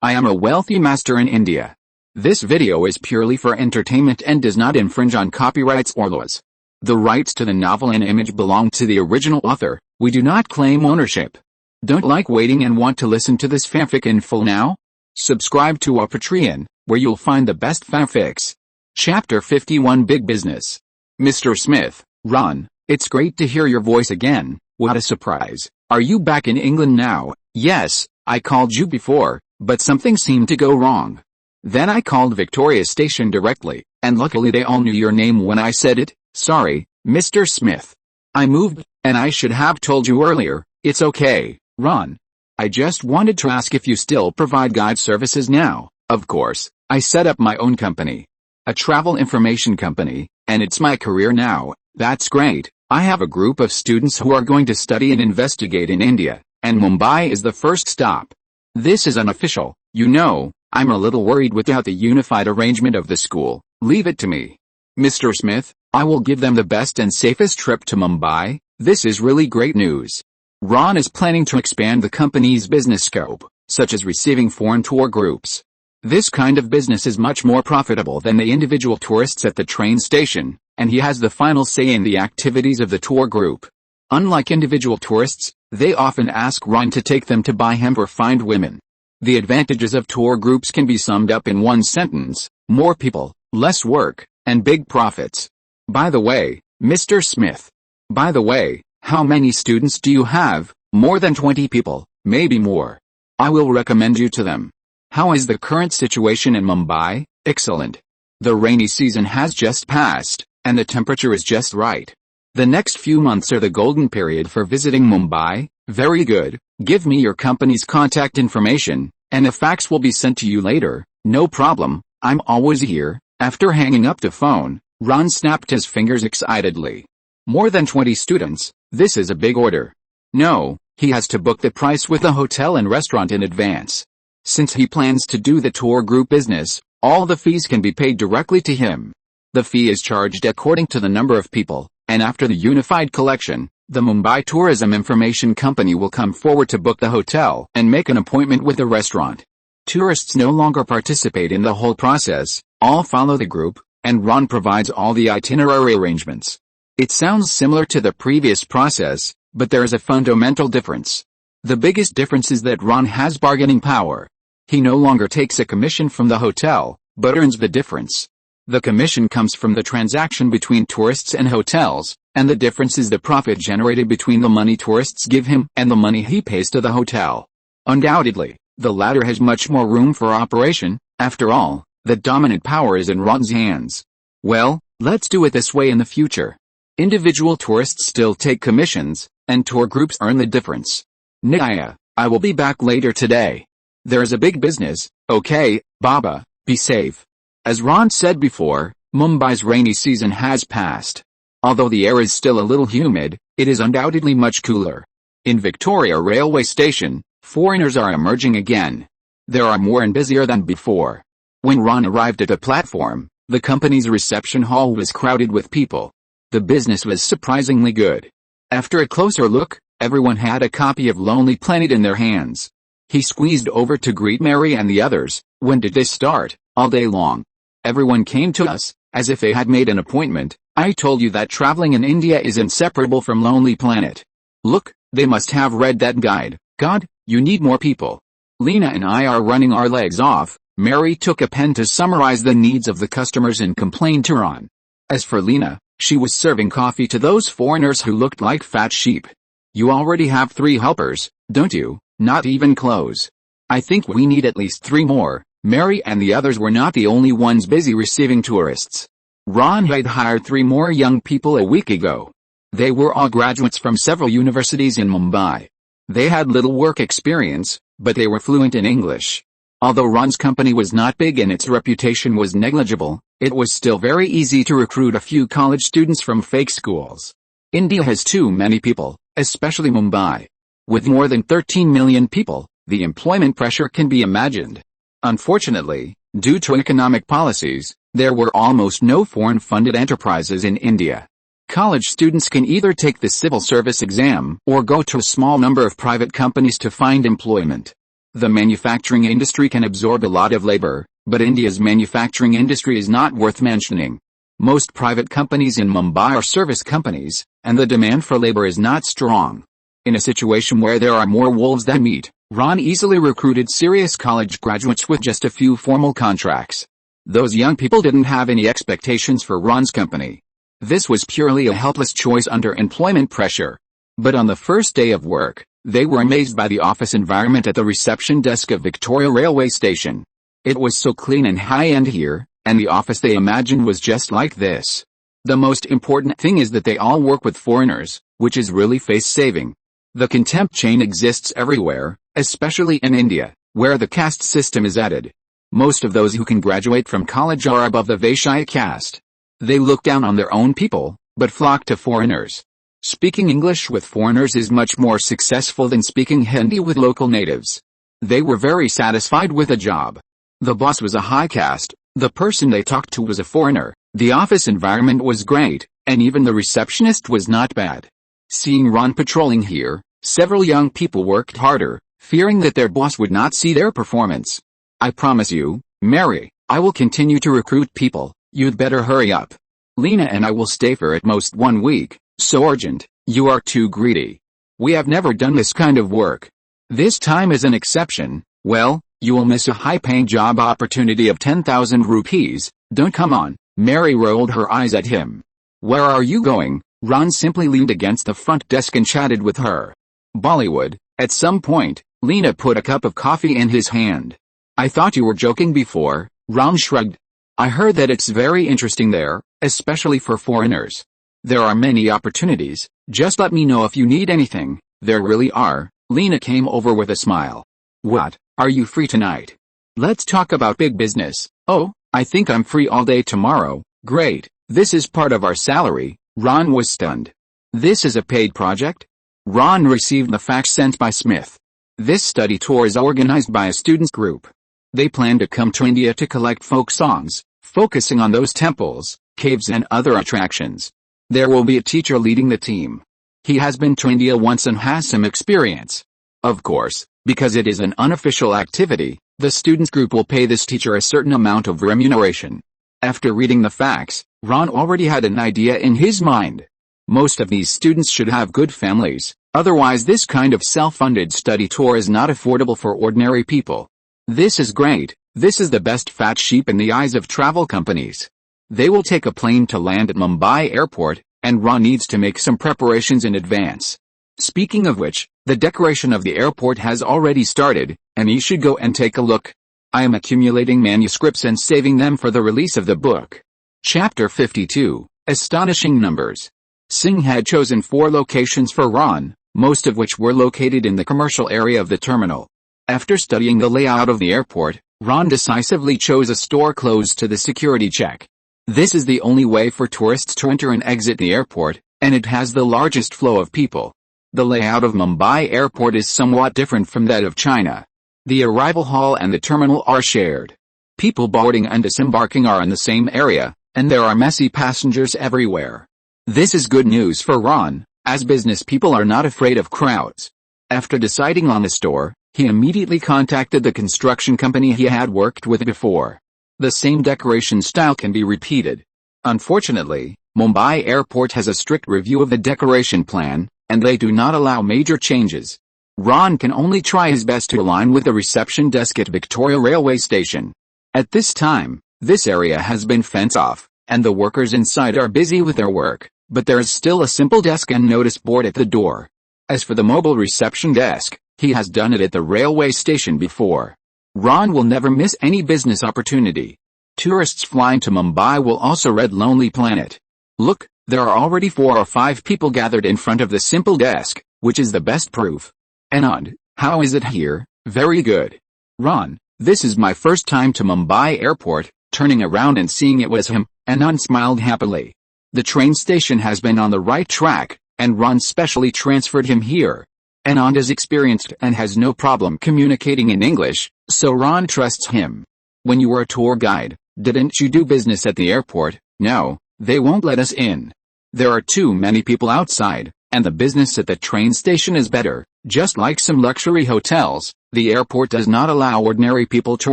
I am a wealthy master in India. This video is purely for entertainment and does not infringe on copyrights or laws. The rights to the novel and image belong to the original author. We do not claim ownership. Don't like waiting and want to listen to this fanfic in full now? Subscribe to our Patreon, where you'll find the best fanfics. Chapter 51 Big Business. Mr. Smith, Ron, it's great to hear your voice again. What a surprise. Are you back in England now? Yes, I called you before, but something seemed to go wrong. Then I called Victoria Station directly, and luckily they all knew your name when I said it. Sorry, Mr. Smith. I moved, and I should have told you earlier. It's okay, Ron. I just wanted to ask if you still provide guide services now. Of course, I set up my own company. A travel information company, and it's my career now. That's great. I have a group of students who are going to study and investigate in India, and Mumbai is the first stop. This is unofficial, you know. I'm a little worried without the unified arrangement of the school. Leave it to me. Mr. Smith, I will give them the best and safest trip to Mumbai. This is really great news. Ron is planning to expand the company's business scope, such as receiving foreign tour groups. This kind of business is much more profitable than the individual tourists at the train station, and he has the final say in the activities of the tour group. Unlike individual tourists, they often ask Ron to take them to buy hemp or find women. The advantages of tour groups can be summed up in one sentence: more people, less work, and big profits. By the way, Mr. Smith. By the way, how many students do you have? More than 20 people, maybe more. I will recommend you to them. How is the current situation in Mumbai? Excellent. The rainy season has just passed, and the temperature is just right. The next few months are the golden period for visiting Mumbai. Very good. Give me your company's contact information, and a fax will be sent to you later. No problem, I'm always here. After hanging up the phone, Ron snapped his fingers excitedly. More than 20 students, this is a big order. No, he has to book the price with the hotel and restaurant in advance. Since he plans to do the tour group business, all the fees can be paid directly to him. The fee is charged according to the number of people, and after the unified collection, the Mumbai Tourism Information Company will come forward to book the hotel and make an appointment with the restaurant. Tourists no longer participate in the whole process, all follow the group, and Ron provides all the itinerary arrangements. It sounds similar to the previous process, but there is a fundamental difference. The biggest difference is that Ron has bargaining power. He no longer takes a commission from the hotel, but earns the difference. The commission comes from the transaction between tourists and hotels, and the difference is the profit generated between the money tourists give him and the money he pays to the hotel. Undoubtedly, the latter has much more room for operation. After all, the dominant power is in Ron's hands. Well, let's do it this way in the future. Individual tourists still take commissions, and tour groups earn the difference. Naya, I will be back later today. There's a big business. Okay, Baba, be safe. As Ron said before, Mumbai's rainy season has passed. Although the air is still a little humid, it is undoubtedly much cooler. In Victoria Railway Station, foreigners are emerging again. There are more and busier than before. When Ron arrived at the platform, the company's reception hall was crowded with people. The business was surprisingly good. After a closer look, everyone had a copy of Lonely Planet in their hands. He squeezed over to greet Mary and the others. When did this start? All day long. Everyone came to us, as if they had made an appointment. I told you that traveling in India is inseparable from Lonely Planet. Look, they must have read that guide. God, you need more people. Lena and I are running our legs off. Mary took a pen to summarize the needs of the customers and complained to Ron. As for Lena, she was serving coffee to those foreigners who looked like fat sheep. You already have 3 helpers, don't you? Not even clothes. I think we need at least 3 more. Mary and the others were not the only ones busy receiving tourists. Ron had hired 3 more young people a week ago. They were all graduates from several universities in Mumbai. They had little work experience, but they were fluent in English. Although Ron's company was not big and its reputation was negligible, it was still very easy to recruit a few college students from fake schools. India has too many people, especially Mumbai. With more than 13 million people, the employment pressure can be imagined. Unfortunately, due to economic policies, there were almost no foreign-funded enterprises in India. College students can either take the civil service exam or go to a small number of private companies to find employment. The manufacturing industry can absorb a lot of labor, but India's manufacturing industry is not worth mentioning. Most private companies in Mumbai are service companies, and the demand for labor is not strong. In a situation where there are more wolves than meat, Ron easily recruited serious college graduates with just a few formal contracts. Those young people didn't have any expectations for Ron's company. This was purely a helpless choice under employment pressure. But on the first day of work, they were amazed by the office environment at the reception desk of Victoria Railway Station. It was so clean and high-end here, and the office they imagined was just like this. The most important thing is that they all work with foreigners, which is really face-saving. The contempt chain exists everywhere, especially in India, where the caste system is added. Most of those who can graduate from college are above the Vaishya caste. They look down on their own people, but flock to foreigners. Speaking English with foreigners is much more successful than speaking Hindi with local natives. They were very satisfied with the job. The boss was a high caste, the person they talked to was a foreigner, the office environment was great, and even the receptionist was not bad. Seeing Ron patrolling here, several young people worked harder, fearing that their boss would not see their performance. I promise you, Mary, I will continue to recruit people, you'd better hurry up. Lena and I will stay for at most 1 week, so urgent, you are too greedy. We have never done this kind of work. This time is an exception, well, you will miss a high-paying job opportunity of 10,000 rupees, don't come on. Mary rolled her eyes at him. Where are you going? Ron simply leaned against the front desk and chatted with her. Bollywood. At some point, Lena put a cup of coffee in his hand. I thought you were joking before, Ron shrugged. I heard that it's very interesting there, especially for foreigners. There are many opportunities, just let me know if you need anything. There really are. Lena came over with a smile. What, are you free tonight? Let's talk about big business. Oh, I think I'm free all day tomorrow. Great, this is part of our salary. Ron was stunned. This is a paid project? Ron received the fax sent by Smith. This study tour is organized by a students group. They plan to come to India to collect folk songs, focusing on those temples, caves and other attractions. There will be a teacher leading the team. He has been to India once and has some experience. Of course, because it is an unofficial activity, the students group will pay this teacher a certain amount of remuneration. After reading the facts, Ron already had an idea in his mind. Most of these students should have good families, otherwise this kind of self-funded study tour is not affordable for ordinary people. This is great, this is the best fat sheep in the eyes of travel companies. They will take a plane to land at Mumbai airport, and Ron needs to make some preparations in advance. Speaking of which, the decoration of the airport has already started, and you should go and take a look. I am accumulating manuscripts and saving them for the release of the book. Chapter 52, Astonishing Numbers. Singh had chosen 4 locations for Ron, most of which were located in the commercial area of the terminal. After studying the layout of the airport, Ron decisively chose a store close to the security check. This is the only way for tourists to enter and exit the airport, and it has the largest flow of people. The layout of Mumbai airport is somewhat different from that of China. The arrival hall and the terminal are shared. People boarding and disembarking are in the same area, and there are messy passengers everywhere. This is good news for Ron, as business people are not afraid of crowds. After deciding on the store, he immediately contacted the construction company he had worked with before. The same decoration style can be repeated. Unfortunately, Mumbai Airport has a strict review of the decoration plan, and they do not allow major changes. Ron can only try his best to align with the reception desk at Victoria Railway Station. At this time, this area has been fenced off, and the workers inside are busy with their work, but there is still a simple desk and notice board at the door. As for the mobile reception desk, he has done it at the railway station before. Ron will never miss any business opportunity. Tourists flying to Mumbai will also read Lonely Planet. Look, there are already 4 or 5 people gathered in front of the simple desk, which is the best proof. Anand, how is it here? Very good. Ron, this is my first time to Mumbai airport. Turning around and seeing it was him, Anand smiled happily. The train station has been on the right track, and Ron specially transferred him here. Anand is experienced and has no problem communicating in English, so Ron trusts him. When you were a tour guide, didn't you do business at the airport? No, they won't let us in. There are too many people outside, and the business at the train station is better, just like some luxury hotels. The airport does not allow ordinary people to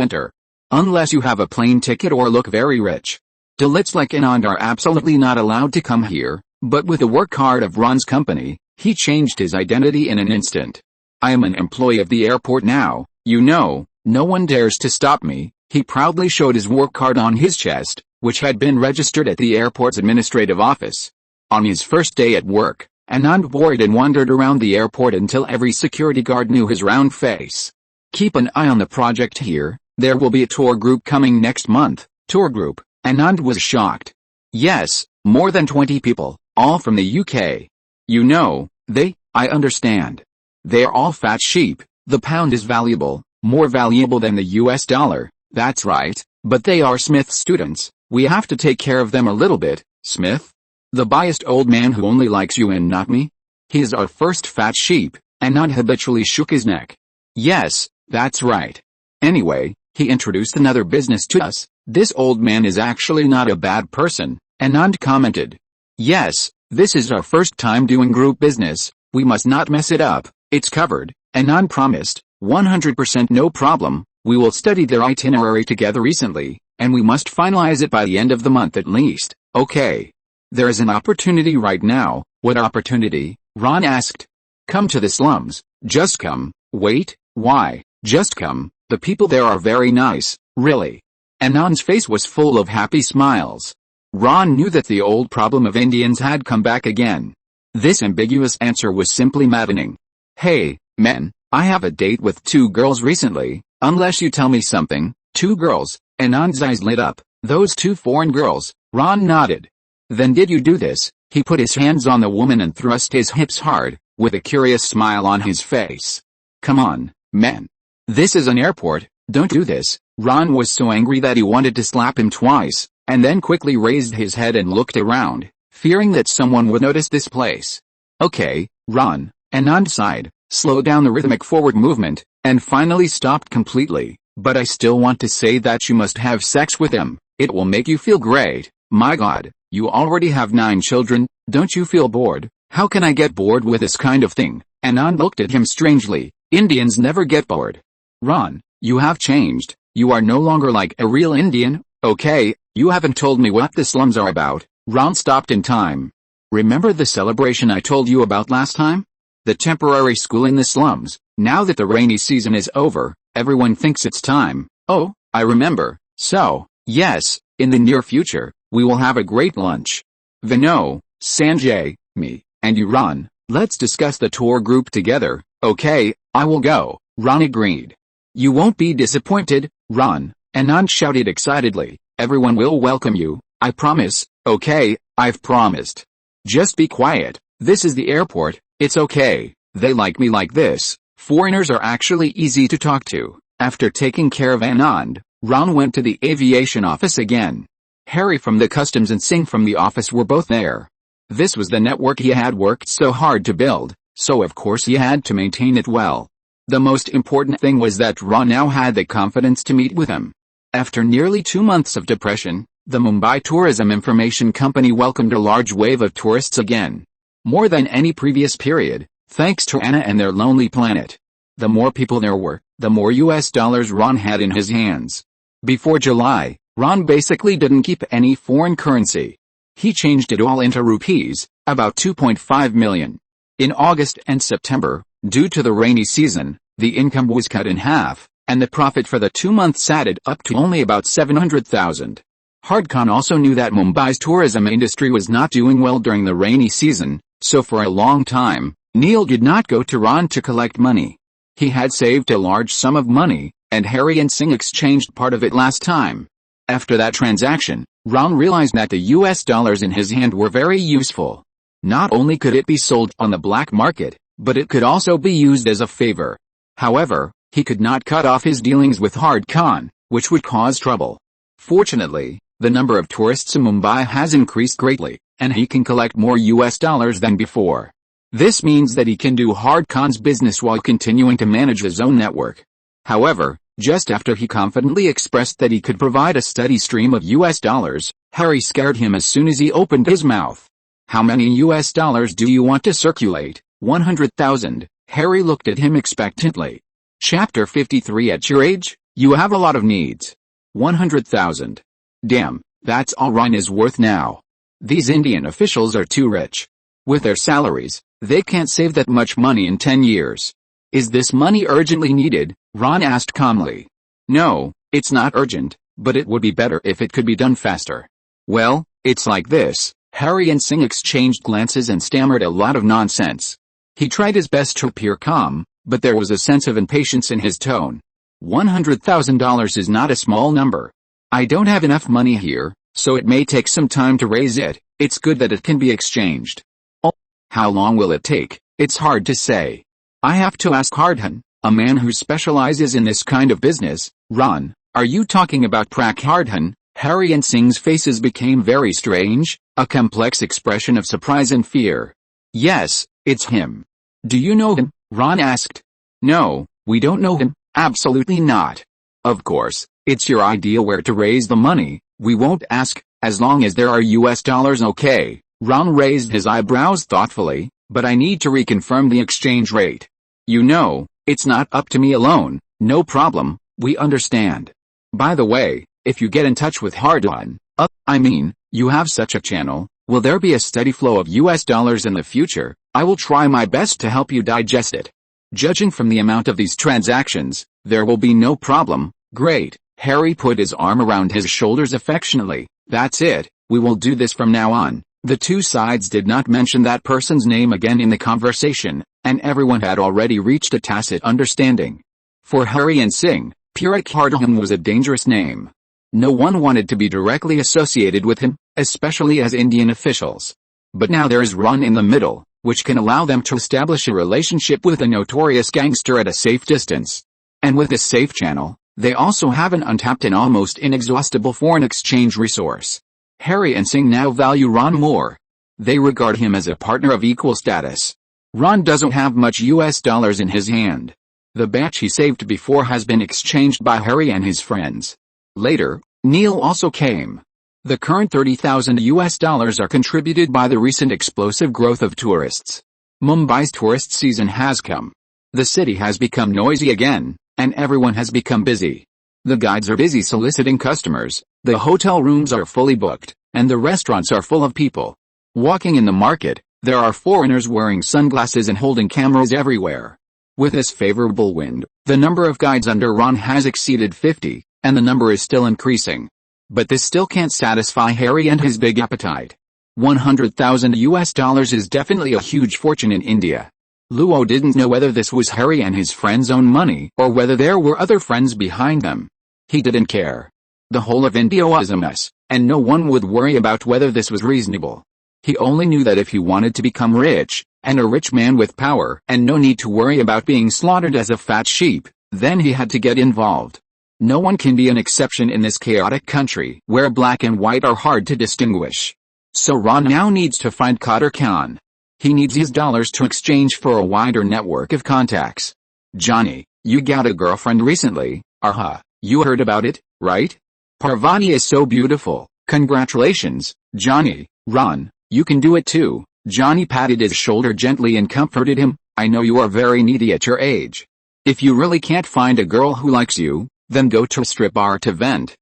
enter. Unless you have a plane ticket or look very rich. Delights like Anand are absolutely not allowed to come here, but with the work card of Ron's company, he changed his identity in an instant. I am an employee of the airport now, you know, no one dares to stop me. He proudly showed his work card on his chest, which had been registered at the airport's administrative office. On his first day at work, Anand wore it and wandered around the airport until every security guard knew his round face. Keep an eye on the project here, there will be a tour group coming next month. Tour group? Anand was shocked. Yes, more than 20 people, all from the UK. You know, I understand. They're all fat sheep, the pound is valuable, more valuable than the US dollar, that's right, but they are Smith students, we have to take care of them a little bit. Smith? The biased old man who only likes you and not me? He is our first fat sheep, Anand habitually shook his neck. Yes, that's right. Anyway, he introduced another business to us. This old man is actually not a bad person, Anand commented. Yes, this is our first time doing group business, we must not mess it up, it's covered, Anand promised. 100% no problem, we will study their itinerary together recently, and we must finalize it by the end of the month at least, okay. There is an opportunity right now. What opportunity? Ron asked. Come to the slums, just come. Wait, why, just come, the people there are very nice, really. Anand's face was full of happy smiles. Ron knew that the old problem of Indians had come back again. This ambiguous answer was simply maddening. Hey, men, I have a date with 2 girls recently, unless you tell me something. 2 girls, Anand's eyes lit up. Those 2 foreign girls, Ron nodded. Then did you do this? He put his hands on the woman and thrust his hips hard, with a curious smile on his face. Come on, men. This is an airport, don't do this. Ron was so angry that he wanted to slap him twice, and then quickly raised his head and looked around, fearing that someone would notice this place. Okay, Ron, Anand sighed, slowed down the rhythmic forward movement, and finally stopped completely. But I still want to say that you must have sex with him, it will make you feel great. My God, you already have 9 children, don't you feel bored? How can I get bored with this kind of thing? Anand looked at him strangely. Indians never get bored. Ron, you have changed, you are no longer like a real Indian, okay, you haven't told me what the slums are about. Ron stopped in time. Remember the celebration I told you about last time? The temporary school in the slums. Now that the rainy season is over, everyone thinks it's time. Oh, I remember. So, yes, in the near future, we will have a great lunch. Vinod, Sanjay, me, and you Ron, let's discuss the tour group together. Okay, I will go. Ron agreed. You won't be disappointed, Ron, Anand shouted excitedly. Everyone will welcome you, I promise. Okay, I've promised. Just be quiet, this is the airport, it's okay, they like me like this. Foreigners are actually easy to talk to. After taking care of Anand, Ron went to the aviation office again. Harry from the customs and Singh from the office were both there. This was the network he had worked so hard to build, so of course he had to maintain it well. The most important thing was that Ron now had the confidence to meet with him. After nearly 2 months of depression, the Mumbai Tourism Information Company welcomed a large wave of tourists again. More than any previous period, thanks to Anna and their Lonely Planet. The more people there were, the more US dollars Ron had in his hands. Before July, Ron basically didn't keep any foreign currency. He changed it all into rupees, about 2.5 million. In August and September, due to the rainy season, the income was cut in half, and the profit for the 2 months added up to only about 700,000. Hardcon also knew that Mumbai's tourism industry was not doing well during the rainy season, so for a long time, Neil did not go to Ron to collect money. He had saved a large sum of money, and Harry and Singh exchanged part of it last time. After that transaction, Ron realized that the US dollars in his hand were very useful. Not only could it be sold on the black market, but it could also be used as a favor. However, he could not cut off his dealings with Hardcon, which would cause trouble. Fortunately, the number of tourists in Mumbai has increased greatly, and he can collect more US dollars than before. This means that he can do Hardcon's business while continuing to manage his own network. However, just after he confidently expressed that he could provide a steady stream of US dollars, Harry scared him as soon as he opened his mouth. How many US dollars do you want to circulate? 100,000. Harry looked at him expectantly. Chapter 53. At your age, you have a lot of needs. 100,000. Damn, that's all Ron is worth now. These Indian officials are too rich. With their salaries, they can't save that much money in 10 years. Is this money urgently needed? Ron asked calmly. No, it's not urgent, but it would be better if it could be done faster. Well, it's like this. Harry and Singh exchanged glances and stammered a lot of nonsense. He tried his best to appear calm, but there was a sense of impatience in his tone. $100,000 is not a small number. I don't have enough money here, so it may take some time to raise it. It's good that it can be exchanged. Oh, how long will it take? It's hard to say. I have to ask Hardhan, a man who specializes in this kind of business. Ron, are you talking about Prak Hardhan? Harry and Singh's faces became very strange, a complex expression of surprise and fear. Yes, it's him. Do you know him? Ron asked. No, we don't know him. Absolutely not. Of course, it's your idea where to raise the money. We won't ask, as long as there are US dollars. Okay. Ron raised his eyebrows thoughtfully, but I need to reconfirm the exchange rate. You know, it's not up to me alone. No problem, we understand. By the way, if you get in touch with Hardhan, you have such a channel, will there be a steady flow of US dollars in the future? I will try my best to help you digest it. Judging from the amount of these transactions, there will be no problem. Great. Harry put his arm around his shoulders affectionately. That's it, we will do this from now on. The two sides did not mention that person's name again in the conversation, and everyone had already reached a tacit understanding. For Harry and Singh, Prak Hardhan was a dangerous name. No one wanted to be directly associated with him, especially as Indian officials. But now there is Ron in the middle, which can allow them to establish a relationship with a notorious gangster at a safe distance. And with this safe channel, they also have an untapped and almost inexhaustible foreign exchange resource. Harry and Singh now value Ron more. They regard him as a partner of equal status. Ron doesn't have much US dollars in his hand. The batch he saved before has been exchanged by Harry and his friends. Later, Neil also came. The current 30,000 US dollars are contributed by the recent explosive growth of tourists. Mumbai's tourist season has come. The city has become noisy again, and everyone has become busy. The guides are busy soliciting customers, the hotel rooms are fully booked, and the restaurants are full of people. Walking in the market, there are foreigners wearing sunglasses and holding cameras everywhere. With this favorable wind, the number of guides under Ron has exceeded 50, and the number is still increasing. But this still can't satisfy Harry and his big appetite. 100,000 US dollars is definitely a huge fortune in India. Luo didn't know whether this was Harry and his friends' own money or whether there were other friends behind them. He didn't care. The whole of India was a mess, and no one would worry about whether this was reasonable. He only knew that if he wanted to become rich, and a rich man with power and no need to worry about being slaughtered as a fat sheep, then he had to get involved. No one can be an exception in this chaotic country where black and white are hard to distinguish. So Ron now needs to find Qadir Khan. He needs his dollars to exchange for a wider network of contacts. Johnny, you got a girlfriend recently, you heard about it, right? Parvati is so beautiful, congratulations, Johnny. Ron, you can do it too. Johnny patted his shoulder gently and comforted him. I know you are very needy at your age. If you really can't find a girl who likes you, then go to a strip bar to vent.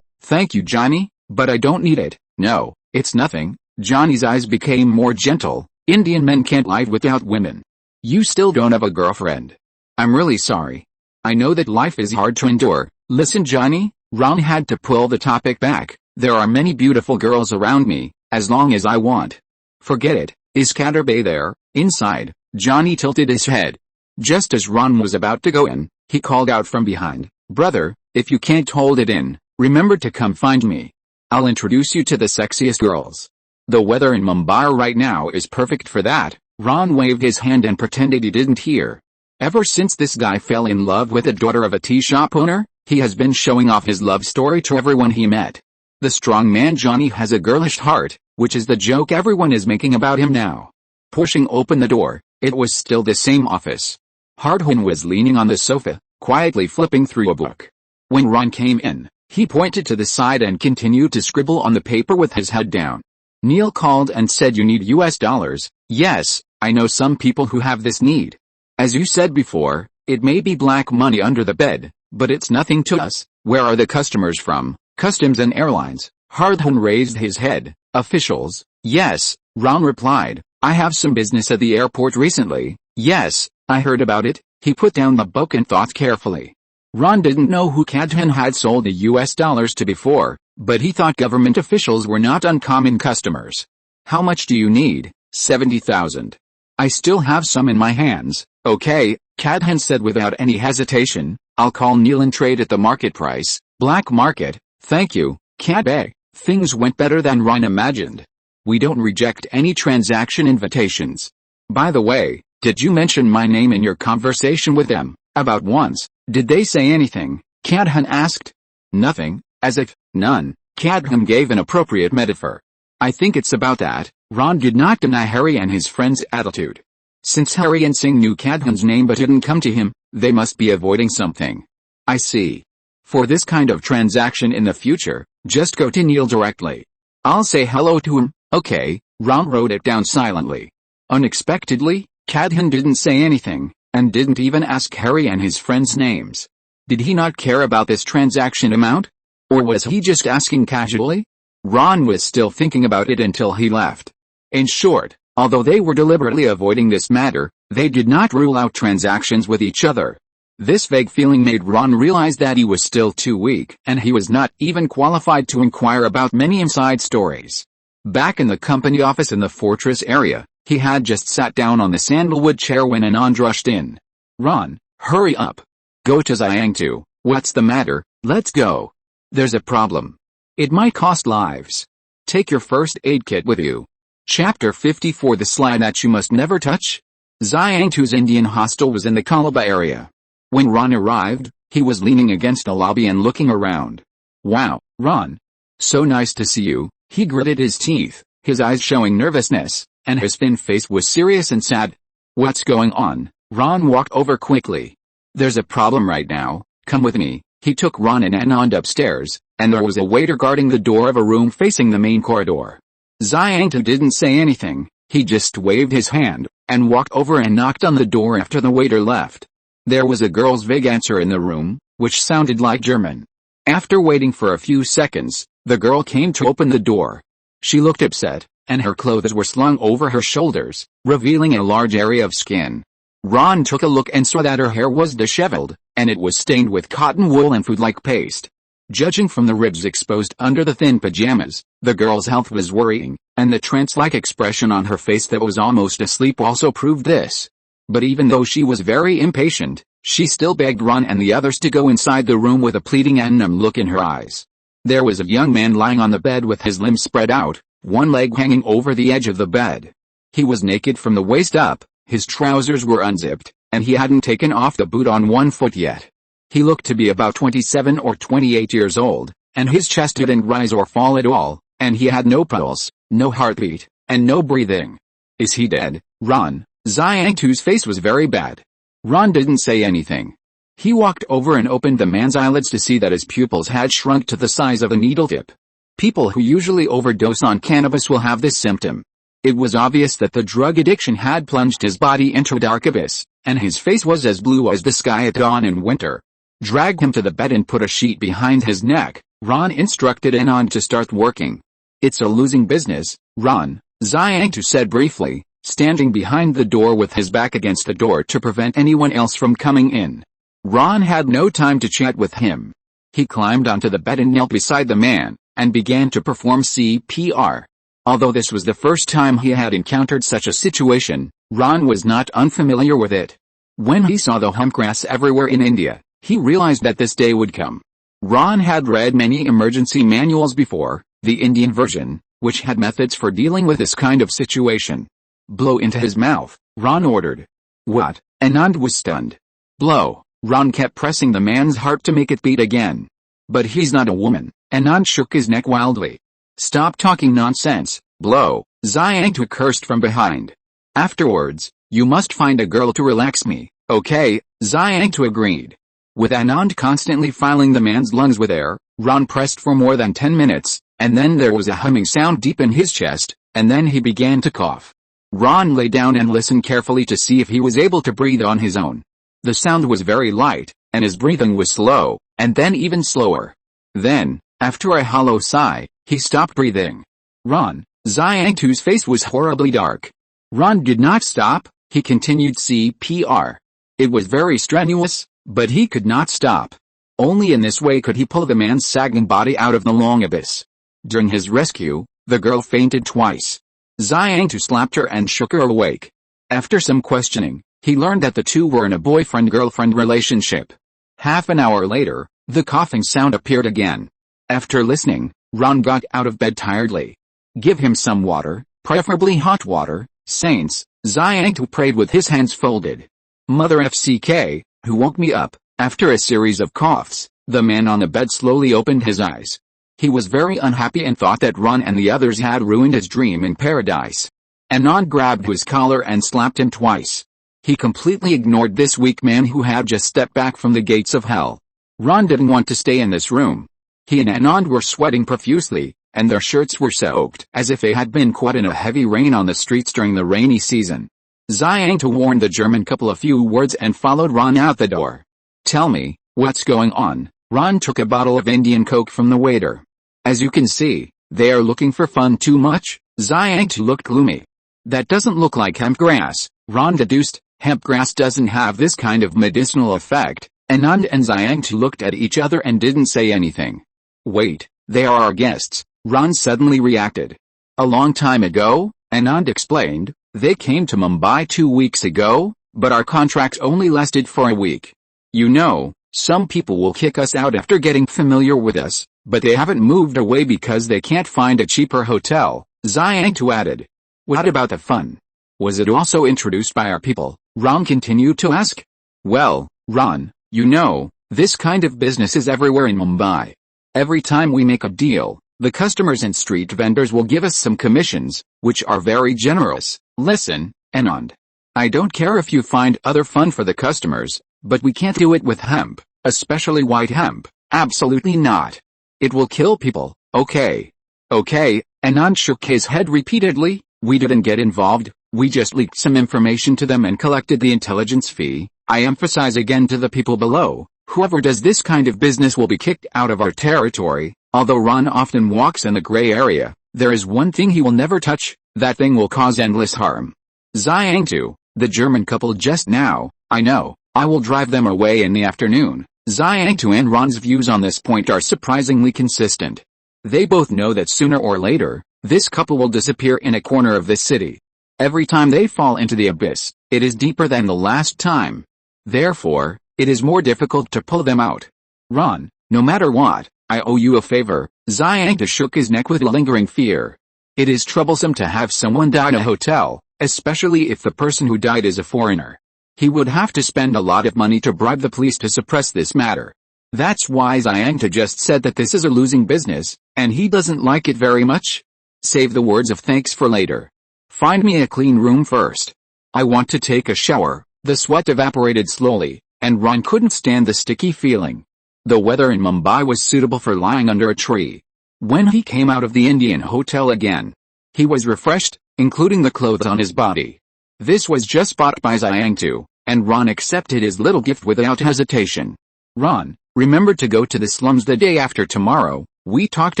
Thank you, Johnny, but I don't need it. No, it's nothing. Johnny's eyes became more gentle. Indian men can't live without women. You still don't have a girlfriend. I'm really sorry. I know that life is hard to endure. Listen, Johnny, Ron had to pull the topic back. There are many beautiful girls around me, as long as I want. Forget it. Is Qadir Bey there? Inside. Johnny tilted his head. Just as Ron was about to go in, he called out from behind. Brother, if you can't hold it in, remember to come find me. I'll introduce you to the sexiest girls. The weather in Mumbai right now is perfect for that. Ron waved his hand and pretended he didn't hear. Ever since this guy fell in love with the daughter of a tea shop owner, he has been showing off his love story to everyone he met. The strong man Johnny has a girlish heart, which is the joke everyone is making about him now. Pushing open the door, it was still the same office. Hardhan was leaning on the sofa, quietly flipping through a book. When Ron came in, he pointed to the side and continued to scribble on the paper with his head down. Neil called and said you need US dollars. Yes, I know some people who have this need. As you said before, It may be black money under the bed, but it's nothing to us. Where are the customers from? Customs and airlines. Hardhan raised his head. Officials. Yes, Ron replied. I have some business at the airport recently. Yes, I heard about it. He put down the book and thought carefully. Ron didn't know who Cadhan had sold the US dollars to before, but he thought government officials were not uncommon customers. How much do you need? 70,000. I still have some in my hands. Okay, Cadhan said without any hesitation. I'll call Neil and trade at the market price. Black market. Thank you, Cadbay. Things went better than Ron imagined. We don't reject any transaction invitations. By the way, did you mention my name in your conversation with them? About once. Did they say anything? Cadhan asked. Nothing, as if, none. Cadhan gave an appropriate metaphor. I think it's about that. Ron did not deny Harry and his friend's attitude. Since Harry and Singh knew Cadhan's name but didn't come to him, they must be avoiding something. I see. For this kind of transaction in the future, just go to Neil directly. I'll say hello to him. Okay, Ron wrote it down silently. Unexpectedly, Cadhan didn't say anything, and didn't even ask Harry and his friends' names. Did he not care about this transaction amount? Or was he just asking casually? Ron was still thinking about it until he left. In short, although they were deliberately avoiding this matter, they did not rule out transactions with each other. This vague feeling made Ron realize that he was still too weak, and he was not even qualified to inquire about many inside stories. Back in the company office in the fortress area, he had just sat down on the sandalwood chair when Anand rushed in. Ron, hurry up. Go to Xiangtu. What's the matter? Let's go. There's a problem. It might cost lives. Take your first aid kit with you. Chapter 54. The slide that you must never touch. Xiangtu's Indian hostel was in the Kalaba area. When Ron arrived, he was leaning against a lobby and looking around. Wow, Ron. So nice to see you. He gritted his teeth, his eyes showing nervousness, and his thin face was serious and sad. What's going on? Ron walked over quickly. There's a problem right now. Come with me. He took Ron and Anand upstairs, and there was a waiter guarding the door of a room facing the main corridor. Xiangtu didn't say anything. He just waved his hand, and walked over and knocked on the door after the waiter left. There was a girl's vague answer in the room, which sounded like German. After waiting for a few seconds, the girl came to open the door. She looked upset, and her clothes were slung over her shoulders, revealing a large area of skin. Ron took a look and saw that her hair was disheveled, and it was stained with cotton wool and food-like paste. Judging from the ribs exposed under the thin pajamas, the girl's health was worrying, and the trance-like expression on her face that was almost asleep also proved this. But even though she was very impatient, she still begged Ron and the others to go inside the room with a pleading and numb look in her eyes. There was a young man lying on the bed with his limbs spread out, one leg hanging over the edge of the bed. He was naked from the waist up, his trousers were unzipped, and he hadn't taken off the boot on one foot yet. He looked to be about 27 or 28 years old, and his chest didn't rise or fall at all, and he had no pulse, no heartbeat, and no breathing. Is he dead, Ron? Xiangtu's face was very bad. Ron didn't say anything. He walked over and opened the man's eyelids to see that his pupils had shrunk to the size of a needle tip. People who usually overdose on cannabis will have this symptom. It was obvious that the drug addiction had plunged his body into a dark abyss, and his face was as blue as the sky at dawn in winter. Drag him to the bed and put a sheet behind his neck. Ron instructed Anand to start working. It's a losing business, Ron, Xiangtu said briefly, standing behind the door with his back against the door to prevent anyone else from coming in. Ron had no time to chat with him. He climbed onto the bed and knelt beside the man, and began to perform CPR. Although this was the first time he had encountered such a situation, Ron was not unfamiliar with it. When he saw the humpgrass everywhere in India, he realized that this day would come. Ron had read many emergency manuals before, the Indian version, which had methods for dealing with this kind of situation. Blow into his mouth, Ron ordered. What? Anand was stunned. Blow. Ron kept pressing the man's heart to make it beat again. But he's not a woman. Anand shook his neck wildly. Stop talking nonsense, blow, Xiangtu cursed from behind. Afterwards, you must find a girl to relax me, okay, Xiangtu agreed. With Anand constantly filling the man's lungs with air, Ron pressed for more than 10 minutes, and then there was a humming sound deep in his chest, and then he began to cough. Ron lay down and listened carefully to see if he was able to breathe on his own. The sound was very light, and his breathing was slow, and then even slower. Then, after a hollow sigh, he stopped breathing. Ron, Xiangtu's face was horribly dark. Ron did not stop, he continued CPR. It was very strenuous, but he could not stop. Only in this way could he pull the man's sagging body out of the long abyss. During his rescue, the girl fainted twice. Xiangtu slapped her and shook her awake. After some questioning, he learned that the two were in a boyfriend-girlfriend relationship. Half an hour later, the coughing sound appeared again. After listening, Ron got out of bed tiredly. Give him some water, preferably hot water, saints, Xiangtu prayed with his hands folded. Mother FCK, who woke me up. After a series of coughs, the man on the bed slowly opened his eyes. He was very unhappy and thought that Ron and the others had ruined his dream in paradise. Anand grabbed his collar and slapped him twice. He completely ignored this weak man who had just stepped back from the gates of hell. Ron didn't want to stay in this room. He and Anand were sweating profusely, and their shirts were soaked as if they had been caught in a heavy rain on the streets during the rainy season. Xiangtu warned the German couple a few words and followed Ron out the door. Tell me, what's going on? Ron took a bottle of Indian Coke from the waiter. As you can see, they are looking for fun too much. Xiangtu looked gloomy. That doesn't look like hemp grass, Ron deduced. Hemp grass doesn't have this kind of medicinal effect. Anand and Xiangtu looked at each other and didn't say anything. Wait, they are our guests, Ron suddenly reacted. A long time ago, Anand explained, they came to Mumbai 2 weeks ago, but our contracts only lasted for a week. You know, some people will kick us out after getting familiar with us, but they haven't moved away because they can't find a cheaper hotel, Xiangtu added. What about the fun? Was it also introduced by our people? Ron continued to ask. Well, Ron, you know, this kind of business is everywhere in Mumbai. Every time we make a deal, the customers and street vendors will give us some commissions, which are very generous. Listen, Anand. I don't care if you find other fun for the customers, but we can't do it with hemp, especially white hemp. Absolutely not. It will kill people. Okay. Okay, Anand shook his head repeatedly. We didn't get involved, we just leaked some information to them and collected the intelligence fee. I emphasize again to the people below, whoever does this kind of business will be kicked out of our territory. Although Ron often walks in the gray area, there is one thing he will never touch, that thing will cause endless harm. Xiangtu, the German couple just now, I know, I will drive them away in the afternoon. Xiangtu and Ron's views on this point are surprisingly consistent. They both know that sooner or later, this couple will disappear in a corner of this city. Every time they fall into the abyss, it is deeper than the last time. Therefore, it is more difficult to pull them out. Ron, no matter what, I owe you a favor. Xiangtu shook his neck with a lingering fear. It is troublesome to have someone die in a hotel, especially if the person who died is a foreigner. He would have to spend a lot of money to bribe the police to suppress this matter. That's why Xiangtu just said that this is a losing business, and he doesn't like it very much. Save the words of thanks for later. Find me a clean room first. I want to take a shower. The sweat evaporated slowly, and Ron couldn't stand the sticky feeling. The weather in Mumbai was suitable for lying under a tree. When he came out of the Indian hotel again, he was refreshed, including the clothes on his body. This was just bought by Xiangtu, and Ron accepted his little gift without hesitation. Ron, remember to go to the slums the day after tomorrow. We talked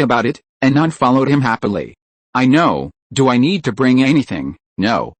about it, and Anand followed him happily. I know, do I need to bring anything? No,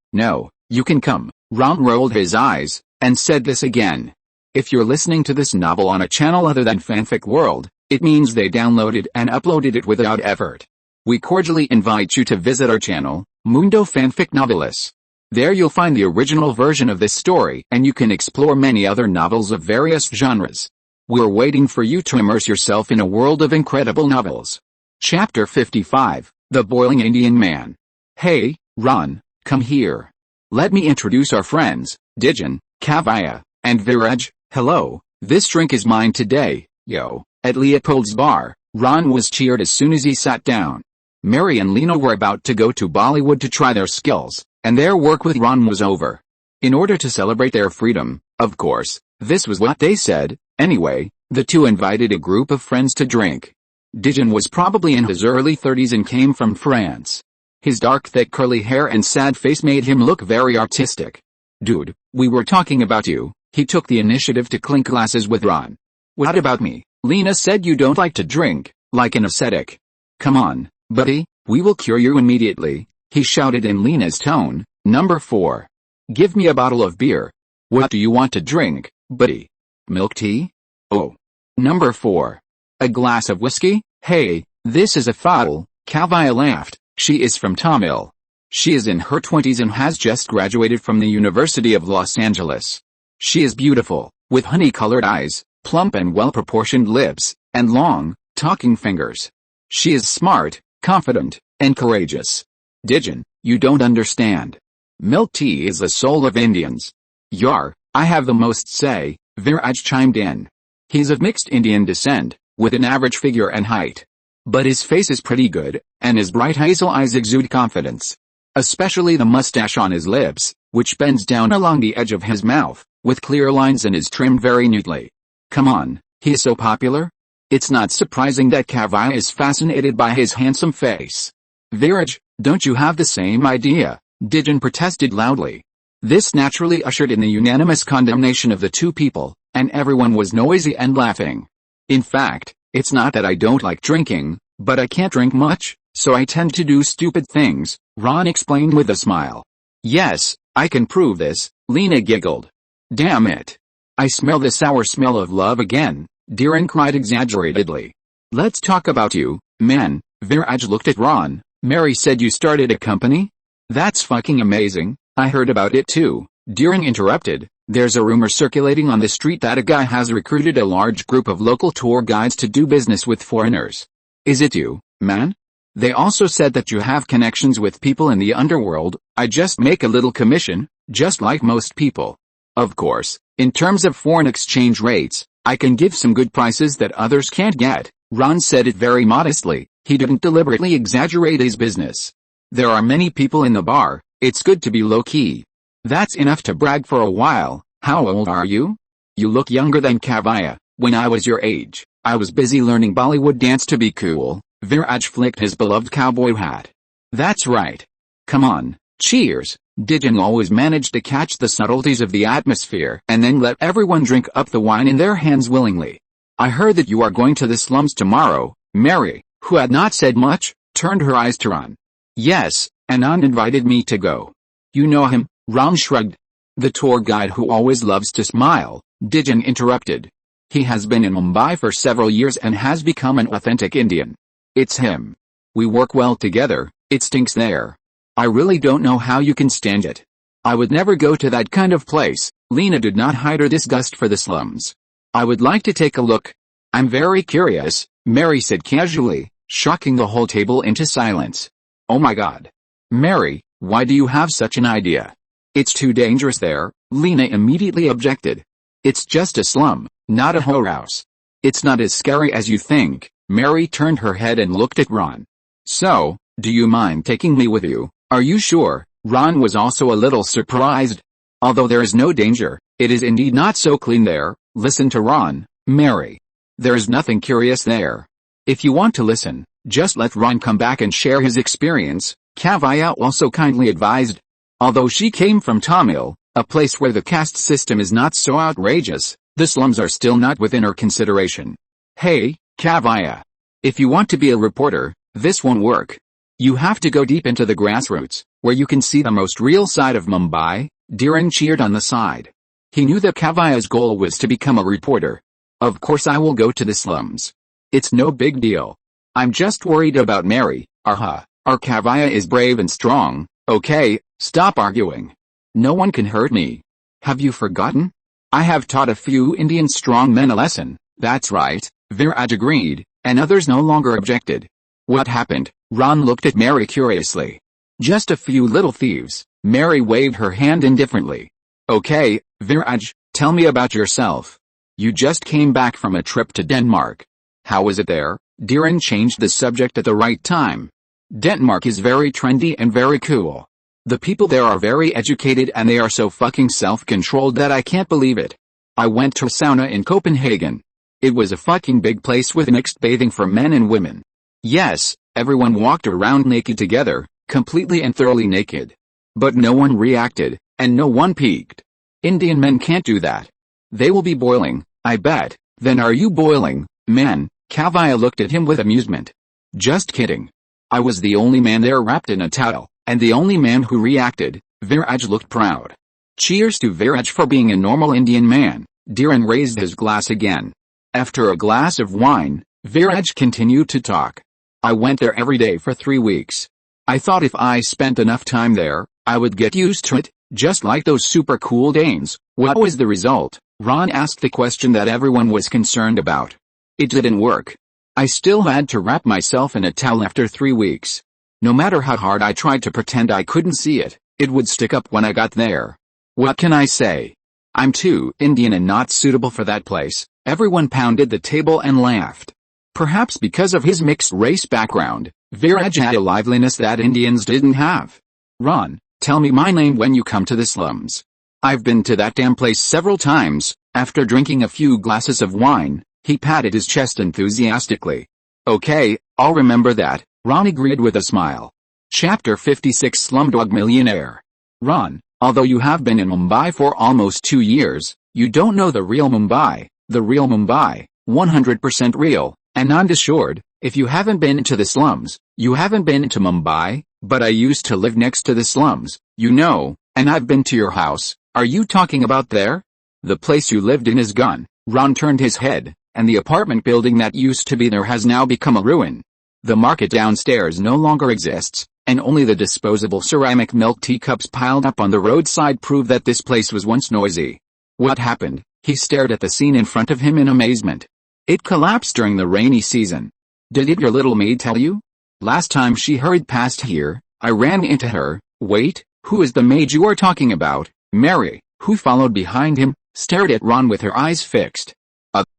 you can come. Ron rolled his eyes, and said this again. If you're listening to this novel on a channel other than Fanfic World, it means they downloaded and uploaded it without effort. We cordially invite you to visit our channel, Mundo Fanfic Novelis. There you'll find the original version of this story and you can explore many other novels of various genres. We're waiting for you to immerse yourself in a world of incredible novels. Chapter 55, The Boiling Indian Man. Hey, Ron, come here. Let me introduce our friends, Dijan, Kavya, and Viraj. Hello, this drink is mine today, yo. At Leopold's bar, Ron was cheered as soon as he sat down. Mary and Lena were about to go to Bollywood to try their skills, and their work with Ron was over. In order to celebrate their freedom, of course, this was what they said. Anyway, the two invited a group of friends to drink. Dijan was probably in his early 30s and came from France. His dark thick curly hair and sad face made him look very artistic. Dude, we were talking about you, He took the initiative to clink glasses with Ron. What about me? Lena said you don't like to drink, like an ascetic. Come on, buddy, we will cure you immediately, he shouted in Lena's tone. Number 4. Give me a bottle of beer. What do you want to drink, buddy? Milk tea? Oh. Number 4. A glass of whiskey? Hey, this is a foul, Kavya laughed. She is from Tamil. She is in her 20s and has just graduated from the University of Los Angeles. She is beautiful, with honey-colored eyes, plump and well-proportioned lips, and long, talking fingers. She is smart, confident, and courageous. Dijan, you don't understand. Milk tea is the soul of Indians. Yar, I have the most say, Viraj chimed in. He's of mixed Indian descent, with an average figure and height. But his face is pretty good, and his bright hazel eyes exude confidence. Especially the mustache on his lips, which bends down along the edge of his mouth, with clear lines and is trimmed very neatly. Come on, he is so popular? It's not surprising that Kavya is fascinated by his handsome face. Viraj, don't you have the same idea? Dijan protested loudly. This naturally ushered in the unanimous condemnation of the two people, and everyone was noisy and laughing. In fact, it's not that I don't like drinking, but I can't drink much, so I tend to do stupid things, Ron explained with a smile. Yes, I can prove this, Lena giggled. Damn it. I smell the sour smell of love again, Dhiren cried exaggeratedly. Let's talk about you, man. Viraj looked at Ron. Mary said you started a company? That's fucking amazing, I heard about it too, Dhiren interrupted. There's a rumor circulating on the street that a guy has recruited a large group of local tour guides to do business with foreigners. Is it you, man? They also said that you have connections with people in the underworld. I just make a little commission, just like most people. Of course, in terms of foreign exchange rates, I can give some good prices that others can't get. Ron said it very modestly. He didn't deliberately exaggerate his business. There are many people in the bar, it's good to be low-key. That's enough to brag for a while. How old are you? You look younger than Kavya. When I was your age, I was busy learning Bollywood dance to be cool. Viraj flicked his beloved cowboy hat. That's right. Come on, cheers. Dijan always managed to catch the subtleties of the atmosphere and then let everyone drink up the wine in their hands willingly. I heard that you are going to the slums tomorrow. Mary, who had not said much, turned her eyes to Ron. Yes, Anand invited me to go. You know him? Ron shrugged. The tour guide who always loves to smile, Dijan interrupted. He has been in Mumbai for several years and has become an authentic Indian. It's him. We work well together. It stinks there. I really don't know how you can stand it. I would never go to that kind of place. Lena did not hide her disgust for the slums. I would like to take a look. I'm very curious, Mary said casually, shocking the whole table into silence. Oh my God. Mary, why do you have such an idea? It's too dangerous there, Lena immediately objected. It's just a slum, not a whorehouse. It's not as scary as you think. Mary turned her head and looked at Ron. So, do you mind taking me with you? Are you sure? Ron was also a little surprised. Although there is no danger, it is indeed not so clean there. Listen to Ron, Mary. There is nothing curious there. If you want to listen, just let Ron come back and share his experience, Kavya also kindly advised. Although she came from Tamil, a place where the caste system is not so outrageous, the slums are still not within her consideration. Hey, Kavya. If you want to be a reporter, this won't work. You have to go deep into the grassroots, where you can see the most real side of Mumbai. Dhiren cheered on the side. He knew that Kavya's goal was to become a reporter. Of course I will go to the slums. It's no big deal. I'm just worried about Mary. Our Kavya is brave and strong. Okay, stop arguing. No one can hurt me. Have you forgotten? I have taught a few Indian strong men a lesson. That's right, Viraj agreed, and others no longer objected. What happened? Ron looked at Mary curiously. Just a few little thieves. Mary waved her hand indifferently. Okay, Viraj, tell me about yourself. You just came back from a trip to Denmark. How was it there? Dhiren changed the subject at the right time. Denmark is very trendy and very cool. The people there are very educated and they are so fucking self-controlled that I can't believe it. I went to a sauna in Copenhagen. It was a fucking big place with mixed bathing for men and women. Yes, everyone walked around naked together, completely and thoroughly naked. But no one reacted, and no one peeked. Indian men can't do that. They will be boiling, I bet. Then are you boiling, man? Kavya looked at him with amusement. Just kidding. I was the only man there wrapped in a towel, and the only man who reacted. Viraj looked proud. Cheers to Viraj for being a normal Indian man. Dhiren raised his glass again. After a glass of wine, Viraj continued to talk. I went there every day for 3 weeks. I thought if I spent enough time there, I would get used to it, just like those super cool Danes. What was the result? Ron asked the question that everyone was concerned about. It didn't work. I still had to wrap myself in a towel after 3 weeks. No matter how hard I tried to pretend I couldn't see it, it would stick up when I got there. What can I say? I'm too Indian and not suitable for that place. Everyone pounded the table and laughed. Perhaps because of his mixed race background, Viraj had a liveliness that Indians didn't have. Ron, tell me my name when you come to the slums. I've been to that damn place several times. After drinking a few glasses of wine, he patted his chest enthusiastically. Okay, I'll remember that, Ron agreed with a smile. Chapter 56 Slumdog Millionaire. Ron, although you have been in Mumbai for almost 2 years, you don't know the real Mumbai. The real Mumbai, 100% real, Anand assured. If you haven't been to the slums, you haven't been to Mumbai. But I used to live next to the slums, you know, and I've been to your house. Are you talking about there? The place you lived in is gone. Ron turned his head, and the apartment building that used to be there has now become a ruin. The market downstairs no longer exists, and only the disposable ceramic milk teacups piled up on the roadside prove that this place was once noisy. What happened? He stared at the scene in front of him in amazement. It collapsed during the rainy season. Did your little maid tell you? Last time she hurried past here, I ran into her. Wait, who is the maid you are talking about? Mary, who followed behind him, stared at Ron with her eyes fixed.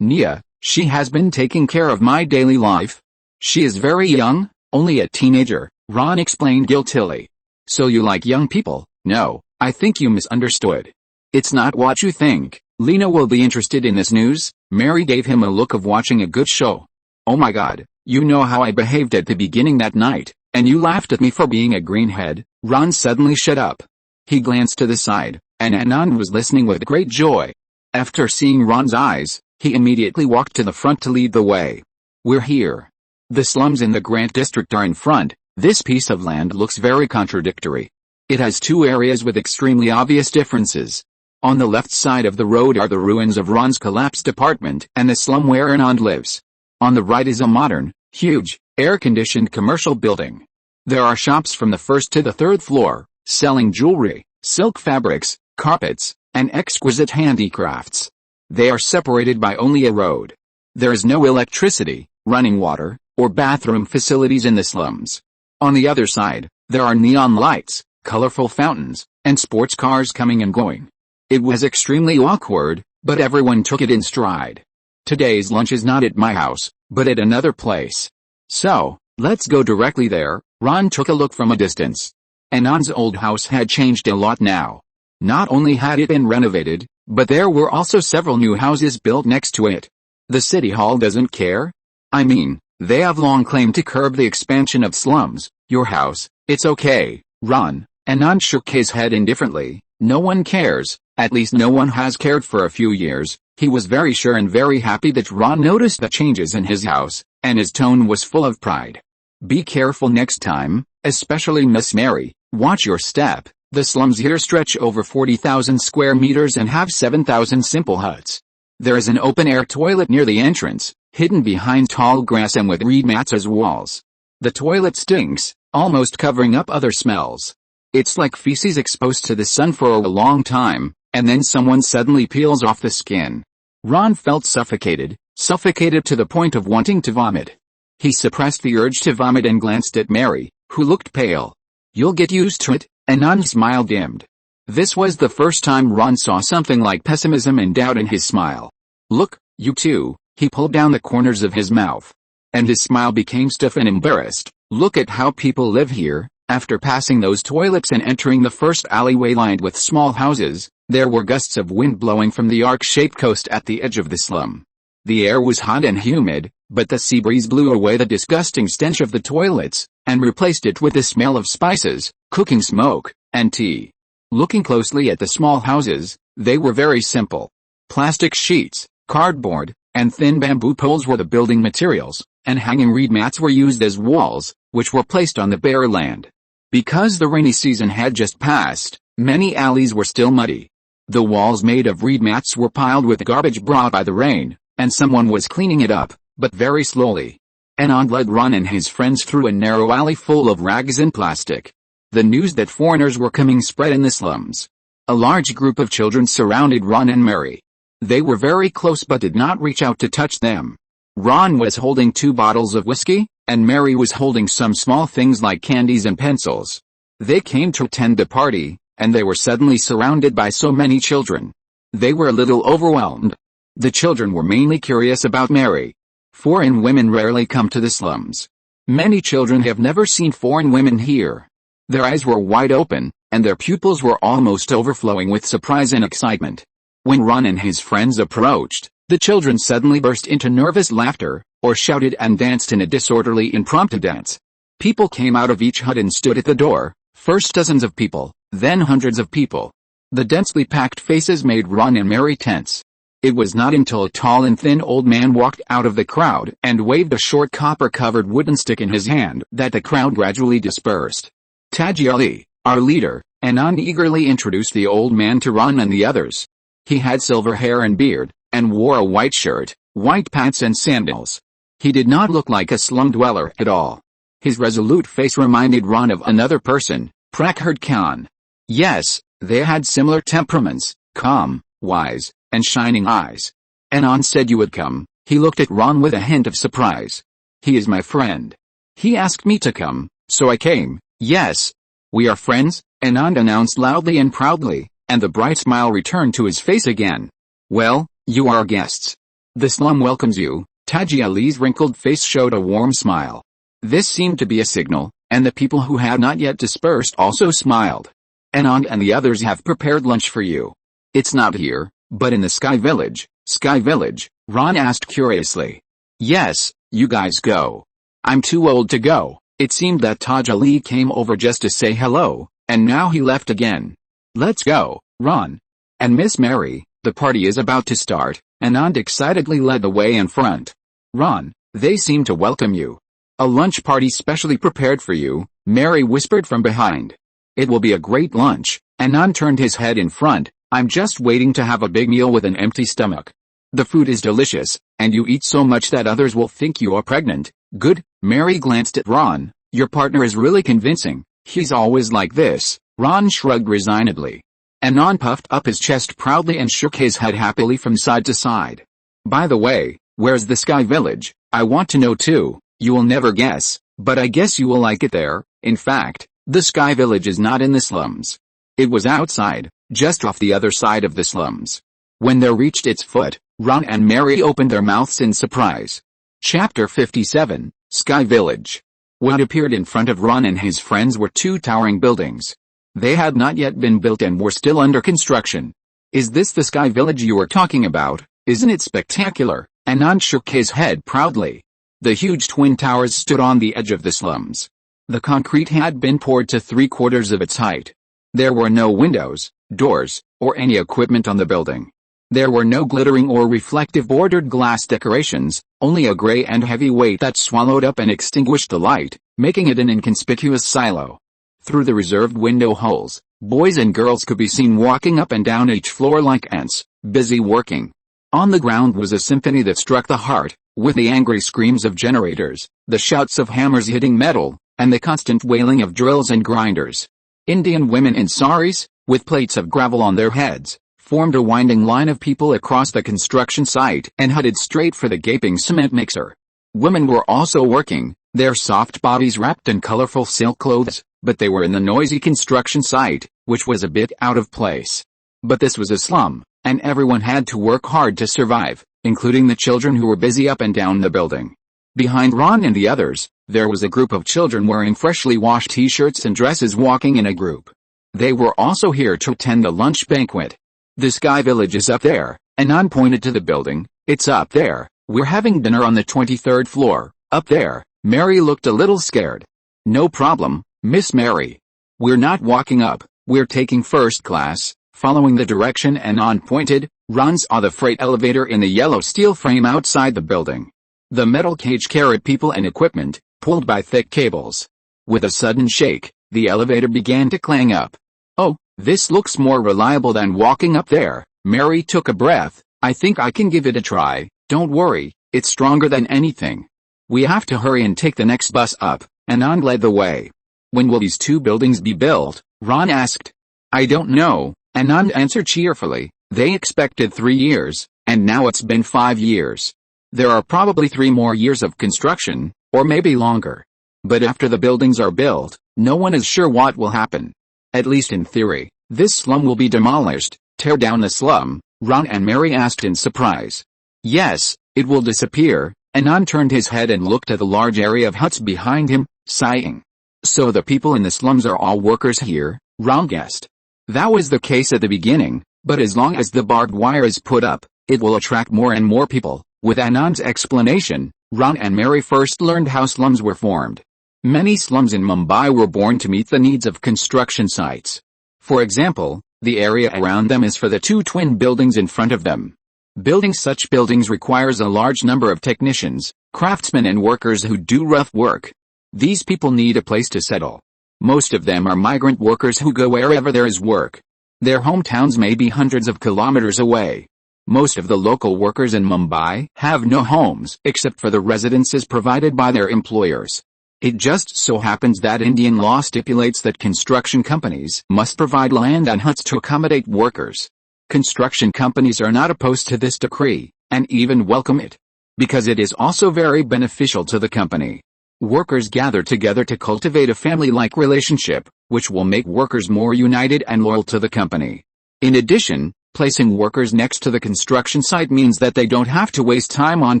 Nia, she has been taking care of my daily life. She is very young, only a teenager, Ron explained guiltily. So you like young people? No, I think you misunderstood. It's not what you think. Lena will be interested in this news. Mary gave him a look of watching a good show. Oh my God, you know how I behaved at the beginning that night, and you laughed at me for being a greenhead. Ron suddenly shut up. He glanced to the side, and Anand was listening with great joy. After seeing Ron's eyes, he immediately walked to the front to lead the way. We're here. The slums in the Grant district are in front. This piece of land looks very contradictory. It has 2 areas with extremely obvious differences. On the left side of the road are the ruins of Ron's collapsed apartment and the slum where Anand lives. On the right is a modern, huge, air-conditioned commercial building. There are shops from the 1st to the 3rd floor, selling jewelry, silk fabrics, carpets, and exquisite handicrafts. They are separated by only a road. There is no electricity, running water, or bathroom facilities in the slums. On the other side, there are neon lights, colorful fountains, and sports cars coming and going. It was extremely awkward, but everyone took it in stride. Today's lunch is not at my house, but at another place. So, let's go directly there. Ron took a look from a distance. Anand's old house had changed a lot now. Not only had it been renovated, but there were also several new houses built next to it. The city hall doesn't care? I mean, they have long claimed to curb the expansion of slums. Your house, it's okay, Ron. Anand shook his head indifferently. No one cares, at least no one has cared for a few years. He was very sure and very happy that Ron noticed the changes in his house, and his tone was full of pride. Be careful next time, especially Miss Mary, watch your step. The slums here stretch over 40,000 square meters and have 7,000 simple huts. There is an open-air toilet near the entrance, hidden behind tall grass and with reed mats as walls. The toilet stinks, almost covering up other smells. It's like feces exposed to the sun for a long time, and then someone suddenly peels off the skin. Ron felt suffocated to the point of wanting to vomit. He suppressed the urge to vomit and glanced at Mary, who looked pale. You'll get used to it, Anand's smile dimmed. This was the first time Ron saw something like pessimism and doubt in his smile. Look, you two, he pulled down the corners of his mouth. And his smile became stiff and embarrassed. Look at how people live here. After passing those toilets and entering the first alleyway lined with small houses, there were gusts of wind blowing from the arc-shaped coast at the edge of the slum. The air was hot and humid, but the sea breeze blew away the disgusting stench of the toilets, and replaced it with the smell of spices, cooking smoke, and tea. Looking closely at the small houses, they were very simple. Plastic sheets, cardboard, and thin bamboo poles were the building materials, and hanging reed mats were used as walls, which were placed on the bare land. Because the rainy season had just passed, many alleys were still muddy. The walls made of reed mats were piled with garbage brought by the rain, and someone was cleaning it up, but very slowly. Anand led Ron and his friends through a narrow alley full of rags and plastic. The news that foreigners were coming spread in the slums. A large group of children surrounded Ron and Mary. They were very close but did not reach out to touch them. Ron was holding 2 bottles of whiskey, and Mary was holding some small things like candies and pencils. They came to attend the party, and they were suddenly surrounded by so many children. They were a little overwhelmed. The children were mainly curious about Mary. Foreign women rarely come to the slums. Many children have never seen foreign women here. Their eyes were wide open, and their pupils were almost overflowing with surprise and excitement. When Ron and his friends approached, the children suddenly burst into nervous laughter, or shouted and danced in a disorderly impromptu dance. People came out of each hut and stood at the door, first dozens of people, then hundreds of people. The densely packed faces made Ron and Mary tense. It was not until a tall and thin old man walked out of the crowd and waved a short copper-covered wooden stick in his hand that the crowd gradually dispersed. Taji Ali, our leader, Anand eagerly introduced the old man to Ron and the others. He had silver hair and beard, and wore a white shirt, white pants and sandals. He did not look like a slum dweller at all. His resolute face reminded Ron of another person, Prakhard Khan. Yes, they had similar temperaments, calm, wise, and shining eyes. Anand said you would come. He looked at Ron with a hint of surprise. He is my friend. He asked me to come, so I came. Yes. We are friends, Anand announced loudly and proudly, and the bright smile returned to his face again. Well, you are guests. The slum welcomes you. Taji Ali's wrinkled face showed a warm smile. This seemed to be a signal, and the people who had not yet dispersed also smiled. Anand and the others have prepared lunch for you. It's not here, but in the Sky Village. Sky Village? Ron asked curiously. Yes, you guys go. I'm too old to go. It seemed that Taj Ali came over just to say hello, and now he left again. Let's go, Ron. And Miss Mary, the party is about to start. Anand excitedly led the way in front. Ron, they seem to welcome you. A lunch party specially prepared for you, Mary whispered from behind. It will be a great lunch. Anand turned his head in front. I'm just waiting to have a big meal with an empty stomach. The food is delicious, and you eat so much that others will think you are pregnant. Good. Mary glanced at Ron. Your partner is really convincing. He's always like this. Ron shrugged resignedly. Anand puffed up his chest proudly and shook his head happily from side to side. By the way, where's the Sky Village? I want to know too. You will never guess, but I guess you will like it there. In fact, the Sky Village is not in the slums. It was outside, just off the other side of the slums. When they reached its foot, Ron and Mary opened their mouths in surprise. Chapter 57, Sky Village. What appeared in front of Ron and his friends were 2 towering buildings. They had not yet been built and were still under construction. Is this the Sky Village you were talking about? Isn't it spectacular? Anand shook his head proudly. The huge twin towers stood on the edge of the slums. The concrete had been poured to 3/4 of its height. There were no windows, doors, or any equipment on the building. There were no glittering or reflective bordered glass decorations, only a gray and heavy weight that swallowed up and extinguished the light, making it an inconspicuous silo. Through the reserved window holes, boys and girls could be seen walking up and down each floor like ants, busy working. On the ground was a symphony that struck the heart, with the angry screams of generators, the shouts of hammers hitting metal, and the constant wailing of drills and grinders. Indian women in saris, with plates of gravel on their heads, formed a winding line of people across the construction site and headed straight for the gaping cement mixer. Women were also working, their soft bodies wrapped in colorful silk clothes, but they were in the noisy construction site, which was a bit out of place. But this was a slum, and everyone had to work hard to survive, including the children who were busy up and down the building. Behind Ron and the others, there was a group of children wearing freshly washed t-shirts and dresses walking in a group. They were also here to attend the lunch banquet. The Sky Village is up there, Anand pointed to the building. It's up there. We're having dinner on the 23rd floor, up there. Mary looked a little scared. No problem, Miss Mary. We're not walking up, we're taking first class. Following the direction Anand pointed, Ron saw the freight elevator in the yellow steel frame outside the building. The metal cage carried people and equipment, pulled by thick cables. With a sudden shake, the elevator began to clang up. "Oh, this looks more reliable than walking up there." Mary took a breath. "I think I can give it a try. Don't worry, it's stronger than anything." "We have to hurry and take the next bus up," Anand led the way. "When will these two buildings be built?" Ron asked. "I don't know," Anand answered cheerfully. "They expected 3 years, and now it's been 5 years. There are probably 3 more years of construction, or maybe longer. But after the buildings are built, no one is sure what will happen. At least in theory, this slum will be demolished." "Tear down the slum?" Ron and Mary asked in surprise. "Yes, it will disappear." Anand turned his head and looked at the large area of huts behind him, sighing. "So the people in the slums are all workers here?" Ron guessed. "That was the case at the beginning, but as long as the barbed wire is put up, it will attract more and more people." With Anand's explanation, Ron and Mary first learned how slums were formed. Many slums in Mumbai were born to meet the needs of construction sites. For example, the area around them is for the 2 twin buildings in front of them. Building such buildings requires a large number of technicians, craftsmen and workers who do rough work. These people need a place to settle. Most of them are migrant workers who go wherever there is work. Their hometowns may be hundreds of kilometers away. Most of the local workers in Mumbai have no homes except for the residences provided by their employers. It just so happens that Indian law stipulates that construction companies must provide land and huts to accommodate workers. Construction companies are not opposed to this decree, and even welcome it, because it is also very beneficial to the company. Workers gather together to cultivate a family-like relationship, which will make workers more united and loyal to the company. In addition, placing workers next to the construction site means that they don't have to waste time on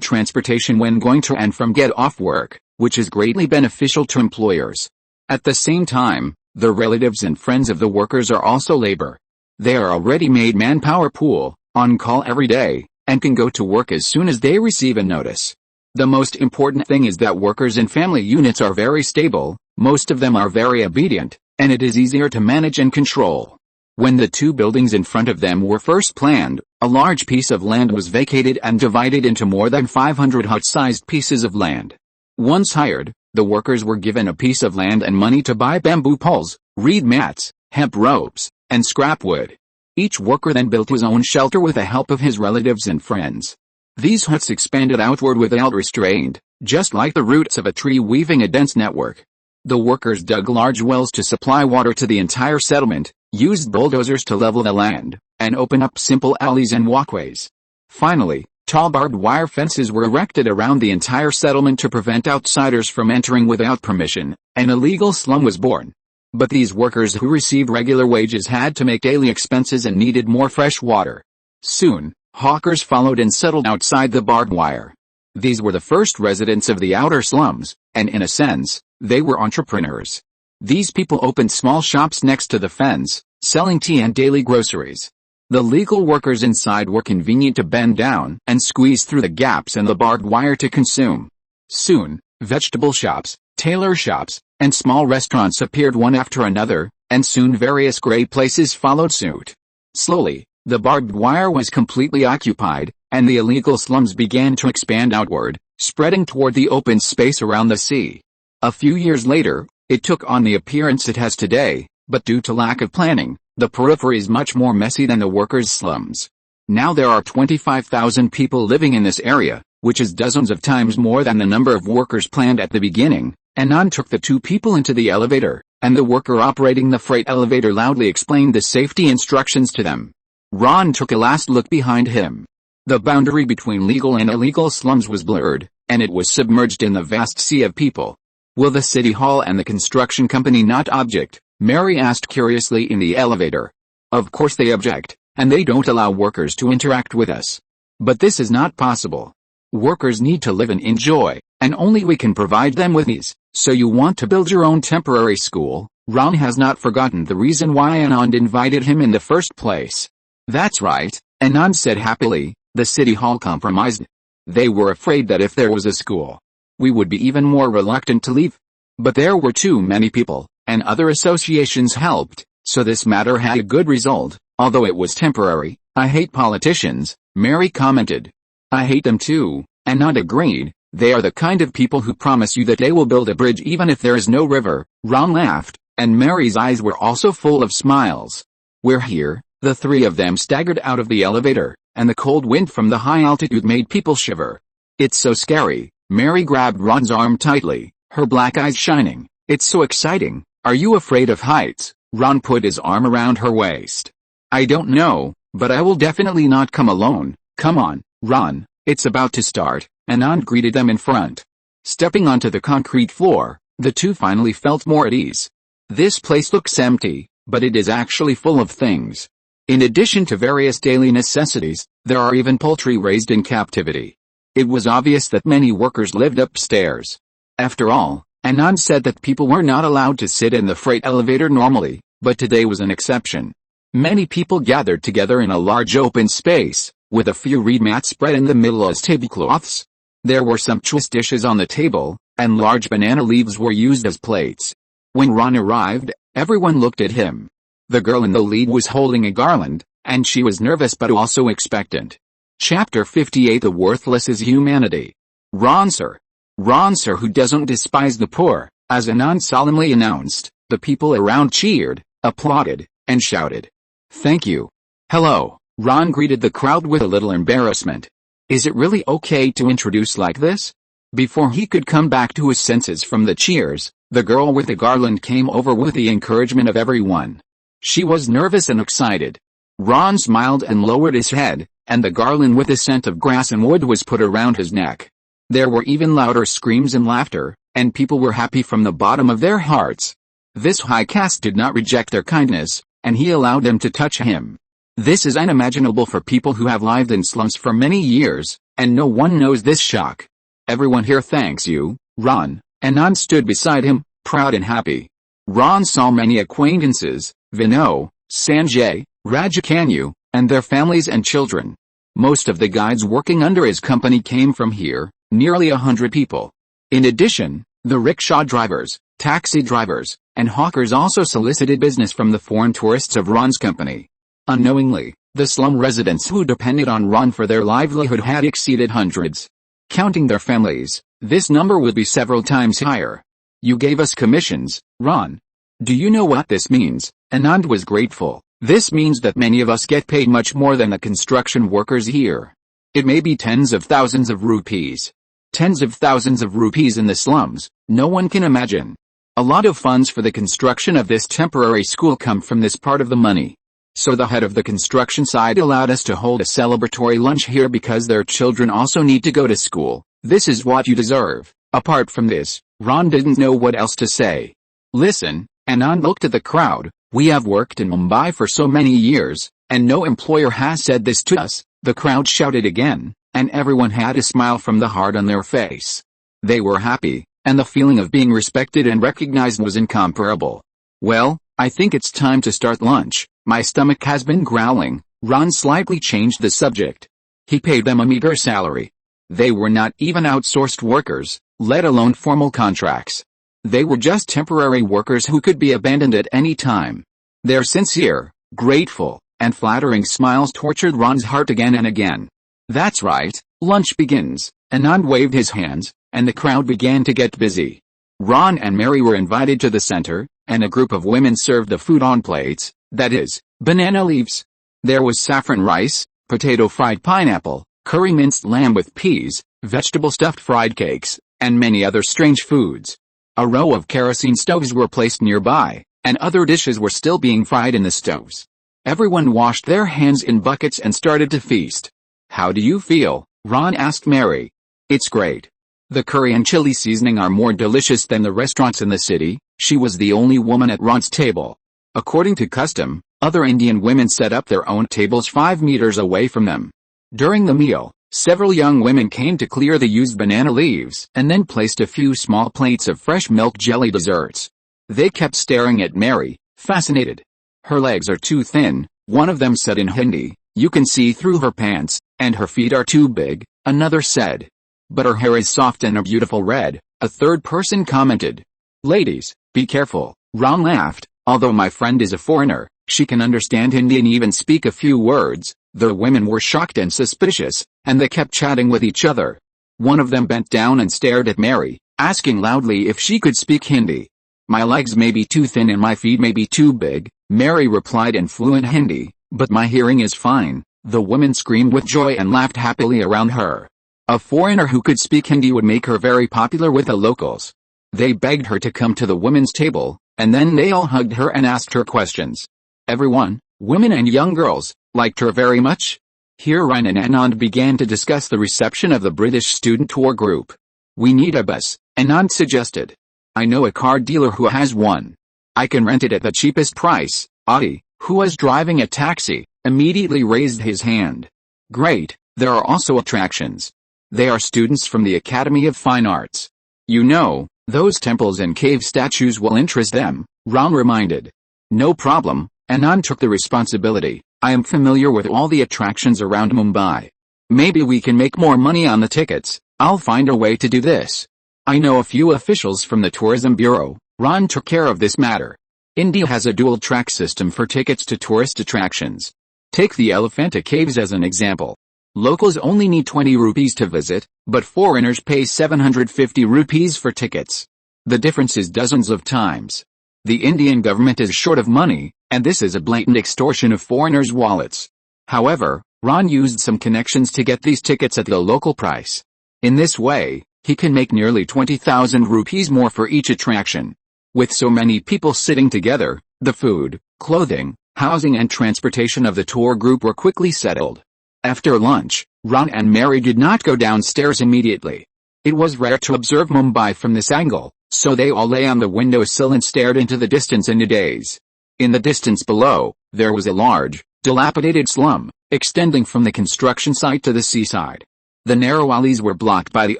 transportation when going to and from get off work, which is greatly beneficial to employers. At the same time, the relatives and friends of the workers are also labor. They are a ready-made manpower pool, on call every day, and can go to work as soon as they receive a notice. The most important thing is that workers in family units are very stable, most of them are very obedient, and it is easier to manage and control. When the 2 buildings in front of them were first planned, a large piece of land was vacated and divided into more than 500 hut-sized pieces of land. Once hired, the workers were given a piece of land and money to buy bamboo poles, reed mats, hemp ropes, and scrap wood. Each worker then built his own shelter with the help of his relatives and friends. These huts expanded outward without restraint, just like the roots of a tree weaving a dense network. The workers dug large wells to supply water to the entire settlement, used bulldozers to level the land, and open up simple alleys and walkways. Finally, tall barbed wire fences were erected around the entire settlement to prevent outsiders from entering without permission. An illegal slum was born. But these workers who received regular wages had to make daily expenses and needed more fresh water. Soon, hawkers followed and settled outside the barbed wire. These were the first residents of the outer slums, and in a sense, they were entrepreneurs. These people opened small shops next to the fence, selling tea and daily groceries. The legal workers inside were convenient to bend down and squeeze through the gaps in the barbed wire to consume. Soon, vegetable shops, tailor shops, and small restaurants appeared one after another, and soon various gray places followed suit. Slowly, the barbed wire was completely occupied, and the illegal slums began to expand outward, spreading toward the open space around the sea. A few years later, it took on the appearance it has today, but due to lack of planning, the periphery is much more messy than the workers' slums. Now there are 25,000 people living in this area, which is dozens of times more than the number of workers planned at the beginning. Anand took the 2 people into the elevator, and the worker operating the freight elevator loudly explained the safety instructions to them. Ron took a last look behind him. The boundary between legal and illegal slums was blurred, and it was submerged in the vast sea of people. "Will the city hall and the construction company not object?" Mary asked curiously in the elevator. "Of course they object, and they don't allow workers to interact with us. But this is not possible. Workers need to live and enjoy, and only we can provide them with these. So you want to build your own temporary school?" Ron has not forgotten the reason why Anand invited him in the first place. "That's right," Anand said happily. "The city hall compromised. They were afraid that if there was a school, we would be even more reluctant to leave. But there were too many people, and other associations helped, so this matter had a good result, although it was temporary." I hate politicians, Mary commented. I hate them too, Anand agreed. They are the kind of people who promise you that they will build a bridge even if there is no river. Ron laughed, and Mary's eyes were also full of smiles. We're here. The three of them staggered out of the elevator, and the cold wind from the high altitude made people shiver. It's so scary. Mary grabbed Ron's arm tightly, her black eyes shining. It's so exciting. Are you afraid of heights? Ron put his arm around her waist. I don't know, but I will definitely not come alone. Come on, Ron, it's about to start. Anand greeted them in front. Stepping onto the concrete floor, the two finally felt more at ease. This place looks empty, but it is actually full of things. In addition to various daily necessities, there are even poultry raised in captivity. It was obvious that many workers lived upstairs. After all, Anand said that people were not allowed to sit in the freight elevator normally, but today was an exception. Many people gathered together in a large open space, with a few reed mats spread in the middle as tablecloths. There were sumptuous dishes on the table, and large banana leaves were used as plates. When Ron arrived, everyone looked at him. The girl in the lead was holding a garland, and she was nervous but also expectant. Chapter 58 The Worthless is Humanity. Ron sir, who doesn't despise the poor, as Anand solemnly announced. The people around cheered, applauded, and shouted. Thank you. Hello, Ron greeted the crowd with a little embarrassment. Is it really okay to introduce like this? Before he could come back to his senses from the cheers, the girl with the garland came over with the encouragement of everyone. She was nervous and excited. Ron smiled and lowered his head, and the garland with the scent of grass and wood was put around his neck. There were even louder screams and laughter, and people were happy from the bottom of their hearts. This high caste did not reject their kindness, and he allowed them to touch him. This is unimaginable for people who have lived in slums for many years, and no one knows this shock. Everyone here thanks you, Ron. Anand stood beside him, proud and happy. Ron saw many acquaintances, Vinod, Sanjay, Rajakanyu, and their families and children. Most of the guides working under his company came from here, nearly 100 people. In addition, the rickshaw drivers, taxi drivers, and hawkers also solicited business from the foreign tourists of Ron's company. Unknowingly, the slum residents who depended on Ron for their livelihood had exceeded hundreds. Counting their families, this number would be several times higher. You gave us commissions, Ron. Do you know what this means? Anand was grateful. This means that many of us get paid much more than the construction workers here. It may be tens of thousands of rupees. Tens of thousands of rupees in the slums, no one can imagine. A lot of funds for the construction of this temporary school come from this part of the money. So the head of the construction side allowed us to hold a celebratory lunch here because their children also need to go to school. This is what you deserve. Apart from this, Ron didn't know what else to say. Listen, Anand looked at the crowd. We have worked in Mumbai for so many years, and no employer has said this to us. The crowd shouted again, and everyone had a smile from the heart on their face. They were happy, and the feeling of being respected and recognized was incomparable. Well, I think it's time to start lunch. My stomach has been growling. Ron slightly changed the subject. He paid them a meager salary. They were not even outsourced workers, let alone formal contracts. They were just temporary workers who could be abandoned at any time. Their sincere, grateful, and flattering smiles tortured Ron's heart again and again. That's right, lunch begins. Anand waved his hands, and the crowd began to get busy. Ron and Mary were invited to the center, and a group of women served the food on plates, that is, banana leaves. There was saffron rice, potato fried pineapple, curry minced lamb with peas, vegetable stuffed fried cakes, and many other strange foods. A row of kerosene stoves were placed nearby, and other dishes were still being fried in the stoves. Everyone washed their hands in buckets and started to feast. How do you feel? Ron asked Mary. It's great. The curry and chili seasoning are more delicious than the restaurants in the city. She was the only woman at Ron's table. According to custom, other Indian women set up their own tables 5 meters away from them. During the meal, several young women came to clear the used banana leaves and then placed a few small plates of fresh milk jelly desserts. They kept staring at Mary, fascinated. Her legs are too thin, one of them said in Hindi. You can see through her pants, and her feet are too big, another said. But her hair is soft and a beautiful red, a third person commented. Ladies, be careful, Ron laughed. Although my friend is a foreigner, she can understand Hindi and even speak a few words. The women were shocked and suspicious, and they kept chatting with each other. One of them bent down and stared at Mary, asking loudly if she could speak Hindi. "My legs may be too thin and my feet may be too big," Mary replied in fluent Hindi, "but my hearing is fine." The women screamed with joy and laughed happily around her. A foreigner who could speak Hindi would make her very popular with the locals. They begged her to come to the women's table, and then they all hugged her and asked her questions. Everyone, women and young girls, liked her very much. Here Ryan and Anand began to discuss the reception of the British student tour group. "We need a bus," Anand suggested. "I know a car dealer who has one. I can rent it at the cheapest price." Adi, who was driving a taxi, immediately raised his hand. "Great, there are also attractions. They are students from the Academy of Fine Arts. You know, those temples and cave statues will interest them," Ram reminded. "No problem," Anand took the responsibility. "I am familiar with all the attractions around Mumbai. Maybe we can make more money on the tickets. I'll find a way to do this. I know a few officials from the Tourism Bureau." Ron took care of this matter. India has a dual-track system for tickets to tourist attractions. Take the Elephanta Caves as an example. Locals only need 20 rupees to visit, but foreigners pay 750 rupees for tickets. The difference is dozens of times. The Indian government is short of money, and this is a blatant extortion of foreigners' wallets. However, Ron used some connections to get these tickets at the local price. In this way, he can make nearly 20,000 rupees more for each attraction. With so many people sitting together, the food, clothing, housing and transportation of the tour group were quickly settled. After lunch, Ron and Mary did not go downstairs immediately. It was rare to observe Mumbai from this angle, so they all lay on the windowsill and stared into the distance in a daze. In the distance below, there was a large, dilapidated slum, extending from the construction site to the seaside. The narrow alleys were blocked by the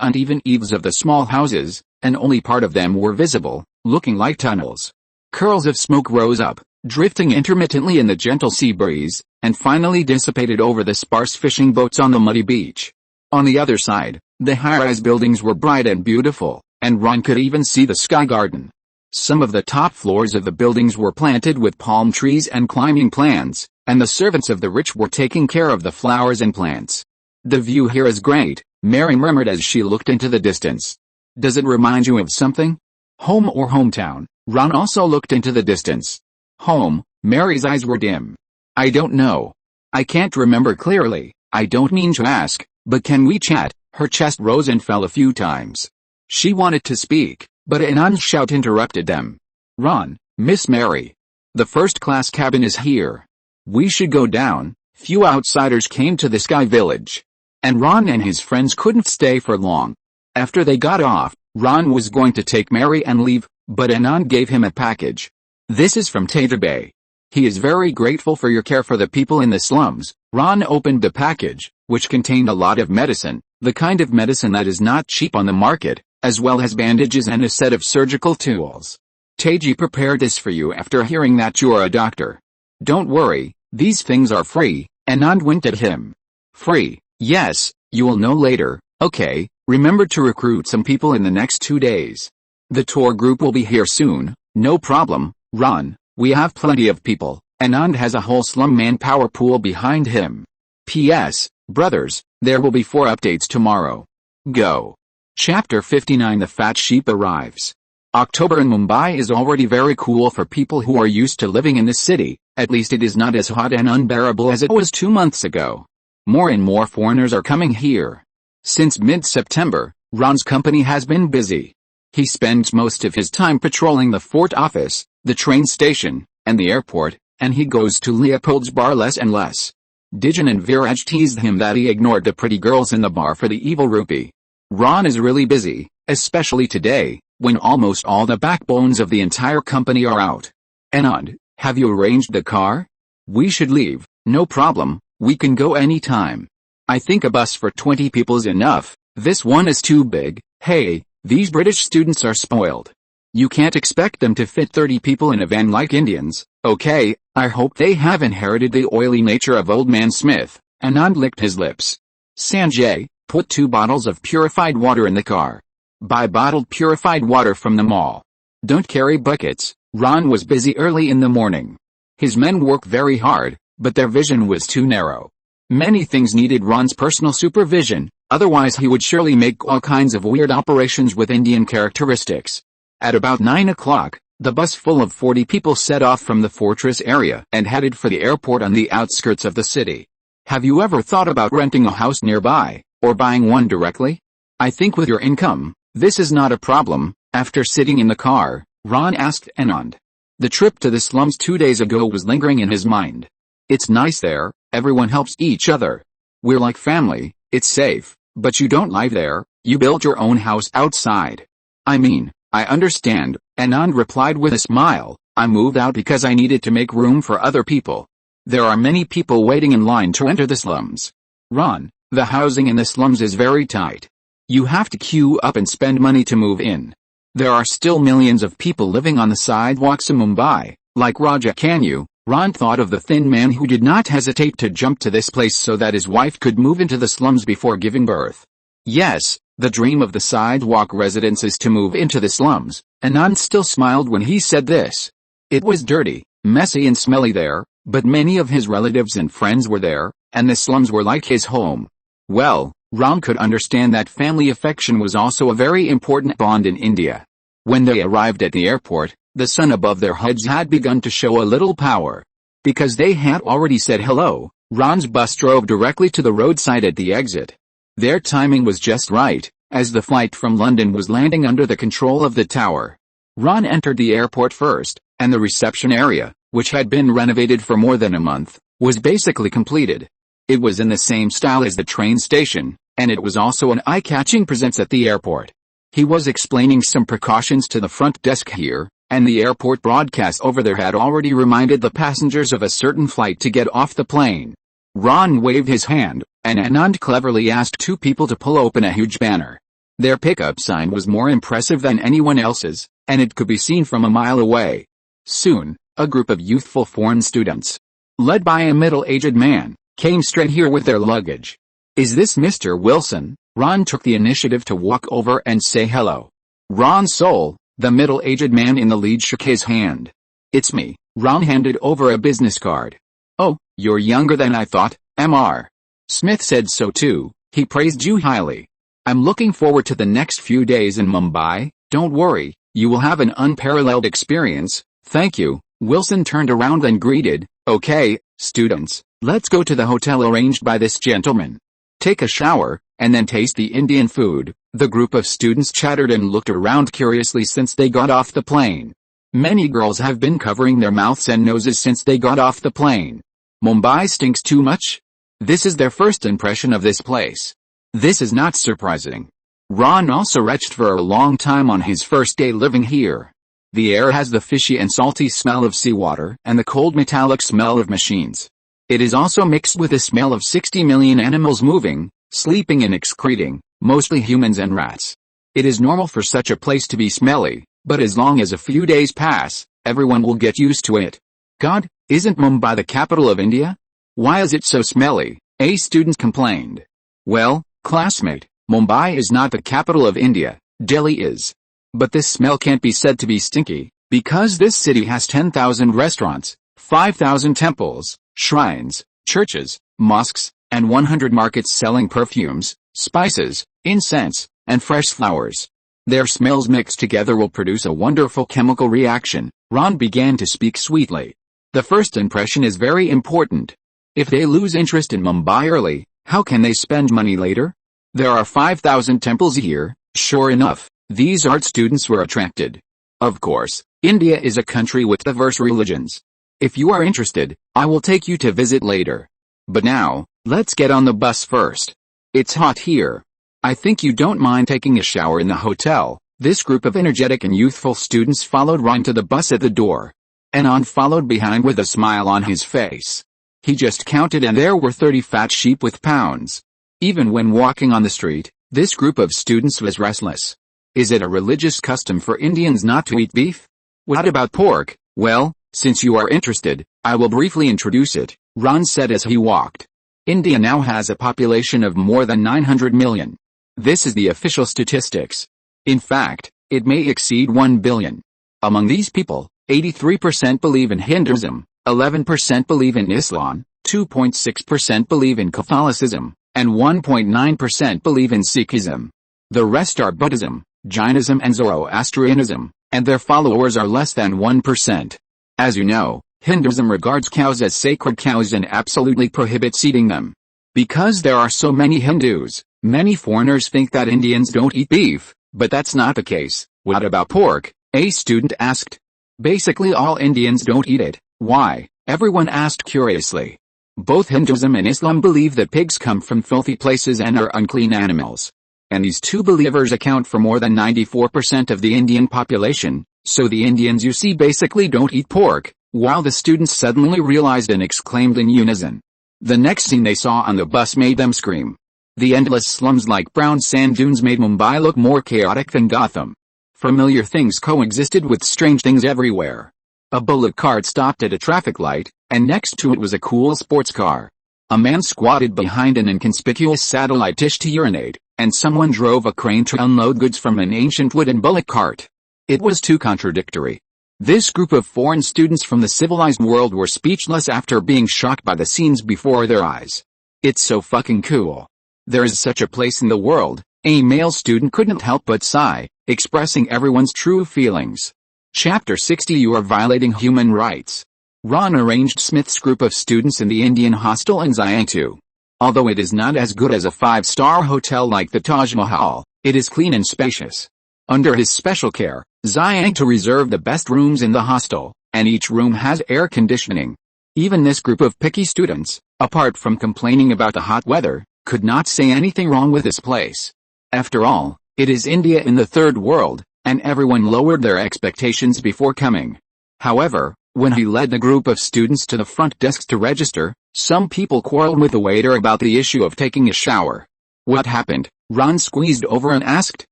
uneven eaves of the small houses, and only part of them were visible, looking like tunnels. Curls of smoke rose up, drifting intermittently in the gentle sea breeze, and finally dissipated over the sparse fishing boats on the muddy beach. On the other side, the high-rise buildings were bright and beautiful, and Ron could even see the sky garden. Some of the top floors of the buildings were planted with palm trees and climbing plants, and the servants of the rich were taking care of the flowers and plants. "The view here is great," Mary murmured as she looked into the distance. "Does it remind you of something? Home or hometown?" Ron also looked into the distance. "Home," Mary's eyes were dim. "I don't know. I can't remember clearly. I don't mean to ask, but can we chat?" Her chest rose and fell a few times. She wanted to speak, but Anand's shout interrupted them. "Ron, Miss Mary. The first-class cabin is here. We should go down." Few outsiders came to the Sky Village, and Ron and his friends couldn't stay for long. After they got off, Ron was going to take Mary and leave, but Anand gave him a package. "This is from Teja. He is very grateful for your care for the people in the slums." Ron opened the package, which contained a lot of medicine, the kind of medicine that is not cheap on the market, as well as bandages and a set of surgical tools. "Teji prepared this for you after hearing that you're a doctor. Don't worry, these things are free." Anand winked at him. "Free? Yes, you will know later. Okay, remember to recruit some people in the next 2 days. The tour group will be here soon." "No problem, Ron, we have plenty of people." Anand has a whole slum manpower pool behind him. "P.S. Brothers, there will be 4 updates tomorrow. Go." Chapter 59. The Fat Sheep Arrives. October in Mumbai is already very cool for people who are used to living in the city. At least it is not as hot and unbearable as it was 2 months ago. More and more foreigners are coming here. Since mid-September, Ron's company has been busy. He spends most of his time patrolling the fort office, the train station, and the airport, and he goes to Leopold's bar less and less. Dijan and Viraj teased him that he ignored the pretty girls in the bar for the evil rupee. Ron is really busy, especially today, when almost all the backbones of the entire company are out. "Anand, have you arranged the car? We should leave." "No problem, we can go anytime. I think a bus for 20 people is enough. This one is too big." "Hey, these British students are spoiled. You can't expect them to fit 30 people in a van like Indians." "Okay, I hope they have inherited the oily nature of Old Man Smith." Anand licked his lips. "Sanjay, put 2 bottles of purified water in the car. Buy bottled purified water from the mall. Don't carry buckets." Ron was busy early in the morning. His men work very hard, but their vision was too narrow. Many things needed Ron's personal supervision, otherwise he would surely make all kinds of weird operations with Indian characteristics. At about 9 o'clock, the bus full of 40 people set off from the fortress area and headed for the airport on the outskirts of the city. Have you ever thought about renting a house nearby, or buying one directly? I think with your income, this is not a problem. After sitting in the car, Ron asked Anand. The trip to the slums 2 days ago was lingering in his mind. It's nice there, everyone helps each other. We're like family, it's safe, but you don't live there, you built your own house outside. I mean, I understand, Anand replied with a smile. I moved out because I needed to make room for other people. There are many people waiting in line to enter the slums. Ron, the housing in the slums is very tight. You have to queue up and spend money to move in. There are still millions of people living on the sidewalks in Mumbai, like Raja Kanyu. Ron thought of the thin man who did not hesitate to jump to this place so that his wife could move into the slums before giving birth. Yes, the dream of the sidewalk residents is to move into the slums. Anand still smiled when he said this. It was dirty, messy and smelly there, but many of his relatives and friends were there, and the slums were like his home. Well, Ron could understand that family affection was also a very important bond in India. When they arrived at the airport, the sun above their heads had begun to show a little power. Because they had already said hello, Ron's bus drove directly to the roadside at the exit. Their timing was just right, as the flight from London was landing under the control of the tower. Ron entered the airport first, and the reception area, which had been renovated for more than a month, was basically completed. It was in the same style as the train station, and it was also an eye-catching presence at the airport. He was explaining some precautions to the front desk here, and the airport broadcast over there had already reminded the passengers of a certain flight to get off the plane. Ron waved his hand, and Anand cleverly asked two people to pull open a huge banner. Their pickup sign was more impressive than anyone else's, and it could be seen from a mile away. Soon, a group of youthful foreign students, led by a middle-aged man, came straight here with their luggage. Is this Mr. Wilson? Ron took the initiative to walk over and say hello. Ron Soul, the middle-aged man in the lead, shook his hand. It's me. Ron handed over a business card. Oh, you're younger than I thought, Mr. Smith said so too. He praised you highly. I'm looking forward to the next few days in Mumbai. Don't worry, you will have an unparalleled experience. Thank you. Wilson turned around and greeted, okay, students, let's go to the hotel arranged by this gentleman. Take a shower, and then taste the Indian food. The group of students chattered and looked around curiously since they got off the plane. Many girls have been covering their mouths and noses since they got off the plane. Mumbai stinks too much? This is their first impression of this place. This is not surprising. Ron also retched for a long time on his first day living here. The air has the fishy and salty smell of seawater and the cold metallic smell of machines. It is also mixed with the smell of 60 million animals moving, sleeping and excreting, mostly humans and rats. It is normal for such a place to be smelly, but as long as a few days pass, everyone will get used to it. God, isn't Mumbai the capital of India? Why is it so smelly? A student complained. Well, classmate, Mumbai is not the capital of India, Delhi is. But this smell can't be said to be stinky, because this city has 10,000 restaurants, 5,000 temples, shrines, churches, mosques, and 100 markets selling perfumes, spices, incense, and fresh flowers. Their smells mixed together will produce a wonderful chemical reaction. Ron began to speak sweetly. The first impression is very important. If they lose interest in Mumbai early, how can they spend money later? There are 5,000 temples here. Sure enough, these art students were attracted. Of course, India is a country with diverse religions. If you are interested, I will take you to visit later. But now, let's get on the bus first. It's hot here. I think you don't mind taking a shower in the hotel. This group of energetic and youthful students followed Ron to the bus at the door. Anand followed behind with a smile on his face. He just counted and there were 30 fat sheep with pounds. Even when walking on the street, this group of students was restless. Is it a religious custom for Indians not to eat beef? What about pork? Well, since you are interested, I will briefly introduce it, Ron said as he walked. India now has a population of more than 900 million. This is the official statistics. In fact, it may exceed 1 billion. Among these people, 83% believe in Hinduism, 11% believe in Islam, 2.6% believe in Catholicism, and 1.9% believe in Sikhism. The rest are Buddhism, Jainism and Zoroastrianism, and their followers are less than 1%. As you know, Hinduism regards cows as sacred cows and absolutely prohibits eating them. Because there are so many Hindus, many foreigners think that Indians don't eat beef, but that's not the case. What about pork? A student asked. Basically all Indians don't eat it. Why? Everyone asked curiously. Both Hinduism and Islam believe that pigs come from filthy places and are unclean animals. And these two believers account for more than 94% of the Indian population, so the Indians you see basically don't eat pork, while the students suddenly realized and exclaimed in unison. The next scene they saw on the bus made them scream. The endless slums like brown sand dunes made Mumbai look more chaotic than Gotham. Familiar things coexisted with strange things everywhere. A bullock cart stopped at a traffic light, and next to it was a cool sports car. A man squatted behind an inconspicuous satellite dish to urinate, and someone drove a crane to unload goods from an ancient wooden bullock cart. It was too contradictory. This group of foreign students from the civilized world were speechless after being shocked by the scenes before their eyes. It's so fucking cool. There is such a place in the world, a male student couldn't help but sigh, expressing everyone's true feelings. Chapter 60 You are violating human rights. Ron arranged Smith's group of students in the Indian hostel in Xiangtu. Although it is not as good as a 5-star hotel like the Taj Mahal, it is clean and spacious. Under his special care, Xiangtu reserved the best rooms in the hostel, and each room has air conditioning. Even this group of picky students, apart from complaining about the hot weather, could not say anything wrong with this place. After all, it is India in the third world, and everyone lowered their expectations before coming. However, when he led the group of students to the front desks to register, some people quarreled with the waiter about the issue of taking a shower. What happened? Ron squeezed over and asked.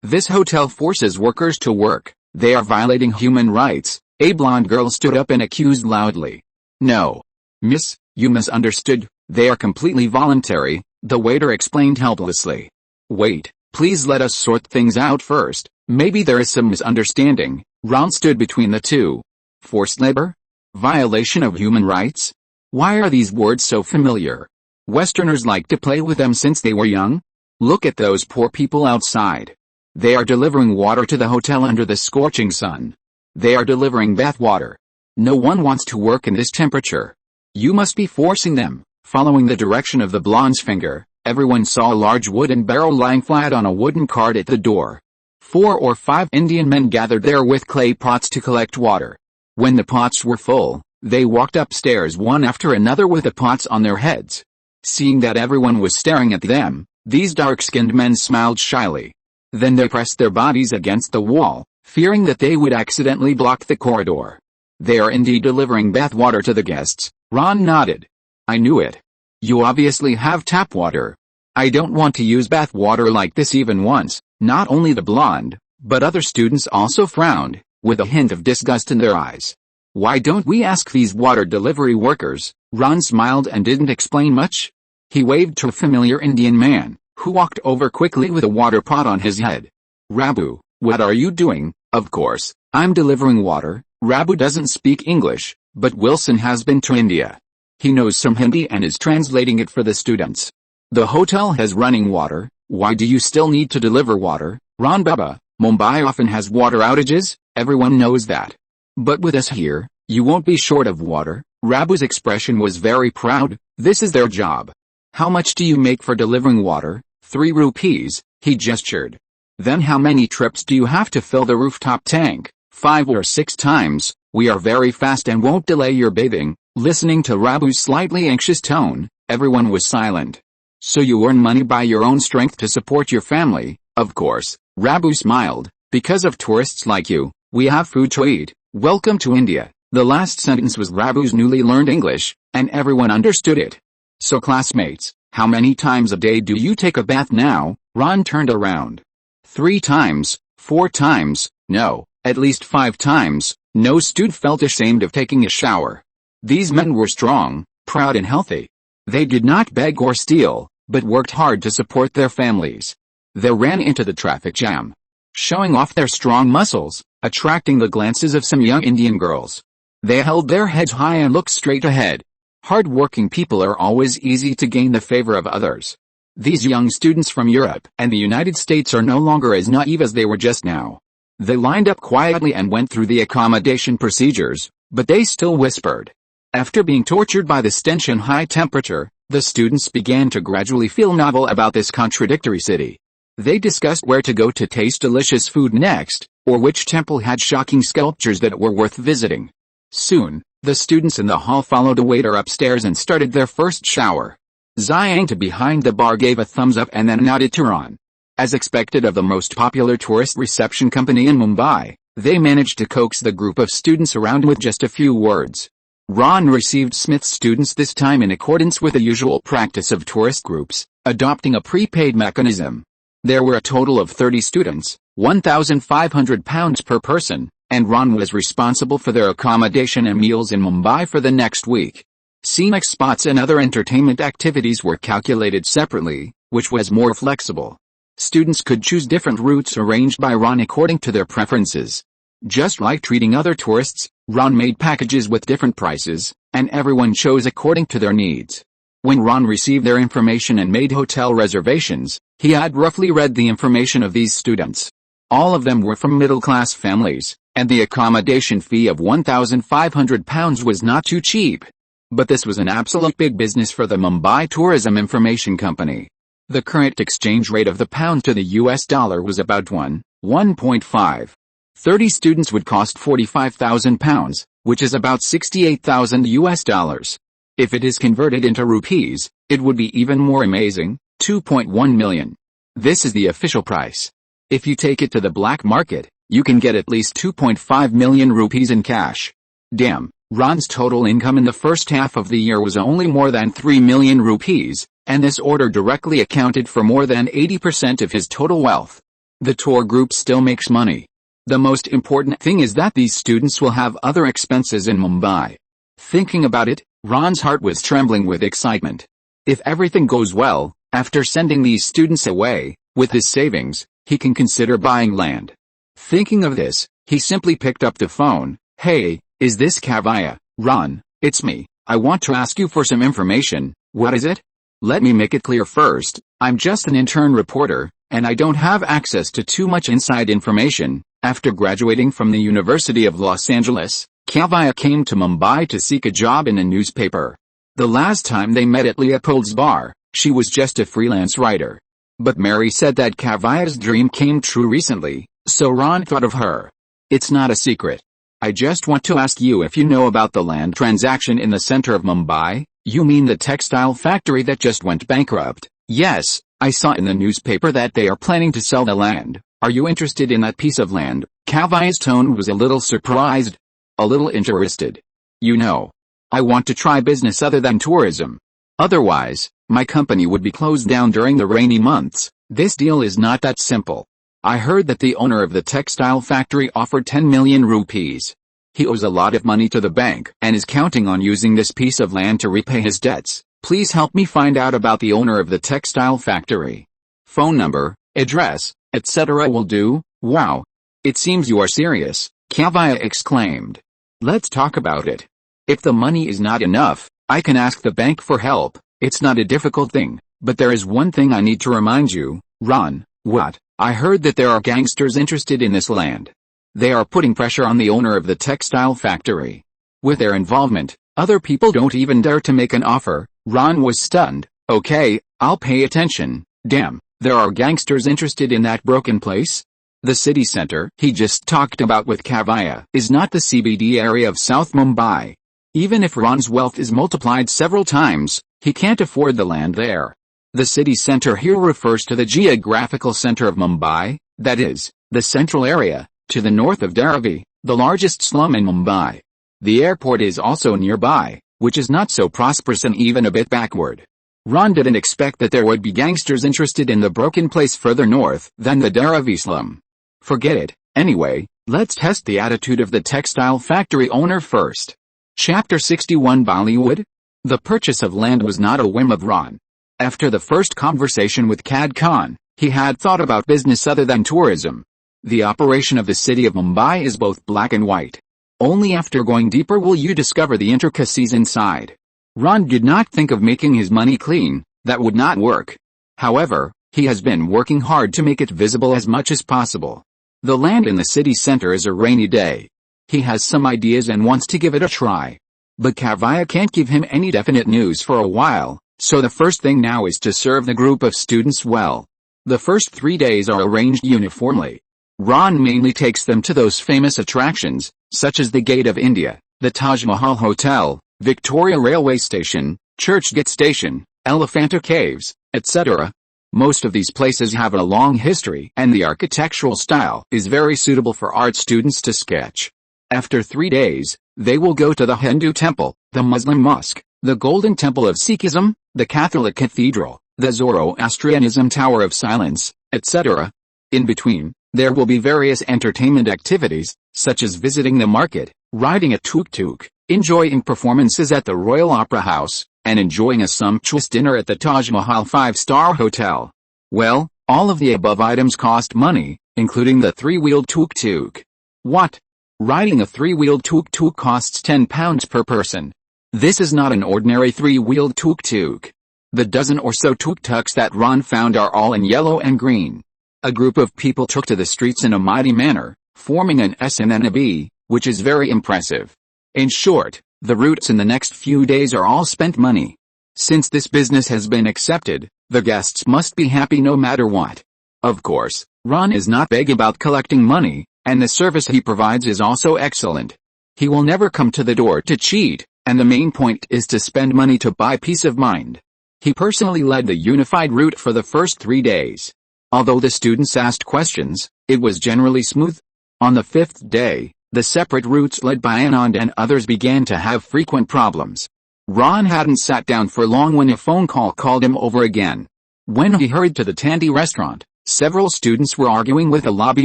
This hotel forces workers to work. They are violating human rights. A blonde girl stood up and accused loudly. No. Miss, you misunderstood. They are completely voluntary, the waiter explained helplessly. Wait, please let us sort things out first. Maybe there is some misunderstanding. Ron stood between the two. Forced labor? Violation of human rights? Why are these words so familiar? Westerners like to play with them since they were young? Look at those poor people outside. They are delivering water to the hotel under the scorching sun. They are delivering bath water. No one wants to work in this temperature. You must be forcing them. Following the direction of the blonde's finger, everyone saw a large wooden barrel lying flat on a wooden cart at the door. 4 or 5 Indian men gathered there with clay pots to collect water. When the pots were full, they walked upstairs one after another with the pots on their heads. Seeing that everyone was staring at them, these dark-skinned men smiled shyly. Then they pressed their bodies against the wall, fearing that they would accidentally block the corridor. They are indeed delivering bath water to the guests. Ron nodded. I knew it. You obviously have tap water. I don't want to use bath water like this even once. Not only the blonde, but other students also frowned, with a hint of disgust in their eyes. Why don't we ask these water delivery workers? Ron smiled and didn't explain much. He waved to a familiar Indian man, who walked over quickly with a water pot on his head. Rabu, what are you doing? Of course, I'm delivering water. Rabu doesn't speak English, but Wilson has been to India. He knows some Hindi and is translating it for the students. The hotel has running water. Why do you still need to deliver water? Ron Baba, Mumbai often has water outages, everyone knows that. But with us here, you won't be short of water. Rabu's expression was very proud. This is their job. How much do you make for delivering water? 3 rupees, he gestured. Then how many trips do you have to fill the rooftop tank? 5 or 6 times. We are very fast and won't delay your bathing. Listening to Rabu's slightly anxious tone, everyone was silent. So you earn money by your own strength to support your family? Of course, Rabu smiled. Because of tourists like you, we have food to eat. Welcome to India. The last sentence was Rabu's newly learned English, and everyone understood it. So classmates, how many times a day do you take a bath now? Ron turned around. 3 times, 4 times, no, at least 5 times. No student felt ashamed of taking a shower. These men were strong, proud and healthy. They did not beg or steal, but worked hard to support their families. They ran into the traffic jam, showing off their strong muscles, attracting the glances of some young Indian girls. They held their heads high and looked straight ahead. Hard-working people are always easy to gain the favor of others. These young students from Europe and the United States are no longer as naive as they were just now. They lined up quietly and went through the accommodation procedures, but they still whispered. After being tortured by the stench and high temperature, the students began to gradually feel novel about this contradictory city. They discussed where to go to taste delicious food next, or which temple had shocking sculptures that were worth visiting. Soon, the students in the hall followed a waiter upstairs and started their first shower. Ziyang behind the bar gave a thumbs up and then nodded to Ron. As expected of the most popular tourist reception company in Mumbai, they managed to coax the group of students around with just a few words. Ron received Smith's students this time in accordance with the usual practice of tourist groups, adopting a prepaid mechanism. There were a total of 30 students, £1,500 per person, and Ron was responsible for their accommodation and meals in Mumbai for the next week. Scenic spots and other entertainment activities were calculated separately, which was more flexible. Students could choose different routes arranged by Ron according to their preferences. Just like treating other tourists, Ron made packages with different prices, and everyone chose according to their needs. When Ron received their information and made hotel reservations, he had roughly read the information of these students. All of them were from middle-class families, and the accommodation fee of £1,500 was not too cheap. But this was an absolute big business for the Mumbai Tourism Information Company. The current exchange rate of the pound to the US dollar was about 1.5. 30 students would cost £45,000, which is about 68,000 US dollars. If it is converted into rupees, it would be even more amazing, 2.1 million. This is the official price. If you take it to the black market, you can get at least 2.5 million rupees in cash. Damn. Ron's total income in the first half of the year was only more than 3 million rupees, and this order directly accounted for more than 80% of his total wealth. The tour group still makes money. The most important thing is that these students will have other expenses in Mumbai. Thinking about it, Ron's heart was trembling with excitement. If everything goes well, after sending these students away, with his savings, he can consider buying land. Thinking of this, he simply picked up the phone. Hey, is this Kavya? Ron, it's me. I want to ask you for some information. What is it? Let me make it clear first, I'm just an intern reporter, and I don't have access to too much inside information. After graduating from the University of Los Angeles, Kavya came to Mumbai to seek a job in a newspaper. The last time they met at Leopold's bar, she was just a freelance writer. But Mary said that Kavya's dream came true recently, so Ron thought of her. It's not a secret. I just want to ask you if you know about the land transaction in the center of Mumbai. You mean the textile factory that just went bankrupt? Yes, I saw in the newspaper that they are planning to sell the land. Are you interested in that piece of land? Kavya's tone was a little surprised. A little interested. You know, I want to try business other than tourism. Otherwise, my company would be closed down during the rainy months. This deal is not that simple. I heard that the owner of the textile factory offered 10 million rupees. He owes a lot of money to the bank and is counting on using this piece of land to repay his debts. Please help me find out about the owner of the textile factory. Phone number, address, etc. will do. Wow. It seems you are serious, Kavya exclaimed. Let's talk about it. If the money is not enough, I can ask the bank for help. It's not a difficult thing, but there is one thing I need to remind you, Ron. What? I heard that there are gangsters interested in this land. They are putting pressure on the owner of the textile factory. With their involvement, other people don't even dare to make an offer. Ron was stunned. Okay, I'll pay attention. Damn, there are gangsters interested in that broken place? The city center he just talked about with Kavya is not the CBD area of South Mumbai. Even if Ron's wealth is multiplied several times, he can't afford the land there. The city center here refers to the geographical center of Mumbai, that is, the central area, to the north of Dharavi, the largest slum in Mumbai. The airport is also nearby, which is not so prosperous and even a bit backward. Ron didn't expect that there would be gangsters interested in the broken place further north than the Dharavi slum. Forget it. Anyway, let's test the attitude of the textile factory owner first. Chapter 61 Bollywood? The purchase of land was not a whim of Ron. After the first conversation with Cad Khan, he had thought about business other than tourism. The operation of the city of Mumbai is both black and white. Only after going deeper will you discover the intricacies inside. Ron did not think of making his money clean, that would not work. However, he has been working hard to make it visible as much as possible. The land in the city center is a rainy day. He has some ideas and wants to give it a try. But Kavaya can't give him any definite news for a while, so the first thing now is to serve the group of students well. The first 3 days are arranged uniformly. Ron mainly takes them to those famous attractions, such as the Gate of India, the Taj Mahal Hotel, Victoria Railway Station, Churchgate Station, Elephanta Caves, etc. Most of these places have a long history and the architectural style is very suitable for art students to sketch. After 3 days, they will go to the Hindu temple, the Muslim mosque, the Golden Temple of Sikhism, the Catholic Cathedral, the Zoroastrianism Tower of Silence, etc. In between, there will be various entertainment activities, such as visiting the market, riding a tuk-tuk, enjoying performances at the Royal Opera House, and enjoying a sumptuous dinner at the Taj Mahal 5-star hotel. Well, all of the above items cost money, including the 3-wheeled tuk-tuk. What? Riding a 3-wheeled tuk-tuk costs £10 per person. This is not an ordinary 3-wheeled tuk-tuk. The dozen or so tuk-tuks that Ron found are all in yellow and green. A group of people took to the streets in a mighty manner, forming an S and then a B, which is very impressive. In short, the routes in the next few days are all spent money. Since this business has been accepted, the guests must be happy no matter what. Of course, Ron is not big about collecting money, and the service he provides is also excellent. He will never come to the door to cheat, and the main point is to spend money to buy peace of mind. He personally led the unified route for the first 3 days. Although the students asked questions, it was generally smooth. On the 5th day, the separate routes led by Anand and others began to have frequent problems. Ron hadn't sat down for long when a phone call called him over again. When he hurried to the Tandy restaurant, several students were arguing with the lobby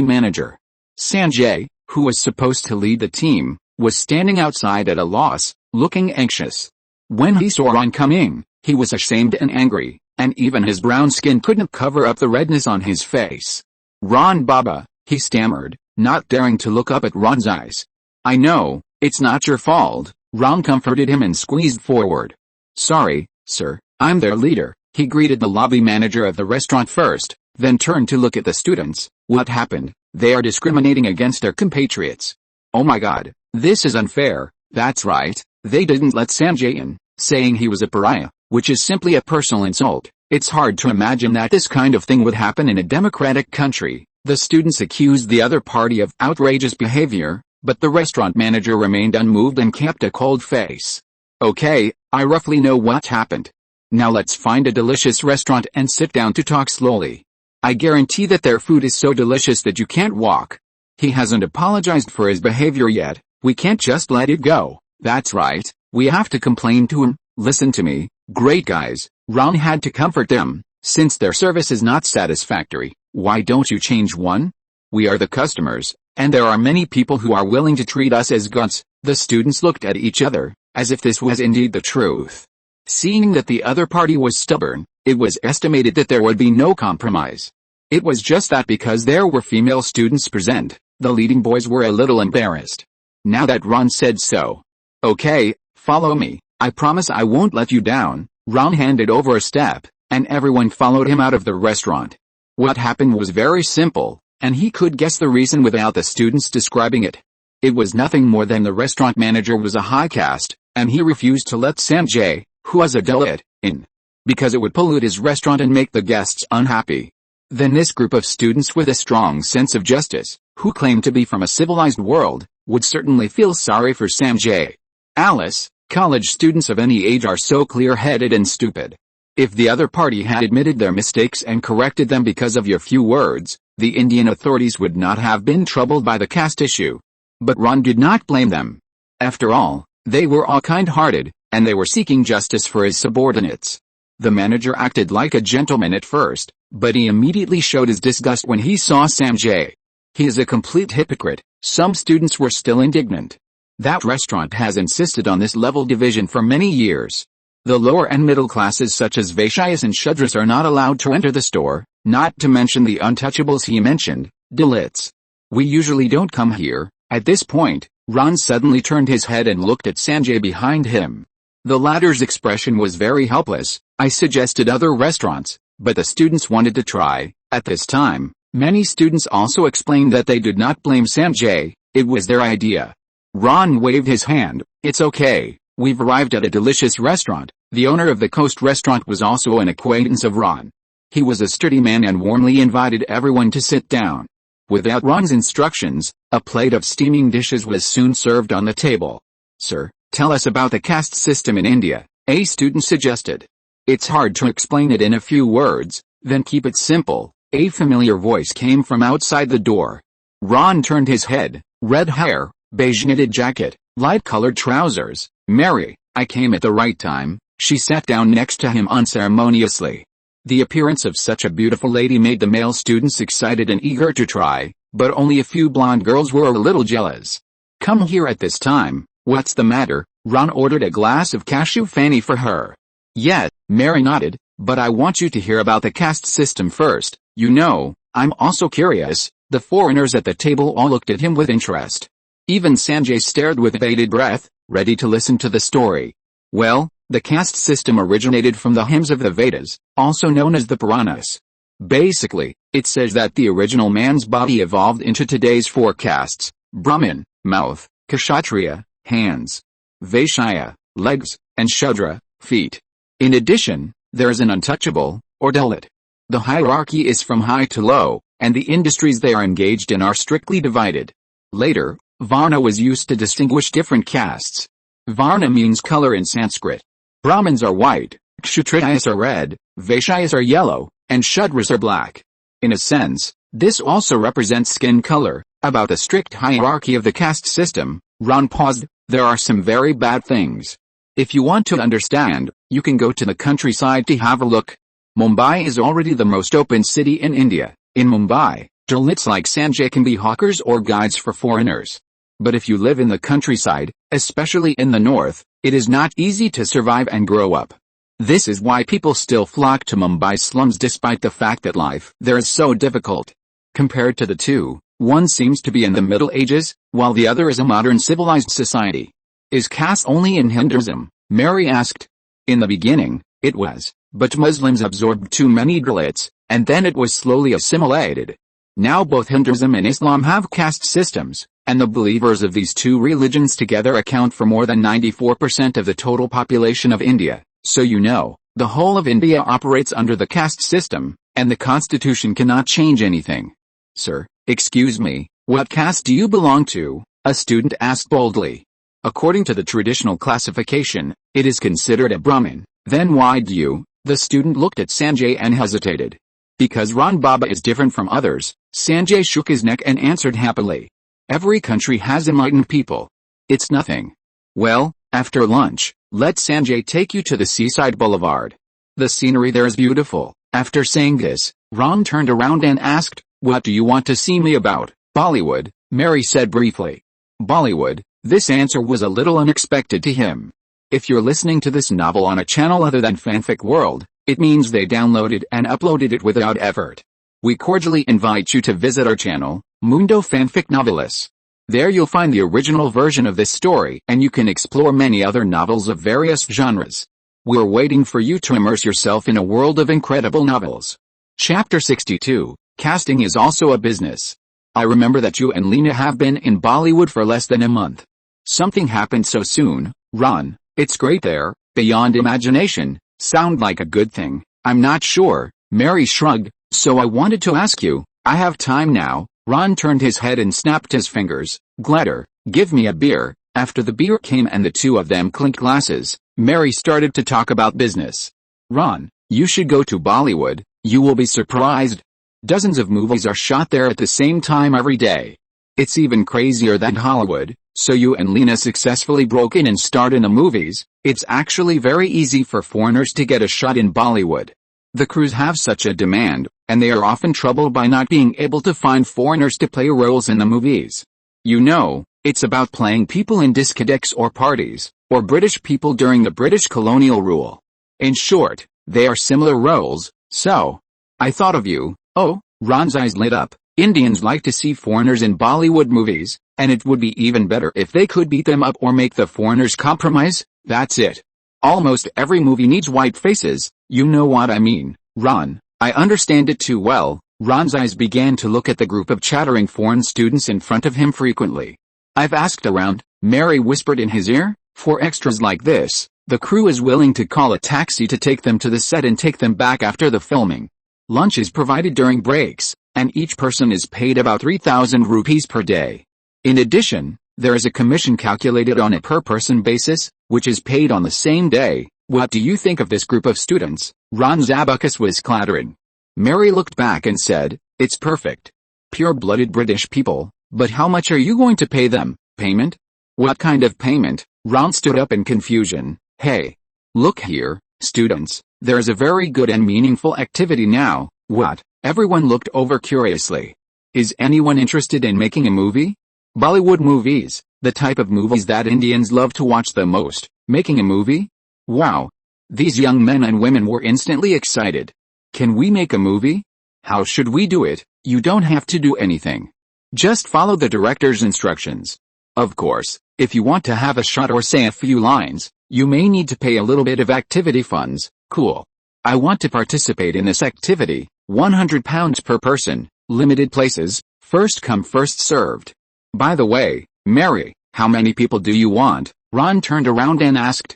manager. Sanjay, who was supposed to lead the team, was standing outside at a loss, looking anxious. When he saw Ron coming, he was ashamed and angry, and even his brown skin couldn't cover up the redness on his face. "Ron Baba," he stammered, not daring to look up at Ron's eyes. "I know, it's not your fault," Ron comforted him and squeezed forward. "Sorry, sir, I'm their leader," he greeted the lobby manager of the restaurant first, then turned to look at the students. "What happened? They are discriminating against their compatriots. Oh my God, this is unfair." "That's right, they didn't let Sanjay in, saying he was a pariah, which is simply a personal insult. It's hard to imagine that this kind of thing would happen in a democratic country." The students accused the other party of outrageous behavior, but the restaurant manager remained unmoved and kept a cold face. "Okay, I roughly know what happened. Now let's find a delicious restaurant and sit down to talk slowly. I guarantee that their food is so delicious that you can't walk." He hasn't apologized for his behavior yet. We can't just let it go. "That's right, we have to complain to him. Listen to me, great guys," Ron had to comfort them. "Since their service is not satisfactory, why don't you change one? We are the customers, and there are many people who are willing to treat us as gods." The students looked at each other, as if this was indeed the truth. Seeing that the other party was stubborn, it was estimated that there would be no compromise. It was just that because there were female students present, the leading boys were a little embarrassed. Now that Ron said so. "Okay, follow me, I promise I won't let you down." Ron handed over a step, and everyone followed him out of the restaurant. What happened was very simple, and he could guess the reason without the students describing it. It was nothing more than the restaurant manager was a high caste, and he refused to let Sanjay, who was a Dalit, in, because it would pollute his restaurant and make the guests unhappy. Then this group of students with a strong sense of justice, who claimed to be from a civilized world, would certainly feel sorry for Sanjay. Alice, college students of any age are so clear-headed and stupid. If the other party had admitted their mistakes and corrected them because of your few words, the Indian authorities would not have been troubled by the caste issue. But Ron did not blame them. After all, they were all kind-hearted, and they were seeking justice for his subordinates. The manager acted like a gentleman at first, but he immediately showed his disgust when he saw Sanjay. He is a complete hypocrite. Some students were still indignant. That restaurant has insisted on this level division for many years. The lower and middle classes such as Vaishyas and Shudras are not allowed to enter the store, not to mention the untouchables he mentioned, Dalits. "We usually don't come here." At this point, Ron suddenly turned his head and looked at Sanjay behind him. The latter's expression was very helpless. I suggested other restaurants, but the students wanted to try. At this time, many students also explained that they did not blame Sanjay, it was their idea. Ron waved his hand. It's okay, we've arrived at a delicious restaurant. The owner of the Coast restaurant was also an acquaintance of Ron. He was a sturdy man and warmly invited everyone to sit down. Without Ron's instructions, a plate of steaming dishes was soon served on the table. Sir, tell us about the caste system in India, a student suggested. It's hard to explain it in a few words, then keep it simple. A familiar voice came from outside the door. Ron turned his head. Red hair, beige knitted jacket, light-colored trousers. Mary, I came at the right time. She sat down next to him unceremoniously. The appearance of such a beautiful lady made the male students excited and eager to try, but only a few blonde girls were a little jealous. Come here at this time, what's the matter? Ron ordered a glass of cashew fanny for her. Yes, Mary nodded, but I want you to hear about the caste system first. You know, I'm also curious. The foreigners at the table all looked at him with interest. Even Sanjay stared with bated breath, ready to listen to the story. Well, the caste system originated from the hymns of the Vedas, also known as the Puranas. Basically, it says that the original man's body evolved into today's 4 castes: Brahmin, mouth; Kshatriya, hands; Vaishya, legs; and Shudra, feet. In addition, there is an untouchable, or Dalit. The hierarchy is from high to low, and the industries they are engaged in are strictly divided. Later, Varna was used to distinguish different castes. Varna means color in Sanskrit. Brahmins are white, Kshatriyas are red, Vaishyas are yellow, and Shudras are black. In a sense, this also represents skin color. About the strict hierarchy of the caste system, Ron paused. There are some very bad things. If you want to understand, you can go to the countryside to have a look. Mumbai is already the most open city in India. In Mumbai, Dalits like Sanjay can be hawkers or guides for foreigners. But if you live in the countryside, especially in the north, it is not easy to survive and grow up. This is why people still flock to Mumbai slums despite the fact that life there is so difficult. Compared to the two, one seems to be in the Middle Ages, while the other is a modern civilized society. Is caste only in Hinduism? Mary asked. In the beginning, it was, but Muslims absorbed too many Dalits, and then it was slowly assimilated. Now both Hinduism and Islam have caste systems, and the believers of these two religions together account for more than 94% of the total population of India. So you know, the whole of India operates under the caste system, and the constitution cannot change anything. Sir, excuse me, what caste do you belong to? A student asked boldly. According to the traditional classification, it is considered a Brahmin. Then why do you? The student looked at Sanjay and hesitated. Because Ron Baba is different from others. Sanjay shook his neck and answered happily. Every country has enlightened people. It's nothing. Well, after lunch, let Sanjay take you to the seaside boulevard. The scenery there is beautiful. After saying this, Ron turned around and asked, what do you want to see me about? Bollywood, Mary said briefly. Bollywood, this answer was a little unexpected to him. If you're listening to this novel on a channel other than Fanfic World, it means they downloaded and uploaded it without effort. We cordially invite you to visit our channel, Mundo Fanfic Novelis. There you'll find the original version of this story and you can explore many other novels of various genres. We're waiting for you to immerse yourself in a world of incredible novels. Chapter 62, Casting is also a business. I remember that you and Lena have been in Bollywood for less than a month. Something happened so soon, Ron. It's great there, beyond imagination. Sound like a good thing. I'm not sure. Mary shrugged. So I wanted to ask you. I have time now. Ron turned his head and snapped his fingers. Glitter, give me a beer. After the beer came and the two of them clinked glasses, Mary started to talk about business. Ron, you should go to Bollywood. You will be surprised. Dozens of movies are shot there at the same time every day. It's even crazier than Hollywood. So you and Lena successfully broke in and starred in the movies. It's actually very easy for foreigners to get a shot in Bollywood. The crews have such a demand, and they are often troubled by not being able to find foreigners to play roles in the movies. You know, it's about playing people in discotheques or parties, or British people during the British colonial rule. In short, they are similar roles, so I thought of you. Oh, Ron's eyes lit up. Indians like to see foreigners in Bollywood movies. And it would be even better if they could beat them up or make the foreigners compromise. That's it. Almost every movie needs white faces, you know what I mean, Ron. I understand it too well. Ron's eyes began to look at the group of chattering foreign students in front of him frequently. I've asked around, Mary whispered in his ear, for extras like this, the crew is willing to call a taxi to take them to the set and take them back after the filming. Lunch is provided during breaks, and each person is paid about 3,000 rupees per day. In addition, there is a commission calculated on a per-person basis, which is paid on the same day. What do you think of this group of students? Ron's abacus was clattering. Mary looked back and said, it's perfect. Pure-blooded British people, but how much are you going to pay them? Payment? What kind of payment? Ron stood up in confusion. Hey. Look here, students, there's a very good and meaningful activity now. What? Everyone looked over curiously. Is anyone interested in making a movie? Bollywood movies, the type of movies that Indians love to watch the most. Making a movie? Wow. These young men and women were instantly excited. Can we make a movie? How should we do it? You don't have to do anything. Just follow the director's instructions. Of course, if you want to have a shot or say a few lines, you may need to pay a little bit of activity funds. Cool. I want to participate in this activity. £100 per person, limited places, first come first served. By the way, Mary, how many people do you want? Ron turned around and asked.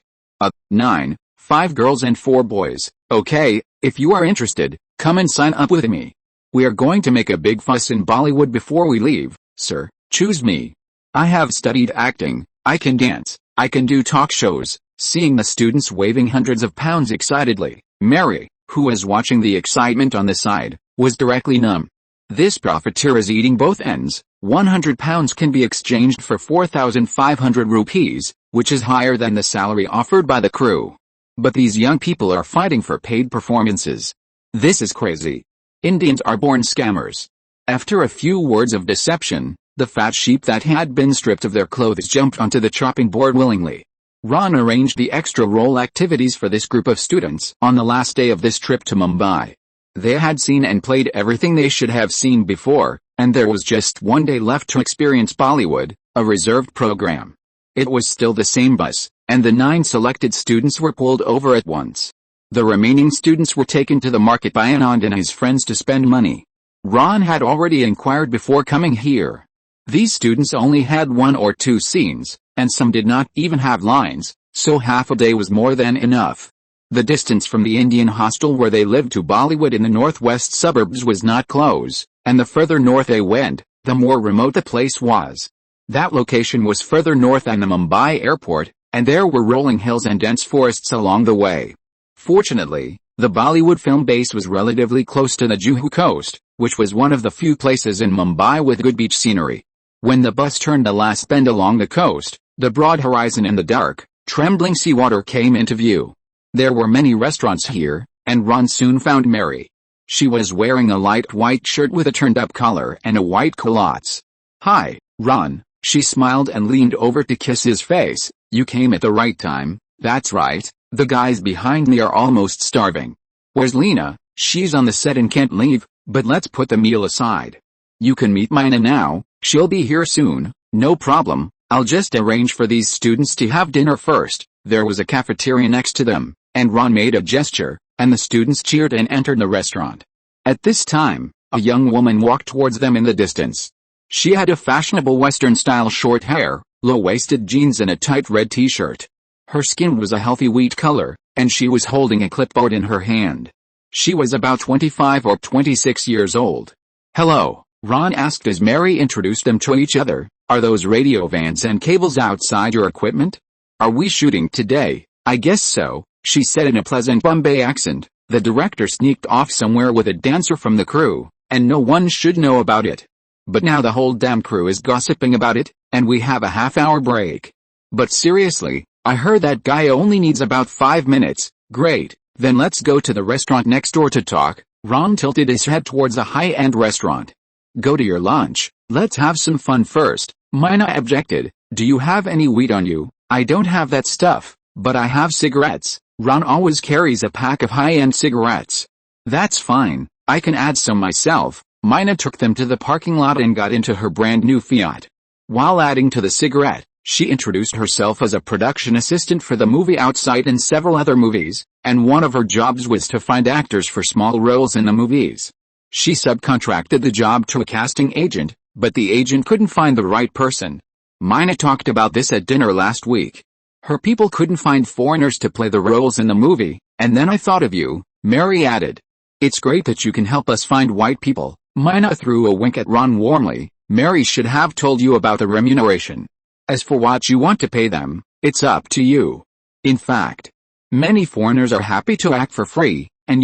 9, 5 girls and 4 boys. Okay, if you are interested, come and sign up with me. We are going to make a big fuss in Bollywood before we leave, sir. Choose me. I have studied acting, I can dance, I can do talk shows. Seeing the students waving hundreds of pounds excitedly, Mary, who was watching the excitement on the side, was directly numb. This profiteer is eating both ends. £100 can be exchanged for 4,500 rupees, which is higher than the salary offered by the crew. But these young people are fighting for paid performances. This is crazy. Indians are born scammers. After a few words of deception, the fat sheep that had been stripped of their clothes jumped onto the chopping board willingly. Ron arranged the extra role activities for this group of students on the last day of this trip to Mumbai. They had seen and played everything they should have seen before, and there was just one day left to experience Bollywood, a reserved program. It was still the same bus, and the 9 selected students were pulled over at once. The remaining students were taken to the market by Anand and his friends to spend money. Ron had already inquired before coming here. These students only had 1 or 2 scenes, and some did not even have lines, so half a day was more than enough. The distance from the Indian hostel where they lived to Bollywood in the northwest suburbs was not close, and the further north they went, the more remote the place was. That location was further north than the Mumbai airport, and there were rolling hills and dense forests along the way. Fortunately, the Bollywood film base was relatively close to the Juhu coast, which was one of the few places in Mumbai with good beach scenery. When the bus turned the last bend along the coast, the broad horizon and the dark, trembling seawater came into view. There were many restaurants here, and Ron soon found Mary. She was wearing a light white shirt with a turned-up collar and a white culottes. Hi, Ron, she smiled and leaned over to kiss his face. You came at the right time. That's right, the guys behind me are almost starving. Where's Lena? She's on the set and can't leave, but let's put the meal aside. You can meet Mina now, she'll be here soon. No problem, I'll just arrange for these students to have dinner first. There was a cafeteria next to them, and Ron made a gesture, and the students cheered and entered the restaurant. At this time, a young woman walked towards them in the distance. She had a fashionable Western-style short hair, low-waisted jeans and a tight red t-shirt. Her skin was a healthy wheat color, and she was holding a clipboard in her hand. She was about 25 or 26 years old. Hello, Ron asked as Mary introduced them to each other. Are those radio vans and cables outside your equipment? Are we shooting today? I guess so, she said in a pleasant Bombay accent. The director sneaked off somewhere with a dancer from the crew, and no one should know about it. But now the whole damn crew is gossiping about it, and we have a half-hour break. But seriously, I heard that guy only needs about 5 minutes. Great, then let's go to the restaurant next door to talk. Ron tilted his head towards a high-end restaurant. Go to your lunch, let's have some fun first. Mina objected. Do you have any weed on you? I don't have that stuff, but I have cigarettes. Ron always carries a pack of high-end cigarettes. That's fine, I can add some myself. Mina took them to the parking lot and got into her brand new Fiat. While adding to the cigarette, she introduced herself as a production assistant for the movie Outside and several other movies, and one of her jobs was to find actors for small roles in the movies. She subcontracted the job to a casting agent, but the agent couldn't find the right person. Mina talked about this at dinner last week. Her people couldn't find foreigners to play the roles in the movie, and then I thought of you, Mary added. It's great that you can help us find white people. Mina threw a wink at Ron warmly. Mary should have told you about the remuneration. As for what you want to pay them, it's up to you. In fact, many foreigners are happy to act for free, and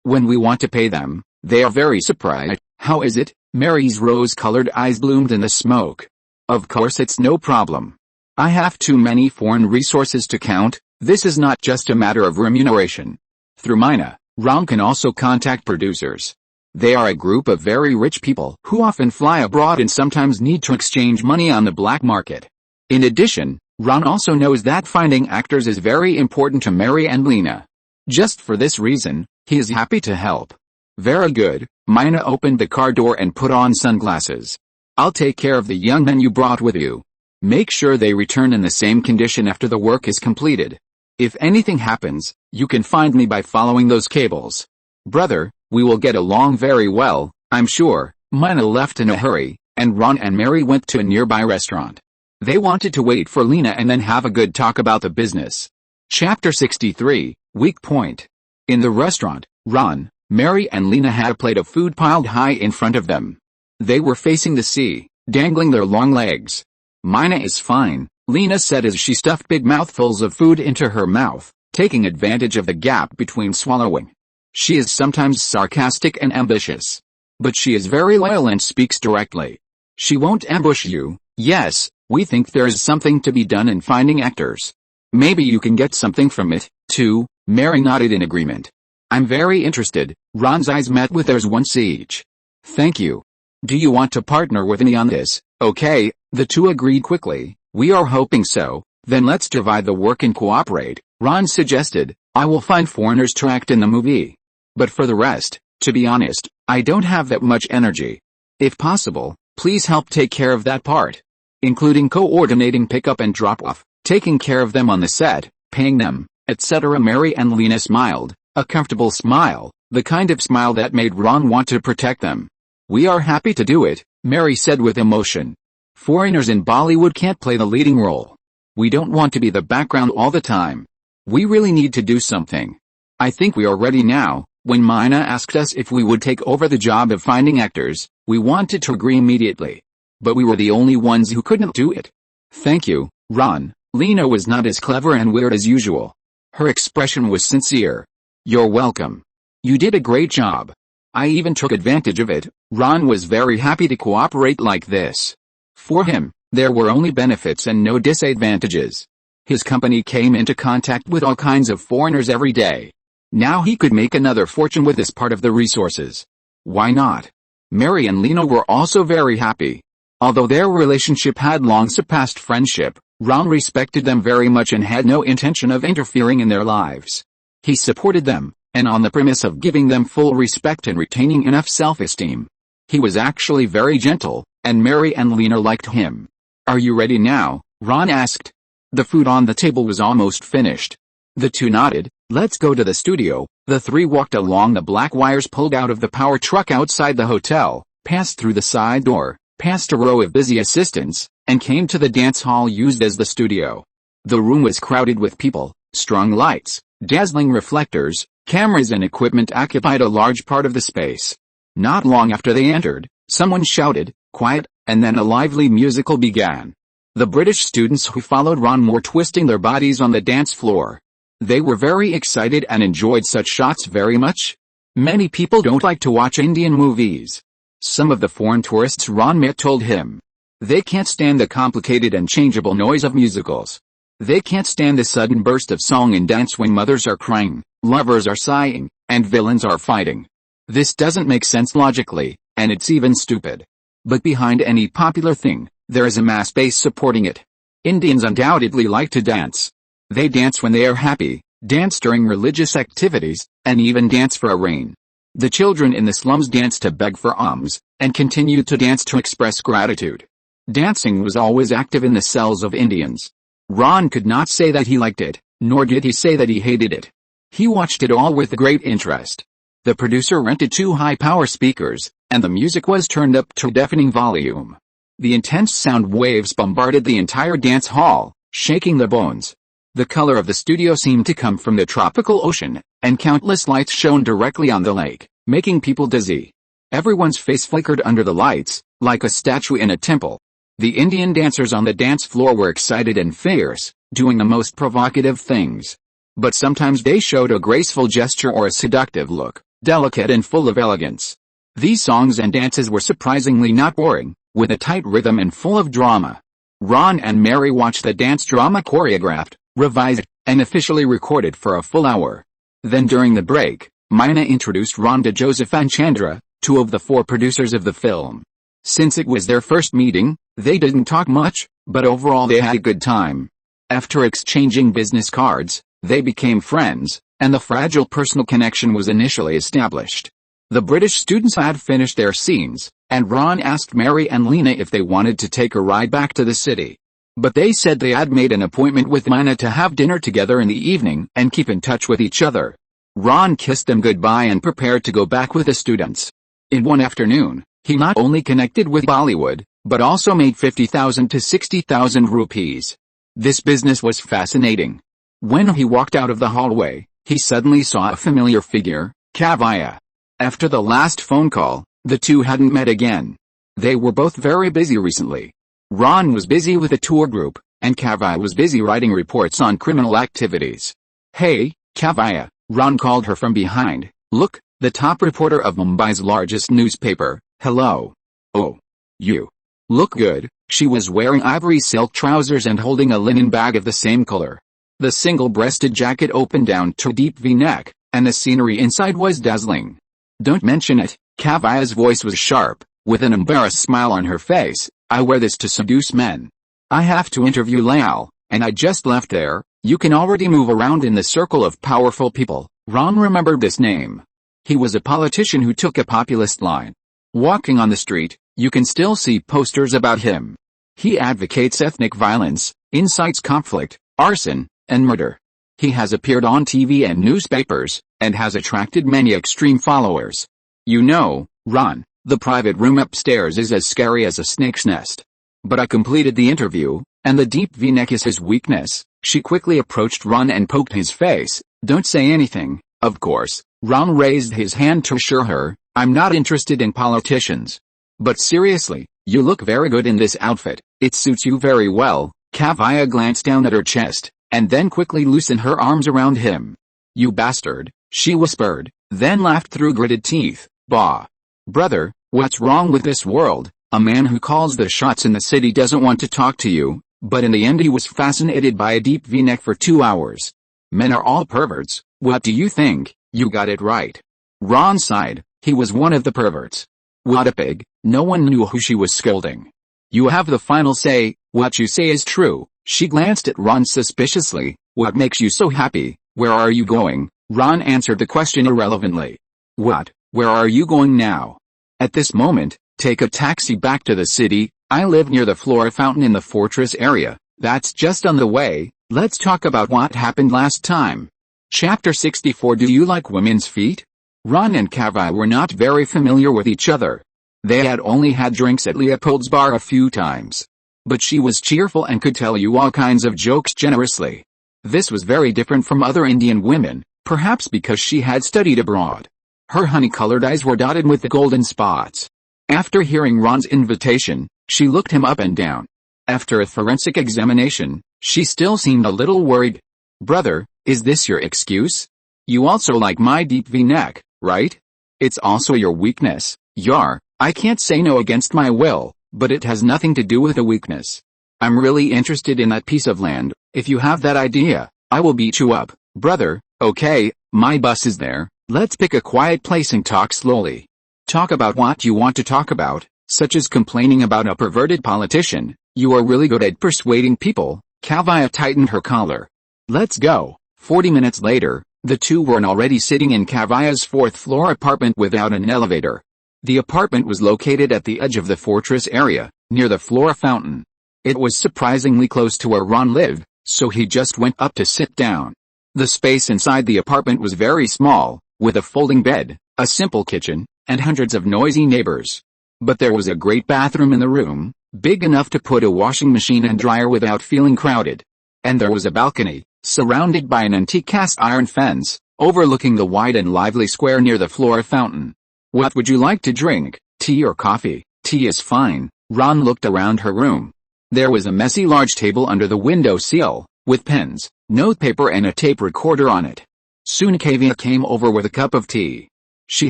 when we want to pay them, they are very surprised. How is it? Mary's rose-colored eyes bloomed in the smoke. Of course it's no problem. I have too many foreign resources to count. This is not just a matter of remuneration. Through Mina, Ron can also contact producers. They are a group of very rich people who often fly abroad and sometimes need to exchange money on the black market. In addition, Ron also knows that finding actors is very important to Mary and Lena. Just for this reason, he is happy to help. Very good. Mina opened the car door and put on sunglasses. I'll take care of the young men you brought with you. Make sure they return in the same condition after the work is completed. If anything happens, you can find me by following those cables. Brother, we will get along very well, I'm sure. Mina left in a hurry, and Ron and Mary went to a nearby restaurant. They wanted to wait for Lena and then have a good talk about the business. Chapter 63, Weak Point. In the restaurant, Ron, Mary and Lena had a plate of food piled high in front of them. They were facing the sea, dangling their long legs. Mina is fine, Lena said as she stuffed big mouthfuls of food into her mouth, taking advantage of the gap between swallowing. She is sometimes sarcastic and ambitious. But she is very loyal and speaks directly. She won't ambush you. Yes, we think there is something to be done in finding actors. Maybe you can get something from it, too. Mary nodded in agreement. I'm very interested. Ron's eyes met with theirs once each. Thank you. Do you want to partner with me on this? Okay, the two agreed quickly. We are hoping so. Then let's divide the work and cooperate, Ron suggested. I will find foreigners to act in the movie. But for the rest, to be honest, I don't have that much energy. If possible, please help take care of that part. Including coordinating pickup and drop-off, taking care of them on the set, paying them, etc. Mary and Lena smiled, a comfortable smile, the kind of smile that made Ron want to protect them. We are happy to do it, Mary said with emotion. Foreigners in Bollywood can't play the leading role. We don't want to be the background all the time. We really need to do something. I think we are ready now. When Mina asked us if we would take over the job of finding actors, we wanted to agree immediately. But we were the only ones who couldn't do it. Thank you, Ron. Lena was not as clever and weird as usual. Her expression was sincere. You're welcome. You did a great job. I even took advantage of it. Ron was very happy to cooperate like this. For him, there were only benefits and no disadvantages. His company came into contact with all kinds of foreigners every day. Now he could make another fortune with this part of the resources. Why not? Mary and Lena were also very happy. Although their relationship had long surpassed friendship, Ron respected them very much and had no intention of interfering in their lives. He supported them, and on the premise of giving them full respect and retaining enough self-esteem. He was actually very gentle, and Mary and Lena liked him. Are you ready now? Ron asked. The food on the table was almost finished. The two nodded. Let's go to the studio. The three walked along the black wires pulled out of the power truck outside the hotel, passed through the side door, past a row of busy assistants, and came to the dance hall used as the studio. The room was crowded with people. Strong lights, dazzling reflectors, cameras and equipment occupied a large part of the space. Not long after they entered, someone shouted, "Quiet," and then a lively musical began. The British students who followed Ron were twisting their bodies on the dance floor. They were very excited and enjoyed such shots very much. Many people don't like to watch Indian movies. Some of the foreign tourists Ron met told him. They can't stand the complicated and changeable noise of musicals. They can't stand the sudden burst of song and dance when mothers are crying, lovers are sighing, and villains are fighting. This doesn't make sense logically, and it's even stupid. But behind any popular thing, there is a mass base supporting it. Indians undoubtedly like to dance. They dance when they are happy, dance during religious activities, and even dance for a rain. The children in the slums dance to beg for alms, and continue to dance to express gratitude. Dancing was always active in the cells of Indians. Ron could not say that he liked it, nor did he say that he hated it. He watched it all with great interest. The producer rented 2 high-power speakers, and the music was turned up to deafening volume. The intense sound waves bombarded the entire dance hall, shaking the bones. The color of the studio seemed to come from the tropical ocean, and countless lights shone directly on the lake, making people dizzy. Everyone's face flickered under the lights, like a statue in a temple. The Indian dancers on the dance floor were excited and fierce, doing the most provocative things. But sometimes they showed a graceful gesture or a seductive look, delicate and full of elegance. These songs and dances were surprisingly not boring, with a tight rhythm and full of drama. Ron and Mary watched the dance drama choreographed, revised, and officially recorded for a full hour. Then during the break, Mina introduced Ron to Joseph and Chandra, 2 of the 4 producers of the film. Since it was their first meeting, they didn't talk much, but overall they had a good time. After exchanging business cards, they became friends, and the fragile personal connection was initially established. The British students had finished their scenes, and Ron asked Mary and Lena if they wanted to take a ride back to the city. But they said they had made an appointment with Mina to have dinner together in the evening and keep in touch with each other. Ron kissed them goodbye and prepared to go back with the students. In one afternoon, he not only connected with Bollywood, but also made 50,000 to 60,000 rupees. This business was fascinating. When he walked out of the hallway, he suddenly saw a familiar figure, Kavya. After the last phone call, the 2 hadn't met again. They were both very busy recently. Ron was busy with a tour group, and Kavya was busy writing reports on criminal activities. "Hey, Kavya," Ron called her from behind. "Look, the top reporter of Mumbai's largest newspaper. Hello. Oh. You look good." She was wearing ivory silk trousers and holding a linen bag of the same color. The single-breasted jacket opened down to a deep V-neck, and the scenery inside was dazzling. "Don't mention it." Kavya's voice was sharp, with an embarrassed smile on her face. "I wear this to seduce men. I have to interview Lal, and I just left there." "You can already move around in the circle of powerful people." Ron remembered this name. He was a politician who took a populist line. Walking on the street, you can still see posters about him. He advocates ethnic violence, incites conflict, arson, and murder. He has appeared on TV and newspapers, and has attracted many extreme followers. "You know, Ron, the private room upstairs is as scary as a snake's nest. But I completed the interview, and the deep V-neck is his weakness." She quickly approached Ron and poked his face. "Don't say anything, of course." Ron raised his hand to assure her, "I'm not interested in politicians. But seriously, you look very good in this outfit. It suits you very well." Kavya glanced down at her chest, and then quickly loosened her arms around him. "You bastard," she whispered, then laughed through gritted teeth. "Bah. Brother, what's wrong with this world? A man who calls the shots in the city doesn't want to talk to you." But in the end he was fascinated by a deep V-neck for 2 hours. "Men are all perverts. What do you think?" "You got it right." Ron sighed. He was one of the perverts. What a pig. No one knew who she was scolding. "You have the final say. What you say is true." She glanced at Ron suspiciously. "What makes you so happy? Where are you going?" Ron answered the question irrelevantly. "What? Where are you going now?" "At this moment, take a taxi back to the city. I live near the Flora Fountain in the Fortress area. That's just on the way. Let's talk about what happened last time." Chapter 64. Do you like women's feet? Ron and Kavya were not very familiar with each other. They had only had drinks at Leopold's bar a few times. But she was cheerful and could tell you all kinds of jokes generously. This was very different from other Indian women, perhaps because she had studied abroad. Her honey-colored eyes were dotted with the golden spots. After hearing Ron's invitation, she looked him up and down. After a forensic examination, she still seemed a little worried. "Brother, is this your excuse? You also like my deep V-neck, right? It's also your weakness." "Yar, I can't say no against my will, but it has nothing to do with a weakness. I'm really interested in that piece of land. If you have that idea, I will beat you up." "Brother, okay, my bus is there. Let's pick a quiet place and talk slowly. Talk about what you want to talk about, such as complaining about a perverted politician. You are really good at persuading people." Kavya tightened her collar. "Let's go." 40 minutes later, the two were already sitting in Kavya's 4th-floor apartment without an elevator. The apartment was located at the edge of the fortress area, near the Flora fountain. It was surprisingly close to where Ron lived, so he just went up to sit down. The space inside the apartment was very small, with a folding bed, a simple kitchen, and hundreds of noisy neighbors. But there was a great bathroom in the room, big enough to put a washing machine and dryer without feeling crowded. And there was a balcony, surrounded by an antique cast iron fence, overlooking the wide and lively square near the Flora fountain. What would you like to drink, tea or coffee? Tea is fine. Ron looked around her room. There was a messy large table under the window sill, with pens, notepaper and a tape recorder on it. Soon Kavya came over with a cup of tea. She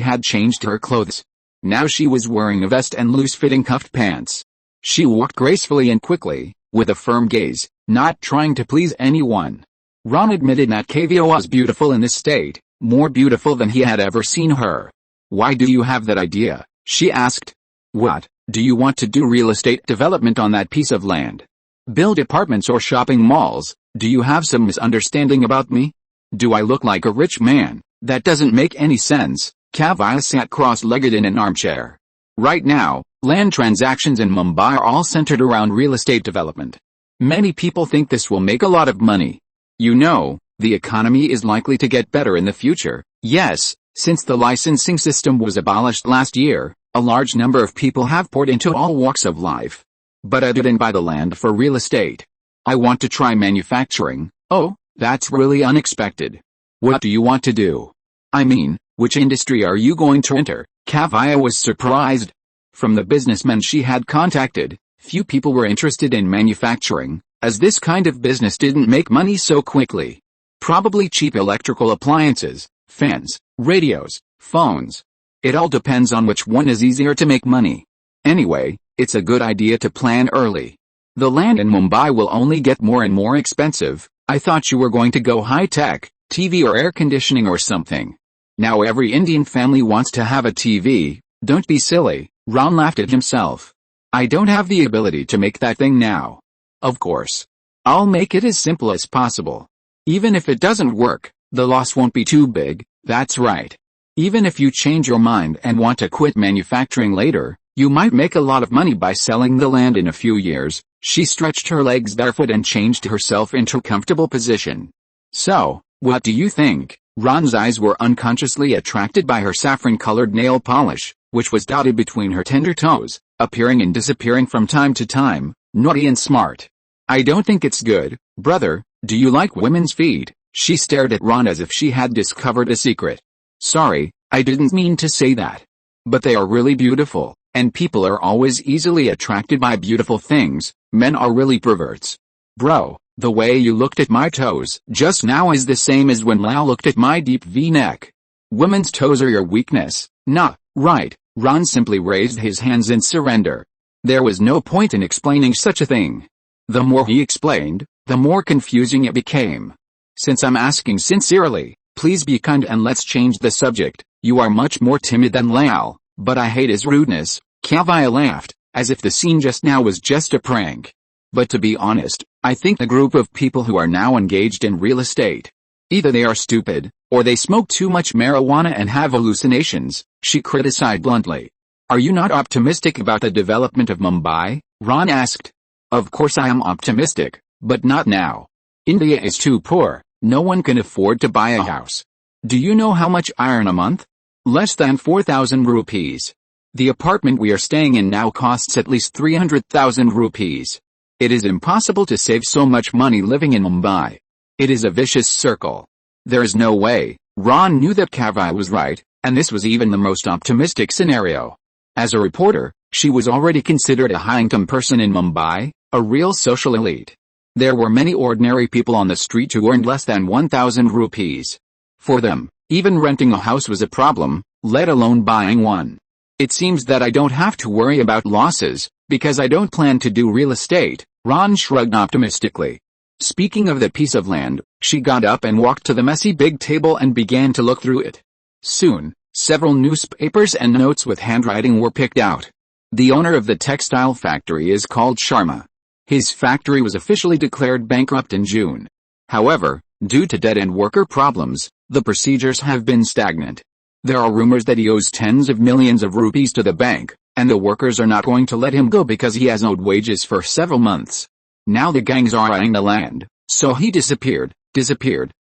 had changed her clothes. Now she was wearing a vest and loose-fitting cuffed pants. She walked gracefully and quickly, with a firm gaze, not trying to please anyone. Ron admitted that Kavya was beautiful in this state, more beautiful than he had ever seen her. "Why do you have that idea?" she asked. "What, do you want to do real estate development on that piece of land? Build apartments or shopping malls? Do you have some misunderstanding about me? Do I look like a rich man? That doesn't make any sense." Kavya sat cross-legged in an armchair. Right now, land transactions in Mumbai are all centered around real estate development. Many people think this will make a lot of money. You know, the economy is likely to get better in the future. Yes, since the licensing system was abolished last year, a large number of people have poured into all walks of life. But I didn't buy the land for real estate. I want to try manufacturing. Oh, that's really unexpected. What do you want to do? I mean, which industry are you going to enter? Kavya was surprised. From the businessmen she had contacted, few people were interested in manufacturing, as this kind of business didn't make money so quickly. Probably cheap electrical appliances, fans, radios, phones. It all depends on which one is easier to make money. Anyway, it's a good idea to plan early. The land in Mumbai will only get more and more expensive. I thought you were going to go high-tech, TV or air conditioning or something. Now every Indian family wants to have a TV. Don't be silly. Ron laughed at himself. I don't have the ability to make that thing now. Of course. I'll make it as simple as possible. Even if it doesn't work, the loss won't be too big. That's right. Even if you change your mind and want to quit manufacturing later, you might make a lot of money by selling the land in a few years. She stretched her legs barefoot and changed herself into a comfortable position. So, what do you think? Ron's eyes were unconsciously attracted by her saffron-colored nail polish, which was dotted between her tender toes, appearing and disappearing from time to time, naughty and smart. I don't think it's good, brother. Do you like women's feet? She stared at Ron as if she had discovered a secret. Sorry, I didn't mean to say that. But they are really beautiful, and people are always easily attracted by beautiful things. Men are really perverts. Bro, the way you looked at my toes just now is the same as when Lau looked at my deep V-neck. Women's toes are your weakness. Nah, right. Ron simply raised his hands in surrender. There was no point in explaining such a thing. The more he explained, the more confusing it became. Since I'm asking sincerely, please be kind and let's change the subject. You are much more timid than Lau, but I hate his rudeness. Kavya laughed, as if the scene just now was just a prank. But to be honest, I think the group of people who are now engaged in real estate, either they are stupid, or they smoke too much marijuana and have hallucinations, she criticized bluntly. Are you not optimistic about the development of Mumbai? Ron asked. Of course I am optimistic, but not now. India is too poor, no one can afford to buy a house. Do you know how much I earn a month? Less than 4,000 rupees. The apartment we are staying in now costs at least 300,000 rupees. It is impossible to save so much money living in Mumbai. It is a vicious circle. There is no way. Ron knew that Kavya was right, and this was even the most optimistic scenario. As a reporter, she was already considered a high-income person in Mumbai, a real social elite. There were many ordinary people on the street who earned less than 1,000 rupees. For them, even renting a house was a problem, let alone buying one. It seems that I don't have to worry about losses, because I don't plan to do real estate, Ron shrugged optimistically. Speaking of the piece of land, she got up and walked to the messy big table and began to look through it. Soon, several newspapers and notes with handwriting were picked out. The owner of the textile factory is called Sharma. His factory was officially declared bankrupt in June. However, due to debt and worker problems, the procedures have been stagnant. There are rumors that he owes tens of millions of rupees to the bank, and the workers are not going to let him go because he has owed wages for several months. Now the gangs are eyeing the land, so he disappeared.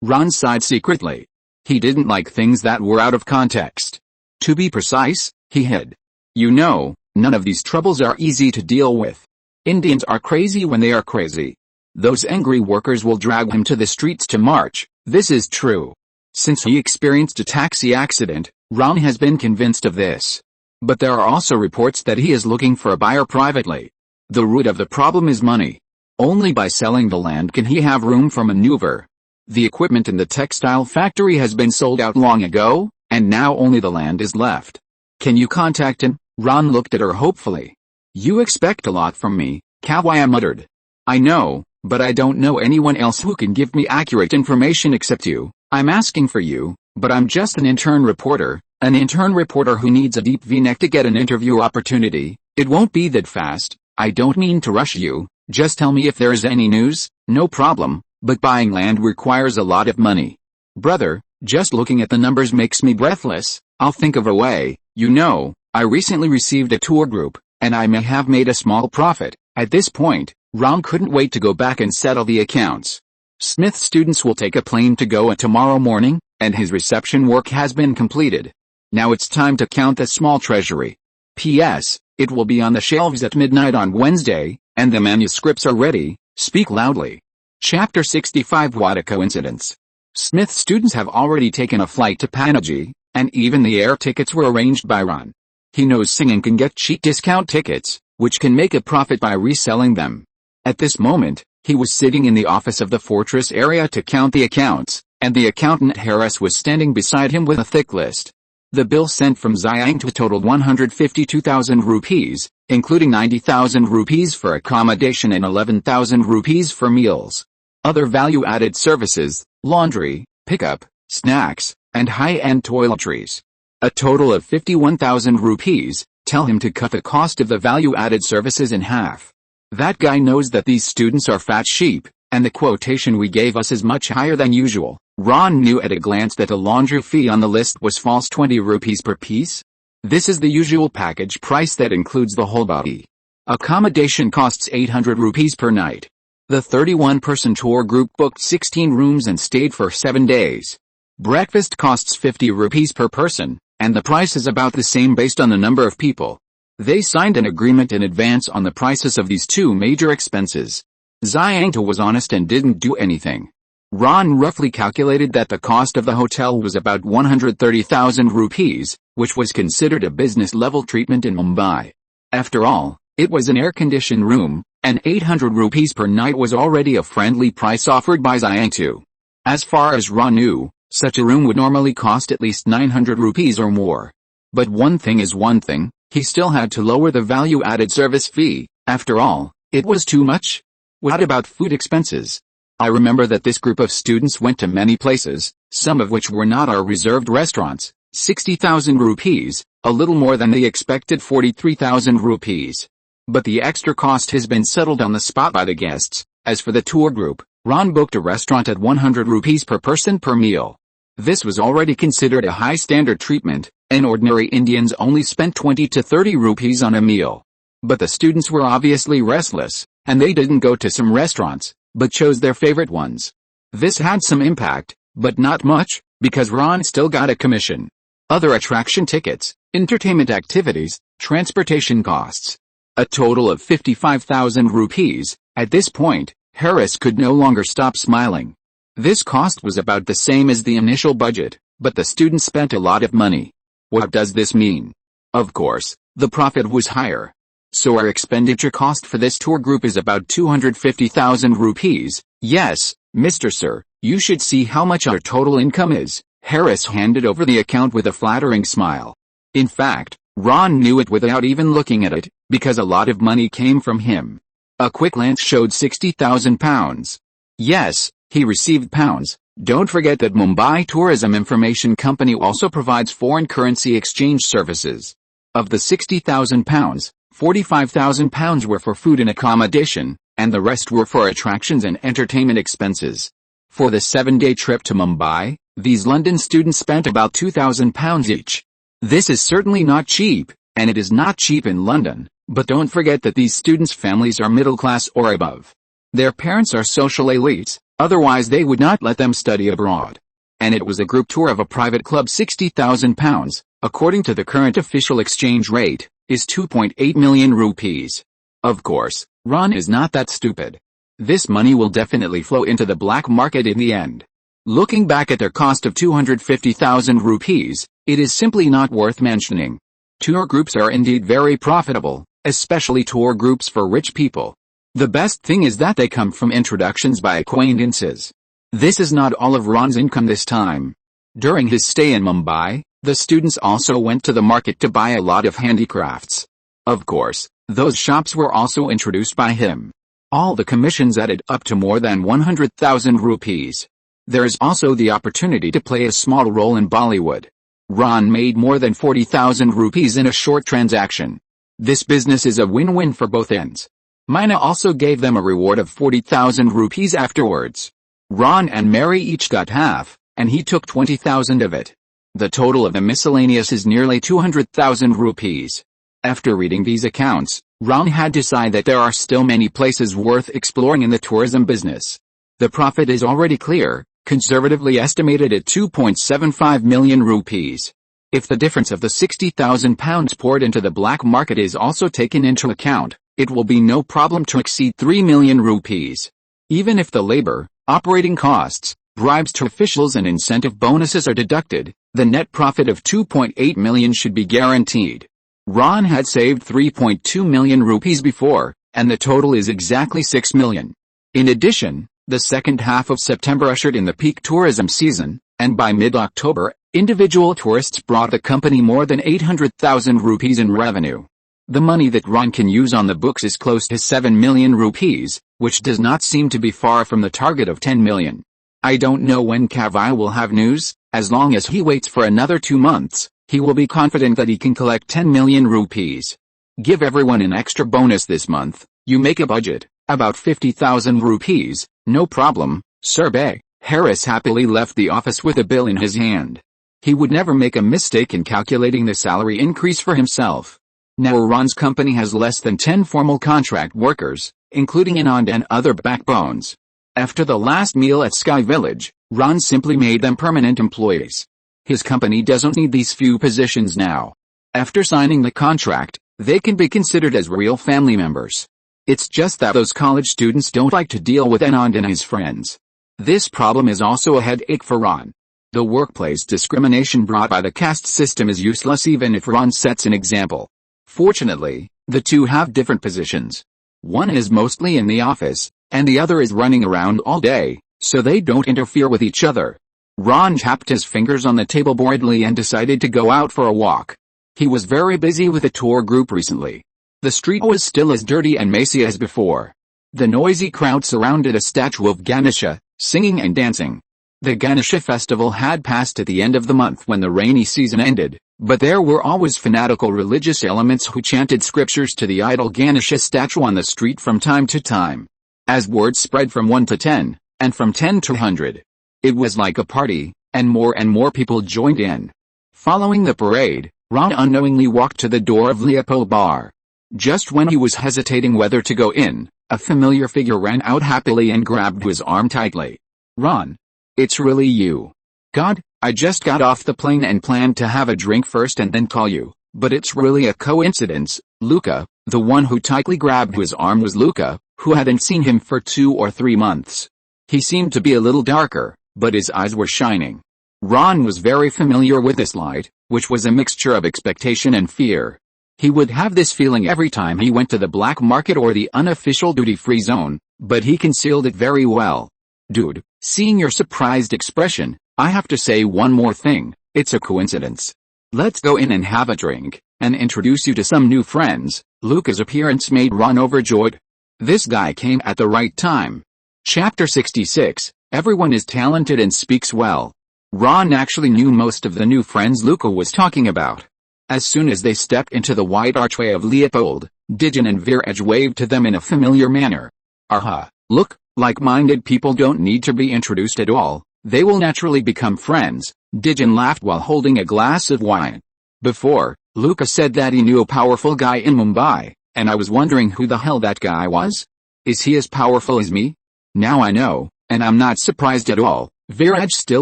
Ron sighed secretly. He didn't like things that were out of context. To be precise, he hid. You know, none of these troubles are easy to deal with. Indians are crazy when they are crazy. Those angry workers will drag him to the streets to march. This is true. Since he experienced a taxi accident, Ron has been convinced of this. But there are also reports that he is looking for a buyer privately. The root of the problem is money. Only by selling the land can he have room for maneuver. The equipment in the textile factory has been sold out long ago, and now only the land is left. Can you contact him? Ron looked at her hopefully. You expect a lot from me, Kawaya muttered. I know, but I don't know anyone else who can give me accurate information except you. I'm asking for you, but I'm just an intern reporter who needs a deep V-neck to get an interview opportunity. It won't be that fast. I don't mean to rush you, just tell me if there is any news. No problem, but buying land requires a lot of money. Brother, just looking at the numbers makes me breathless. I'll think of a way. You know, I recently received a tour group, and I may have made a small profit. At this point, Ron couldn't wait to go back and settle the accounts. Smith's students will take a plane to Goa tomorrow morning, and his reception work has been completed. Now it's time to count the small treasury. P.S. It will be on the shelves at midnight on Wednesday, and the manuscripts are ready. Speak loudly. Chapter 65. What a coincidence. Smith's students have already taken a flight to Panaji, and even the air tickets were arranged by Ron. He knows singing can get cheap discount tickets, which can make a profit by reselling them. At this moment, he was sitting in the office of the fortress area to count the accounts, and the accountant Harris was standing beside him with a thick list. The bill sent from Ziyang totaled 152,000 rupees, including 90,000 rupees for accommodation and 11,000 rupees for meals. Other value-added services, laundry, pickup, snacks, and high-end toiletries. A total of 51,000 rupees. Tell him to cut the cost of the value-added services in half. That guy knows that these students are fat sheep, and the quotation we gave us is much higher than usual. Ron knew at a glance that the laundry fee on the list was false, 20 rupees per piece. This is the usual package price that includes the whole body. Accommodation costs 800 rupees per night. The 31-person tour group booked 16 rooms and stayed for 7 days. Breakfast costs 50 rupees per person, and the price is about the same based on the number of people. They signed an agreement in advance on the prices of these two major expenses. Ziyang was honest and didn't do anything. Ron roughly calculated that the cost of the hotel was about 130,000 rupees, which was considered a business-level treatment in Mumbai. After all, it was an air-conditioned room, and 800 rupees per night was already a friendly price offered by Ziyang. As far as Ron knew, such a room would normally cost at least 900 rupees or more. But one thing is one thing, he still had to lower the value-added service fee. After all, it was too much. What about food expenses? I remember that this group of students went to many places, some of which were not our reserved restaurants. 60,000 rupees, a little more than the expected 43,000 rupees. But the extra cost has been settled on the spot by the guests. As for the tour group, Ron booked a restaurant at 100 rupees per person per meal. This was already considered a high standard treatment, and ordinary Indians only spent 20 to 30 rupees on a meal. But the students were obviously restless, and they didn't go to some restaurants, but chose their favorite ones. This had some impact, but not much, because Ron still got a commission. Other attraction tickets, entertainment activities, transportation costs. A total of 55,000 rupees. At this point, Harris could no longer stop smiling. This cost was about the same as the initial budget, but the students spent a lot of money. What does this mean? Of course, the profit was higher. So our expenditure cost for this tour group is about 250,000 rupees. Yes, Mr. Sir, you should see how much our total income is. Harris handed over the account with a flattering smile. In fact, Ron knew it without even looking at it, because a lot of money came from him. A quick glance showed 60,000 pounds. Yes, he received pounds. Don't forget that Mumbai Tourism Information Company also provides foreign currency exchange services. Of the 60,000 pounds, 45,000 pounds were for food and accommodation, and the rest were for attractions and entertainment expenses. For the 7-day trip to Mumbai, These London students spent about £2,000 each. This is certainly not cheap, and it is not cheap in London, but don't forget that these students' families are middle class or above. Their parents are social elites, otherwise they would not let them study abroad. And it was a group tour of a private club. £60,000, according to the current official exchange rate, is 2.8 million rupees. Of course, Ron is not that stupid. This money will definitely flow into the black market in the end. Looking back at their cost of 250,000 rupees, it is simply not worth mentioning. Tour groups are indeed very profitable, especially tour groups for rich people. The best thing is that they come from introductions by acquaintances. This is not all of Ron's income this time. During his stay in Mumbai, the students also went to the market to buy a lot of handicrafts. Of course, those shops were also introduced by him. All the commissions added up to more than 100,000 rupees. There is also the opportunity to play a small role in Bollywood. Ron made more than 40,000 rupees in a short transaction. This business is a win-win for both ends. Mina also gave them a reward of 40,000 rupees afterwards. Ron and Mary each got half, and he took 20,000 of it. The total of the miscellaneous is nearly 200,000 rupees. After reading these accounts, Ron had decided that there are still many places worth exploring in the tourism business. The profit is already clear, conservatively estimated at 2.75 million rupees. If the difference of the £60,000 poured into the black market is also taken into account, it will be no problem to exceed 3 million rupees. Even if the labor, operating costs, bribes to officials and incentive bonuses are deducted, the net profit of 2.8 million should be guaranteed. Ron had saved 3.2 million rupees before, and the total is exactly 6 million. In addition, the second half of September ushered in the peak tourism season, and by mid-October, individual tourists brought the company more than 800,000 rupees in revenue. The money that Ron can use on the books is close to 7 million rupees, which does not seem to be far from the target of 10 million. I don't know when Kavai will have news. As long as he waits for another 2 months, he will be confident that he can collect 10 million rupees. Give everyone an extra bonus this month. You make a budget, about 50,000 rupees, no problem, Sir Bay. Harris happily left the office with a bill in his hand. He would never make a mistake in calculating the salary increase for himself. Now Ron's company has less than 10 formal contract workers, including Anand and other backbones. After the last meal at Sky Village, Ron simply made them permanent employees. His company doesn't need these few positions now. After signing the contract, they can be considered as real family members. It's just that those college students don't like to deal with Anand and his friends. This problem is also a headache for Ron. The workplace discrimination brought by the caste system is useless even if Ron sets an example. Fortunately, the two have different positions. One is mostly in the office, and the other is running around all day, so they don't interfere with each other. Ron tapped his fingers on the table boredly and decided to go out for a walk. He was very busy with a tour group recently. The street was still as dirty and messy as before. The noisy crowd surrounded a statue of Ganesha, singing and dancing. The Ganesha festival had passed at the end of the month when the rainy season ended, but there were always fanatical religious elements who chanted scriptures to the idol Ganesha statue on the street from time to time. As word spread from 1 to 10, and from 10 to 100, it was like a party, and more people joined in. Following the parade, Ron unknowingly walked to the door of Leopold Bar. Just when he was hesitating whether to go in, a familiar figure ran out happily and grabbed his arm tightly. Ron. It's really you. God, I just got off the plane and planned to have a drink first and then call you, but it's really a coincidence. Luca, the one who tightly grabbed his arm was Luca, who hadn't seen him for 2 or 3 months. He seemed to be a little darker, but his eyes were shining. Ron was very familiar with this light, which was a mixture of expectation and fear. He would have this feeling every time he went to the black market or the unofficial duty-free zone, but he concealed it very well. Dude, seeing your surprised expression, I have to say one more thing, it's a coincidence. Let's go in and have a drink, and introduce you to some new friends. Luca's appearance made Ron overjoyed. This guy came at the right time. Chapter 66, Everyone is talented and speaks well. Ron actually knew most of the new friends Luca was talking about. As soon as they stepped into the wide archway of Leopold, Dijan and Viraj waved to them in a familiar manner. Aha, look, like-minded people don't need to be introduced at all, They will naturally become friends. Dijan laughed while holding a glass of wine. Before, Luca said that he knew a powerful guy in Mumbai, and I was wondering who the hell that guy was. Is he as powerful as me? Now I know, and I'm not surprised at all. Viraj still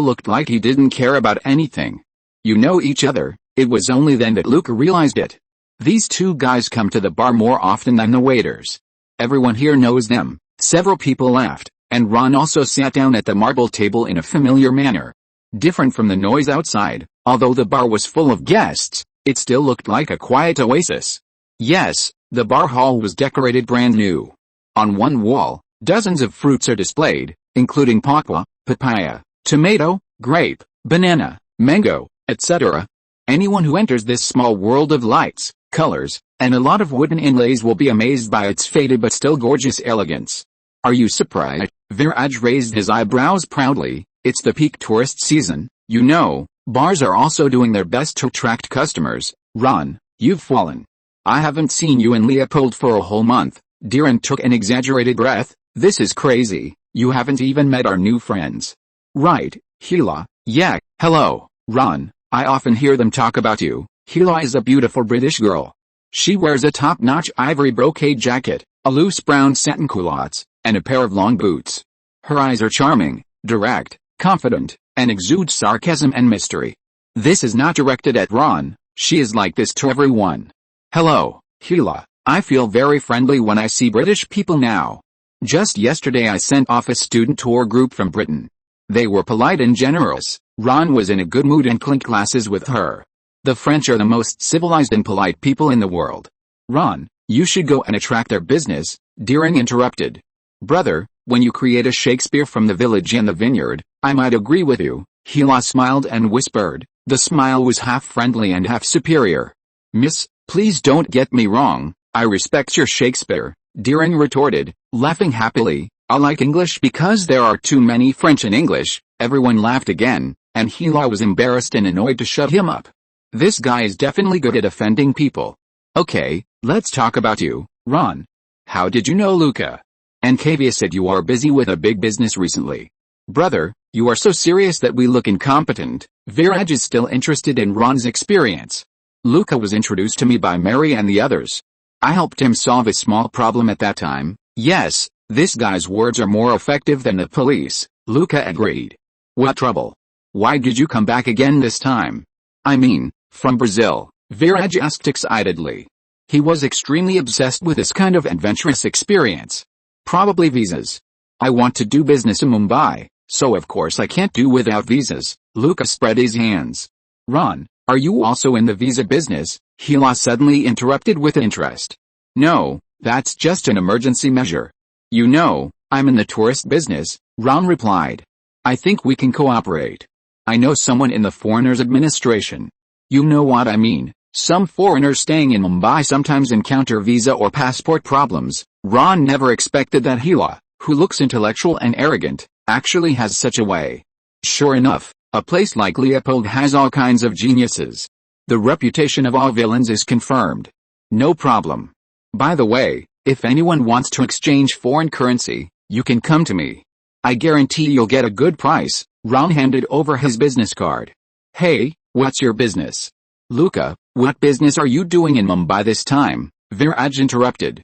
looked like he didn't care about anything. You know each other. It was only then that Luca realized it. These two guys come to the bar more often than the waiters. Everyone here knows them. Several people laughed, and Ron also sat down at the marble table in a familiar manner. Different from the noise outside, although the bar was full of guests, it still looked like a quiet oasis. Yes, the bar hall was decorated brand new. On one wall, dozens of fruits are displayed, including pakwa, papaya, tomato, grape, banana, mango, etc. Anyone who enters this small world of lights, colors, and a lot of wooden inlays will be amazed by its faded but still gorgeous elegance. Are you surprised? Viraj raised his eyebrows proudly. It's the peak tourist season, you know. Bars are also doing their best to attract customers. Ron, you've fallen. I haven't seen you in Leopold for a whole month. Dhiren took an exaggerated breath. This is crazy. You haven't even met our new friends. Right, Hila. Yeah, hello, Ron. I often hear them talk about you. Hila is a beautiful British girl. She wears a top-notch ivory brocade jacket, a loose brown satin culottes, and a pair of long boots. Her eyes are charming, direct, confident, and exude sarcasm and mystery. This is not directed at Ron. She is like this to everyone. Hello, Hila. I feel very friendly when I see British people now. Just yesterday I sent off a student tour group from Britain. They were polite and generous. Ron was in a good mood and clinked glasses with her. The French are the most civilized and polite people in the world. Ron, you should go and attract their business, Dhiren interrupted. Brother, when you create a Shakespeare from the village and the vineyard, I might agree with you. Hila smiled and whispered. The smile was half friendly and half superior. Miss, please don't get me wrong, I respect your Shakespeare, Dhiren retorted, laughing happily. I like English because there are too many French in English. Everyone laughed again, and Hila was embarrassed and annoyed to shut him up. This guy is definitely good at offending people. Okay, let's talk about you, Ron. How did you know Luca? And Kavya said you are busy with a big business recently. Brother, you are so serious that we look incompetent. Viraj is still interested in Ron's experience. Luca was introduced to me by Mary and the others. I helped him solve a small problem at that time. Yes, this guy's words are more effective than the police, Luca agreed. What trouble? Why did you come back again this time? I mean, from Brazil, Viraj asked excitedly. He was extremely obsessed with this kind of adventurous experience. Probably visas. I want to do business in Mumbai, so of course I can't do without visas. Luca spread his hands. Ron, are you also in the visa business? Hila suddenly interrupted with interest. No, that's just an emergency measure. You know, I'm in the tourist business, Ron replied. I think we can cooperate. I know someone in the foreigners administration. You know what I mean. Some foreigners staying in Mumbai sometimes encounter visa or passport problems. Ron never expected that Hila, who looks intellectual and arrogant, actually has such a way. Sure enough, a place like Leopold has all kinds of geniuses. The reputation of all villains is confirmed. No problem. By the way, if anyone wants to exchange foreign currency, you can come to me. I guarantee you'll get a good price. Ron handed over his business card. Hey, what's your business? Luca, what business are you doing in Mumbai this time? Viraj interrupted.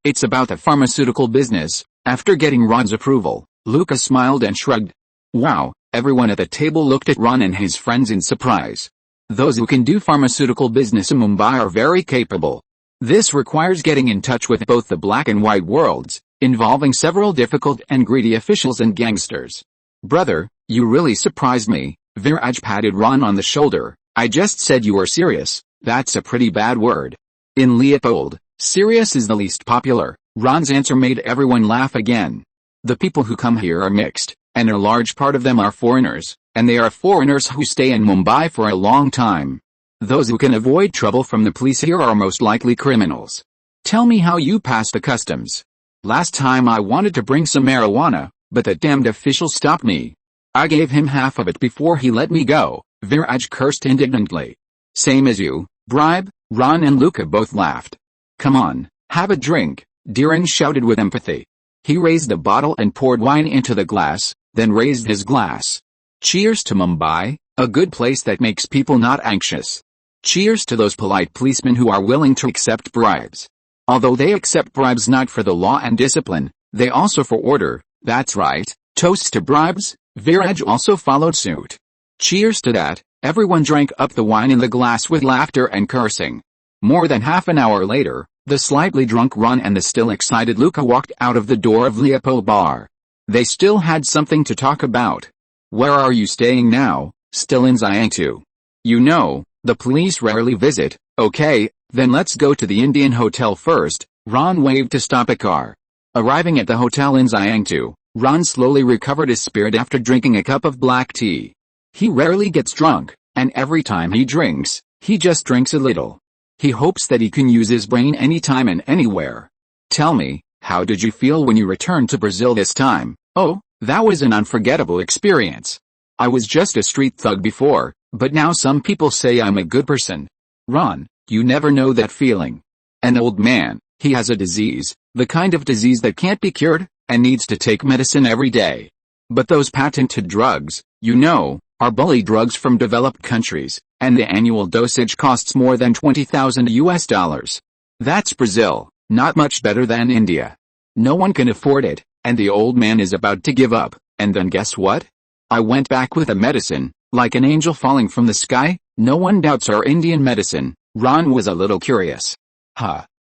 It's about the pharmaceutical business. After getting Ron's approval, Luca smiled and shrugged. Wow, everyone at the table looked at Ron and his friends in surprise. Those who can do pharmaceutical business in Mumbai are very capable. This requires getting in touch with both the black and white worlds, involving several difficult and greedy officials and gangsters. Brother, you really surprised me. Viraj patted Ron on the shoulder. I just said you were serious. That's a pretty bad word. In Leopold, serious is the least popular. Ron's answer made everyone laugh again. The people who come here are mixed, and a large part of them are foreigners, and they are foreigners who stay in Mumbai for a long time. Those who can avoid trouble from the police here are most likely criminals. Tell me how you passed the customs. Last time I wanted to bring some marijuana, but the damned official stopped me. I gave him half of it before he let me go. Viraj cursed indignantly. Same as you, bribe. Ron and Luca both laughed. Come on, have a drink, Dhiren shouted with empathy. He raised the bottle and poured wine into the glass. then raised his glass. Cheers to Mumbai, a good place that makes people not anxious. Cheers to those polite policemen who are willing to accept bribes. Although they accept bribes not for the law and discipline, they also for order. That's right, toast to bribes. Viraj also followed suit. Cheers to that. Everyone drank up the wine in the glass with laughter and cursing. More than half an hour later, the slightly drunk Ron and the still excited Luca walked out of the door of Leopold Bar. They still had something to talk about. Where are you staying now? Still in Xiangtu. You know, the police rarely visit. Okay, then let's go to the Indian hotel first. Ron waved to stop a car. Arriving at the hotel in Xiangtu, Ron slowly recovered his spirit after drinking a cup of black tea. He rarely gets drunk, and every time he drinks, he just drinks a little. He hopes that he can use his brain anytime and anywhere. Tell me, how did you feel when you returned to Brazil this time? Oh, that was an unforgettable experience. I was just a street thug before, but now some people say I'm a good person. Ron, you never know that feeling. An old man, he has a disease, the kind of disease that can't be cured, and needs to take medicine every day. But those patented drugs, you know, are bully drugs from developed countries, and the annual dosage costs more than $20,000. That's Brazil, not much better than India. No one can afford it, and the old man is about to give up, and then guess what? I went back with a medicine, like an angel falling from the sky. No one doubts our Indian medicine. Ron was a little curious.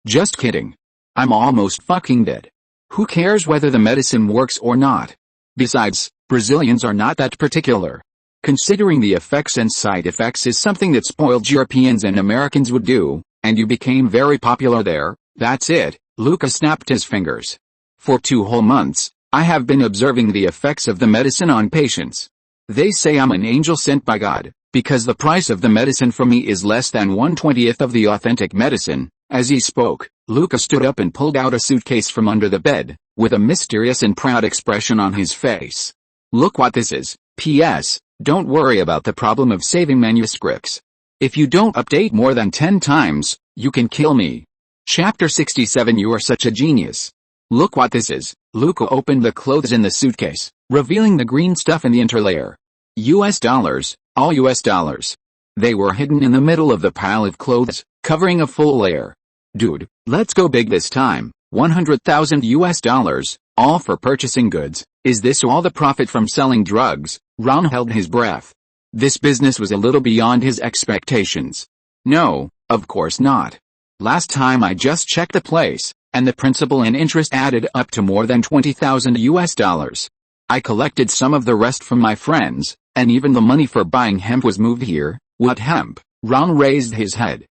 Just kidding. I'm almost fucking dead. Who cares whether the medicine works or not? Besides, Brazilians are not that particular. Considering the effects and side effects is something that spoiled Europeans and Americans would do, and you became very popular there. That's it. Luca snapped his fingers. For 2 whole months, I have been observing the effects of the medicine on patients. They say I'm an angel sent by God, because the price of the medicine for me is less than 1/20th of the authentic medicine. As he spoke, Luca stood up and pulled out a suitcase from under the bed, with a mysterious and proud expression on his face. Look what this is. P.S. Don't worry about the problem of saving manuscripts. If you don't update more than 10 times, you can kill me. Chapter 67. You are such a genius. Look what this is. Luca opened the clothes in the suitcase, revealing the green stuff in the interlayer. US dollars, all US dollars. They were hidden in the middle of the pile of clothes, covering a full layer. Dude, let's go big this time. 100,000 US dollars, all for purchasing goods. Is this all the profit from selling drugs? Ron held his breath. This business was a little beyond his expectations. No, of course not. Last time I just checked the place, and the principal and interest added up to more than 20,000 US dollars. I collected some of the rest from my friends, and even the money for buying hemp was moved here. What hemp? Ron raised his head.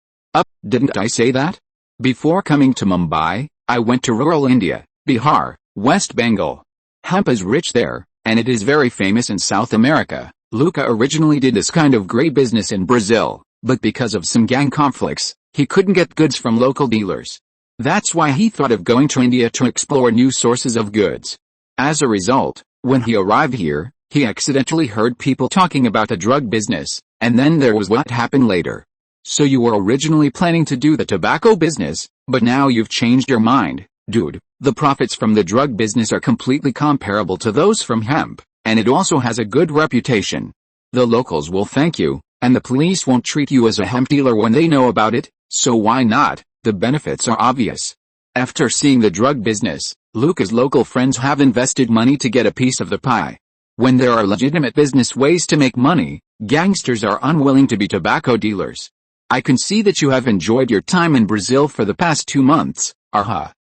Didn't I say that? Before coming to Mumbai, I went to rural India, Bihar, West Bengal. Hemp is rich there, and it is very famous in South America. Luca originally did this kind of grey business in Brazil, but because of some gang conflicts, he couldn't get goods from local dealers. That's why he thought of going to India to explore new sources of goods. As a result, when he arrived here, he accidentally heard people talking about the drug business, and then there was what happened later. So you were originally planning to do the tobacco business, but now you've changed your mind. Dude, the profits from the drug business are completely comparable to those from hemp, and it also has a good reputation. The locals will thank you, and the police won't treat you as a hemp dealer when they know about it, so why not? The benefits are obvious. After seeing the drug business, Luca's local friends have invested money to get a piece of the pie. When there are legitimate business ways to make money, gangsters are unwilling to be tobacco dealers. I can see that you have enjoyed your time in Brazil for the past 2 months.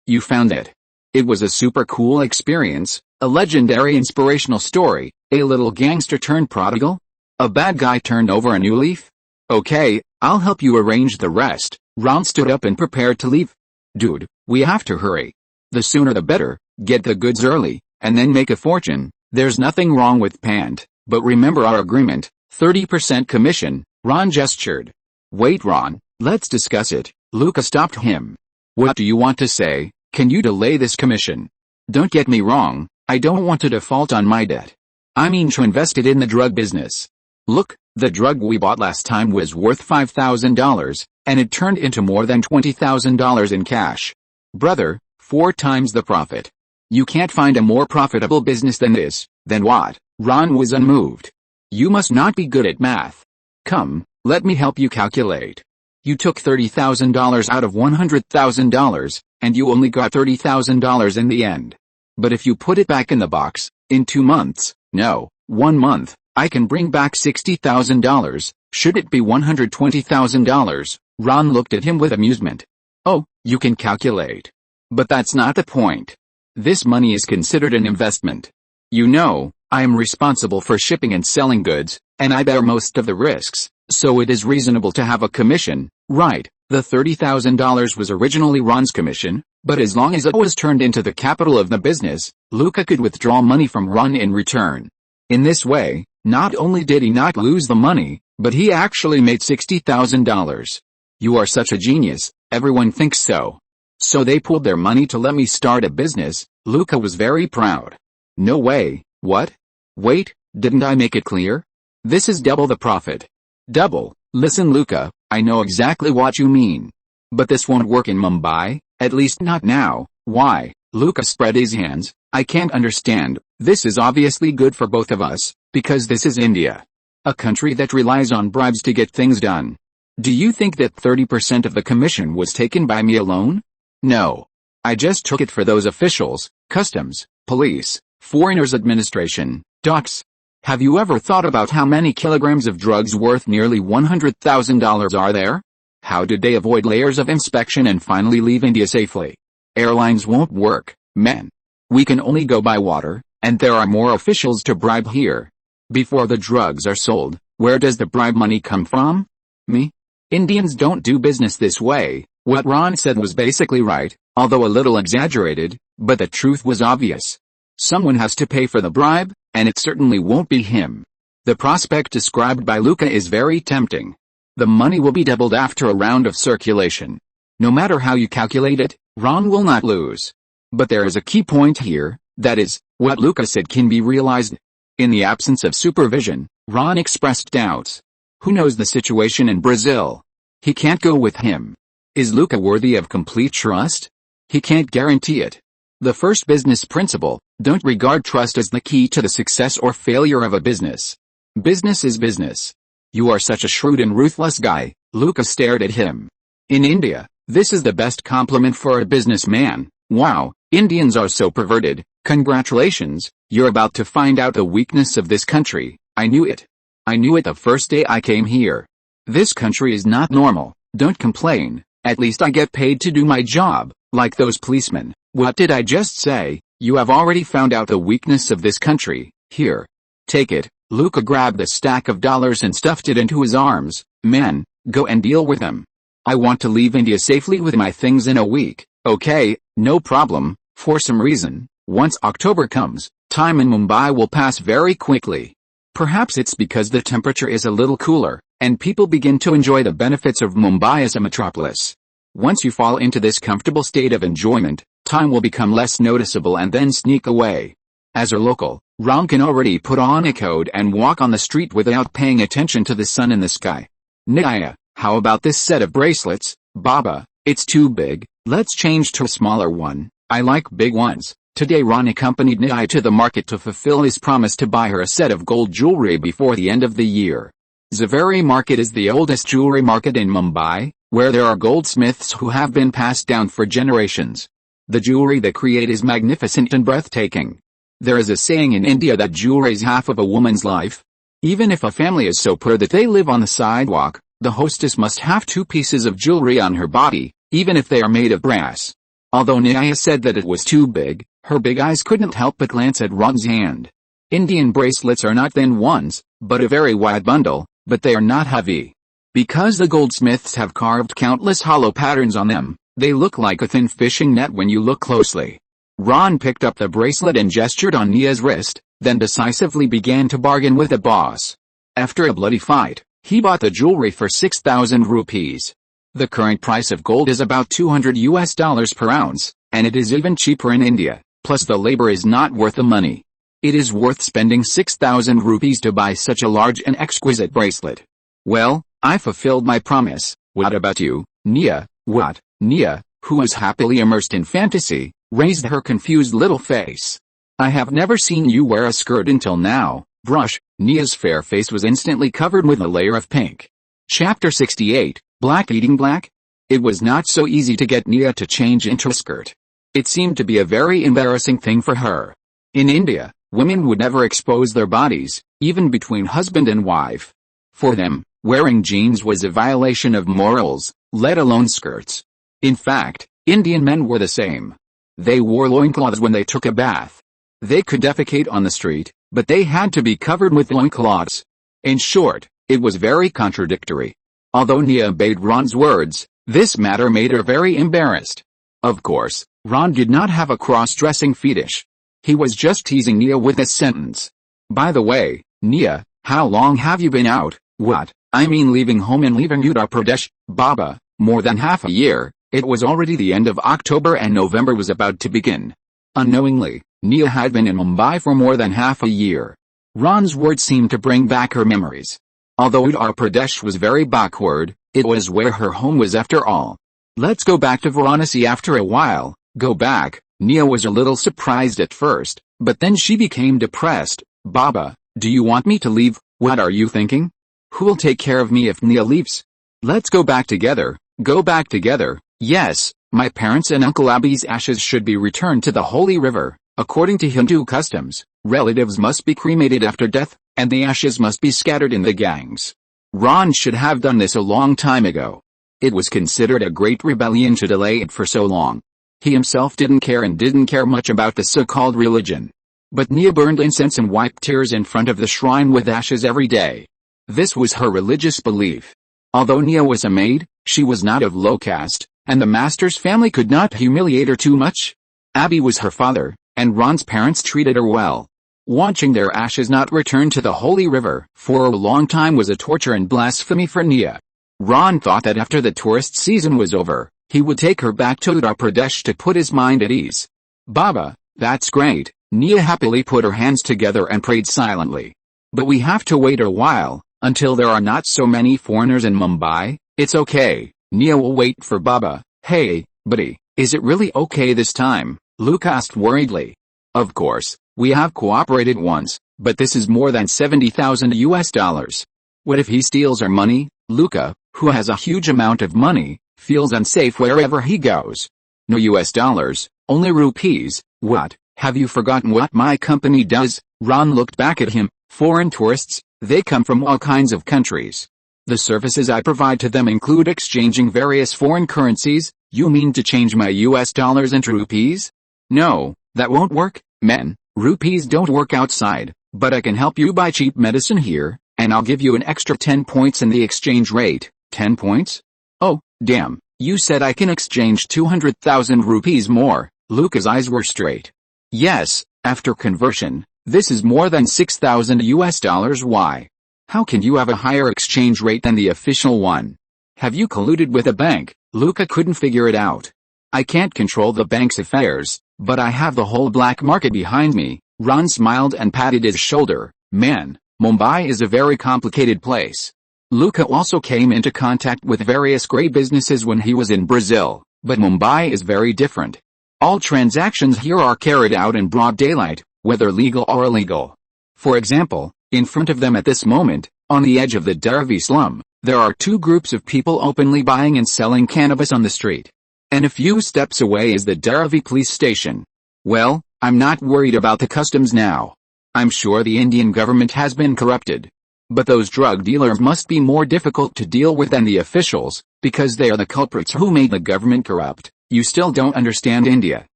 You found it. It was a super cool experience, a legendary inspirational story, a little gangster turned prodigal? A bad guy turned over a new leaf? Okay, I'll help you arrange the rest. Ron stood up and prepared to leave. Dude, we have to hurry. The sooner the better. Get the goods early, and then make a fortune. There's nothing wrong with pant, but remember our agreement, 30% commission. Ron gestured. Wait Ron, let's discuss it. Luca stopped him. What do you want to say? Can you delay this commission? Don't get me wrong, I don't want to default on my debt. I mean to invest it in the drug business. Look, the drug we bought last time was worth $5,000, and it turned into more than $20,000 in cash. Brother, 4 times the profit. You can't find a more profitable business than this. Then what? Ron was unmoved. You must not be good at math. Come, let me help you calculate. You took $30,000 out of $100,000, and you only got $30,000 in the end. But if you put it back in the box, in 2 months, no, 1 month, I can bring back $60,000. Should it be $120,000? Ron looked at him with amusement. Oh, you can calculate. But that's not the point. This money is considered an investment. You know, I am responsible for shipping and selling goods, and I bear most of the risks, so it is reasonable to have a commission, right? The $30,000 was originally Ron's commission, but as long as it was turned into the capital of the business, Luca could withdraw money from Ron in return. In this way, not only did he not lose the money, but he actually made $60,000. You are such a genius, everyone thinks so. So they pooled their money to let me start a business. Luca was very proud. No way, what? Wait, didn't I make it clear? This is double the profit. Double. Listen Luca, I know exactly what you mean. But this won't work in Mumbai, at least not now. Why? Luca spread his hands. I can't understand. This is obviously good for both of us, because this is India. A country that relies on bribes to get things done. Do you think that 30% of the commission was taken by me alone? No. I just took it for those officials, customs, police, foreigners administration, docks. Have you ever thought about how many kilograms of drugs worth nearly $100,000 are there? How did they avoid layers of inspection and finally leave India safely? Airlines won't work, man. We can only go by water, and there are more officials to bribe here. Before the drugs are sold, where does the bribe money come from? Me? Indians don't do business this way. What Ron said was basically right, although a little exaggerated, but the truth was obvious. Someone has to pay for the bribe, and it certainly won't be him. The prospect described by Luca is very tempting. The money will be doubled after a round of circulation. No matter how you calculate it, Ron will not lose. But there is a key point here, that is, what Luca said can be realized. In the absence of supervision, Ron expressed doubts. Who knows the situation in Brazil? He can't go with him. Is Luca worthy of complete trust? He can't guarantee it. The first business principle, don't regard trust as the key to the success or failure of a business. Business is business. You are such a shrewd and ruthless guy. Luca stared at him. In India, this is the best compliment for a businessman. Wow, Indians are so perverted. Congratulations, you're about to find out the weakness of this country. I knew it. I knew it the first day I came here. This country is not normal. Don't complain. At least I get paid to do my job, like those policemen. What did I just say? You have already found out the weakness of this country. Here. Take it. Luca grabbed a stack of dollars and stuffed it into his arms. Man, go and deal with them. I want to leave India safely with my things in a week. Okay, no problem. For some reason, once October comes, time in Mumbai will pass very quickly. Perhaps it's because the temperature is a little cooler, and people begin to enjoy the benefits of Mumbai as a metropolis. Once you fall into this comfortable state of enjoyment, time will become less noticeable and then sneak away. As a local, Ram can already put on a coat and walk on the street without paying attention to the sun in the sky. Nyaya, how about this set of bracelets? Baba, it's too big, let's change to a smaller one. I like big ones. Today Ron accompanied Nyaya to the market to fulfill his promise to buy her a set of gold jewelry before the end of the year. Zaveri Market is the oldest jewelry market in Mumbai, where there are goldsmiths who have been passed down for generations. The jewelry they create is magnificent and breathtaking. There is a saying in India that jewelry is half of a woman's life. Even if a family is so poor that they live on the sidewalk, the hostess must have 2 pieces of jewelry on her body, even if they are made of brass. Although Nyaya said that it was too big, her big eyes couldn't help but glance at Ron's hand. Indian bracelets are not thin ones, but a very wide bundle, but they are not heavy. Because the goldsmiths have carved countless hollow patterns on them, they look like a thin fishing net when you look closely. Ron picked up the bracelet and gestured on Nyaya's wrist, then decisively began to bargain with the boss. After a bloody fight, he bought the jewelry for 6,000 rupees. The current price of gold is about $200 per ounce, and it is even cheaper in India, plus the labor is not worth the money. It is worth spending 6,000 rupees to buy such a large and exquisite bracelet. Well, I fulfilled my promise. What about you, Nyaya? What? Nyaya, who was happily immersed in fantasy, raised her confused little face. I have never seen you wear a skirt until now, brush. Nia's fair face was instantly covered with a layer of pink. Chapter 68, Black Eating Black? It was not so easy to get Nia to change into a skirt. It seemed to be a very embarrassing thing for her. In India, women would never expose their bodies, even between husband and wife. For them, wearing jeans was a violation of morals, let alone skirts. In fact, Indian men were the same. They wore loincloths when they took a bath. They could defecate on the street, but they had to be covered with loincloths. In short, it was very contradictory. Although Nia obeyed Ron's words, this matter made her very embarrassed. Of course, Ron did not have a cross-dressing fetish. He was just teasing Nia with a sentence. By the way, Nia, how long have you been out? What? I mean leaving home and leaving Uttar Pradesh, Baba, more than half a year. It was already the end of October and November was about to begin. Unknowingly, Nia had been in Mumbai for more than half a year. Ron's words seemed to bring back her memories. Although Uttar Pradesh was very backward, it was where her home was after all. Let's go back to Varanasi after a while. Go back. Nia was a little surprised at first, but then she became depressed. Baba, do you want me to leave? What are you thinking? Who'll take care of me if Nia leaves? Let's go back together. Go back together. Yes, my parents and Uncle Abhi's ashes should be returned to the holy river. According to Hindu customs, relatives must be cremated after death, and the ashes must be scattered in the Ganges. Ron should have done this a long time ago. It was considered a great rebellion to delay it for so long. He himself didn't care much about the so-called religion. But Nia burned incense and wiped tears in front of the shrine with ashes every day. This was her religious belief. Although Nia was a maid, she was not of low caste, and the master's family could not humiliate her too much. Abhi was her father, and Ron's parents treated her well. Watching their ashes not return to the holy river for a long time was a torture and blasphemy for Nia. Ron thought that after the tourist season was over, he would take her back to Uttar Pradesh to put his mind at ease. Baba, that's great. Nia happily put her hands together and prayed silently. But we have to wait a while, until there are not so many foreigners in Mumbai. It's okay. Nia will wait for Baba. Hey, buddy, is it really okay this time? Luca asked worriedly. Of course, we have cooperated once, but this is more than $70,000. What if he steals our money? Luca, who has a huge amount of money, feels unsafe wherever he goes. No US dollars, only rupees. What? Have you forgotten what my company does? Ron looked back at him. Foreign tourists, they come from all kinds of countries. The services I provide to them include exchanging various foreign currencies. You mean to change my US dollars into rupees? No, that won't work, man. Rupees don't work outside, but I can help you buy cheap medicine here, and I'll give you an extra 10 points in the exchange rate. 10 points? Oh, damn, you said I can exchange 200,000 rupees more. Luca's eyes were straight. Yes, after conversion, this is more than 6,000 US dollars. Why? How can you have a higher exchange rate than the official one? Have you colluded with a bank? Luca couldn't figure it out. I can't control the bank's affairs, but I have the whole black market behind me. Ron smiled and patted his shoulder. Man, Mumbai is a very complicated place. Luca also came into contact with various grey businesses when he was in Brazil, but Mumbai is very different. All transactions here are carried out in broad daylight, whether legal or illegal. For example, in front of them at this moment, on the edge of the Dharavi slum, there are two groups of people openly buying and selling cannabis on the street. And a few steps away is the Dharavi police station. Well, I'm not worried about the customs now. I'm sure the Indian government has been corrupted. But those drug dealers must be more difficult to deal with than the officials, because they are the culprits who made the government corrupt. You still don't understand India.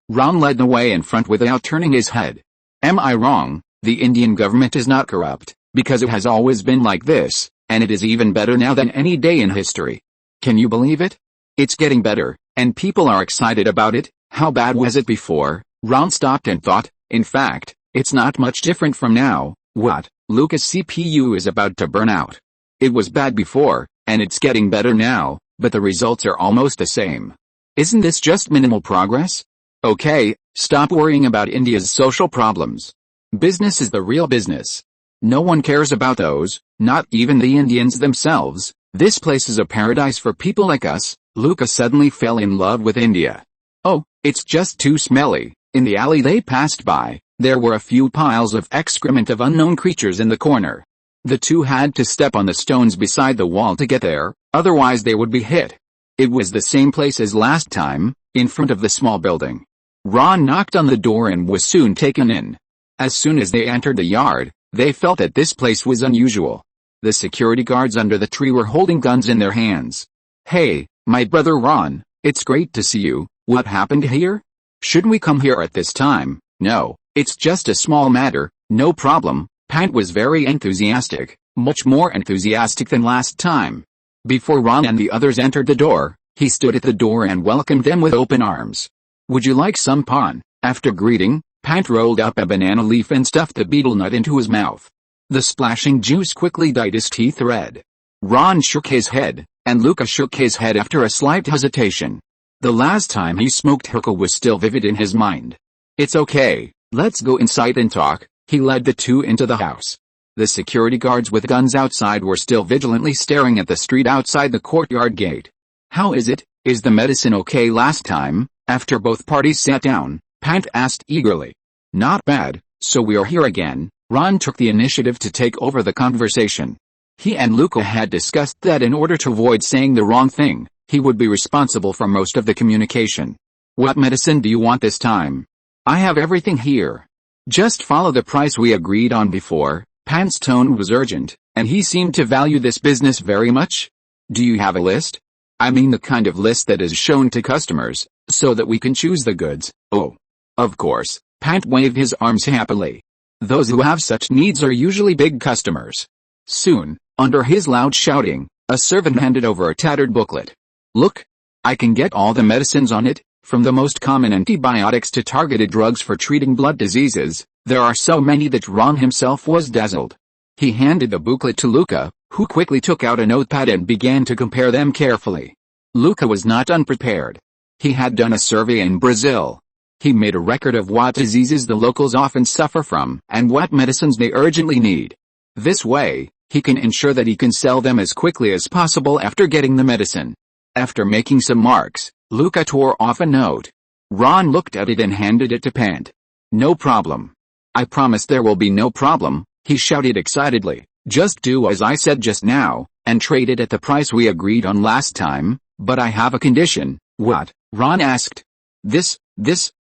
Ron led the way in front without turning his head. Am I wrong? The Indian government is not corrupt, because it has always been like this, and it is even better now than any day in history. Can you believe it? It's getting better, and people are excited about it. How bad was it before? Ron stopped and thought. In fact, it's not much different from now. What? Luca's CPU is about to burn out. It was bad before, and it's getting better now, but the results are almost the same. Isn't this just minimal progress? Okay, stop worrying about India's social problems. Business is the real business. No one cares about those, not even the Indians themselves. This place is a paradise for people like us. Luca suddenly fell in love with India. Oh, it's just too smelly. In the alley they passed by, There were a few piles of excrement of unknown creatures in the corner. The two had to step on the stones beside the wall to get there, otherwise they would be hit. It was the same place as last time, in front of the small building. Ron knocked on the door and was soon taken in. As soon as they entered the yard, they felt that this place was unusual. The security guards under the tree were holding guns in their hands. "Hey, my brother Ron, it's great to see you. What happened here? Should we come here at this time?" "No, it's just a small matter, no problem." Pant was very enthusiastic, much more enthusiastic than last time. Before Ron and the others entered the door, he stood at the door and welcomed them with open arms. "Would you like some pan?" After greeting, Pant rolled up a banana leaf and stuffed the betel nut into his mouth. The splashing juice quickly dyed his teeth red. Ron shook his head, and Luca shook his head after a slight hesitation. The last time he smoked hookah was still vivid in his mind. "It's okay, let's go inside and talk." He led the two into the house. The security guards with guns outside were still vigilantly staring at the street outside the courtyard gate. "How is it? Is the medicine okay last time?" After both parties sat down, Pant asked eagerly. "Not bad, so we're here again." Ron took the initiative to take over the conversation. He and Luca had discussed that in order to avoid saying the wrong thing, he would be responsible for most of the communication. "What medicine do you want this time?" "I have everything here. Just follow the price we agreed on before." Pant's tone was urgent, and he seemed to value this business very much. "Do you have a list? I mean the kind of list that is shown to customers, so that we can choose the goods." "Oh, of course." Pant waved his arms happily. Those who have such needs are usually big customers. Soon, under his loud shouting, a servant handed over a tattered booklet. "Look, I can get all the medicines on it, from the most common antibiotics to targeted drugs for treating blood diseases. There are so many that Ron himself was dazzled." He handed the booklet to Luca, who quickly took out a notepad and began to compare them carefully. Luca was not unprepared. He had done a survey in Brazil. He made a record of what diseases the locals often suffer from and what medicines they urgently need. This way, he can ensure that he can sell them as quickly as possible after getting the medicine. After making some marks, Luca tore off a note. Ron looked at it and handed it to Pant. "No problem. I promise there will be no problem," he shouted excitedly. "Just do as I said just now, and trade it at the price we agreed on last time, but I have a condition." "What?" Ron asked. This,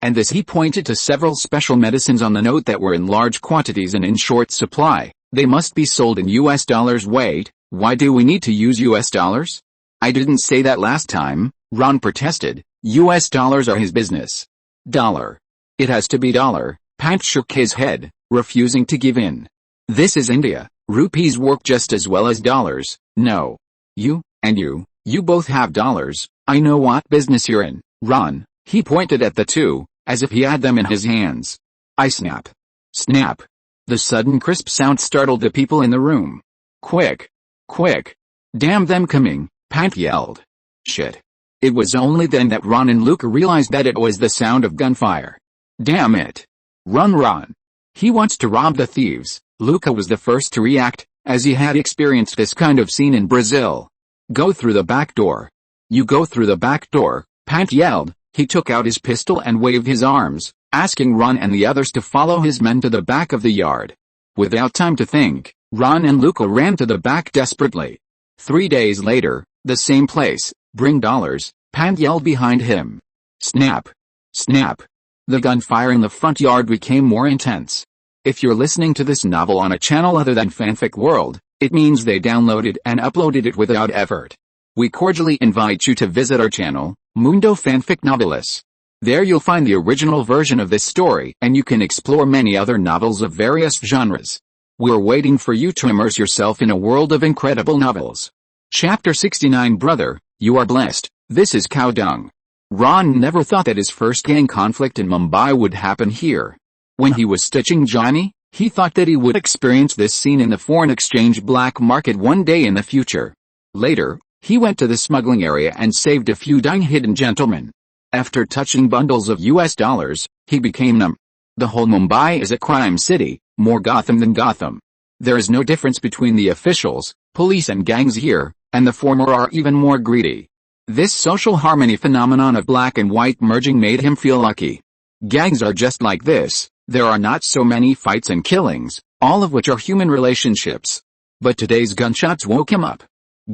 and this." He pointed to several special medicines on the note that were in large quantities and in short supply. "They must be sold in US dollars." "Wait, why do we need to use US dollars?" "I didn't say that last time," Ron protested. "US dollars are his business." "Dollar. It has to be dollar." Pant shook his head, refusing to give in. "This is India. Rupees work just as well as dollars." "No. You both have dollars. I know what business you're in, Ron." He pointed at the two, as if he had them in his hands. "I snap." Snap. The sudden crisp sound startled the people in the room. Quick! Quick! Damn them coming!" Pant yelled. "Shit." It was only then that Ron and Luca realized that it was the sound of gunfire. "Damn it! Run, Ron! He wants to rob the thieves." Luca was the first to react, as he had experienced this kind of scene in Brazil. "Go through the back door." "You go through the back door," Pant yelled. He took out his pistol and waved his arms, asking Ron and the others to follow his men to the back of the yard. Without time to think, Ron and Luca ran to the back desperately. 3 days later, the same place. "Bring dollars," Pant yelled behind him. Snap! Snap! The gunfire in the front yard became more intense. If you're listening to this novel on a channel other than Fanfic World, it means they downloaded and uploaded it without effort. We cordially invite you to visit our channel, Mundo Fanfic Novelis. There you'll find the original version of this story, and you can explore many other novels of various genres. We're waiting for you to immerse yourself in a world of incredible novels. Chapter 69. Brother, you are blessed. This is cow dung. Ron never thought that his first gang conflict in Mumbai would happen here. When he was stitching Johnny, he thought that he would experience this scene in the foreign exchange black market one day in the future. Later, he went to the smuggling area and saved a few dying hidden gentlemen. After touching bundles of US dollars, he became numb. The whole Mumbai is a crime city, more Gotham than Gotham. There is no difference between the officials, police and gangs here, and the former are even more greedy. This social harmony phenomenon of black and white merging made him feel lucky. Gangs are just like this, There are not so many fights and killings, all of which are human relationships. But today's gunshots woke him up.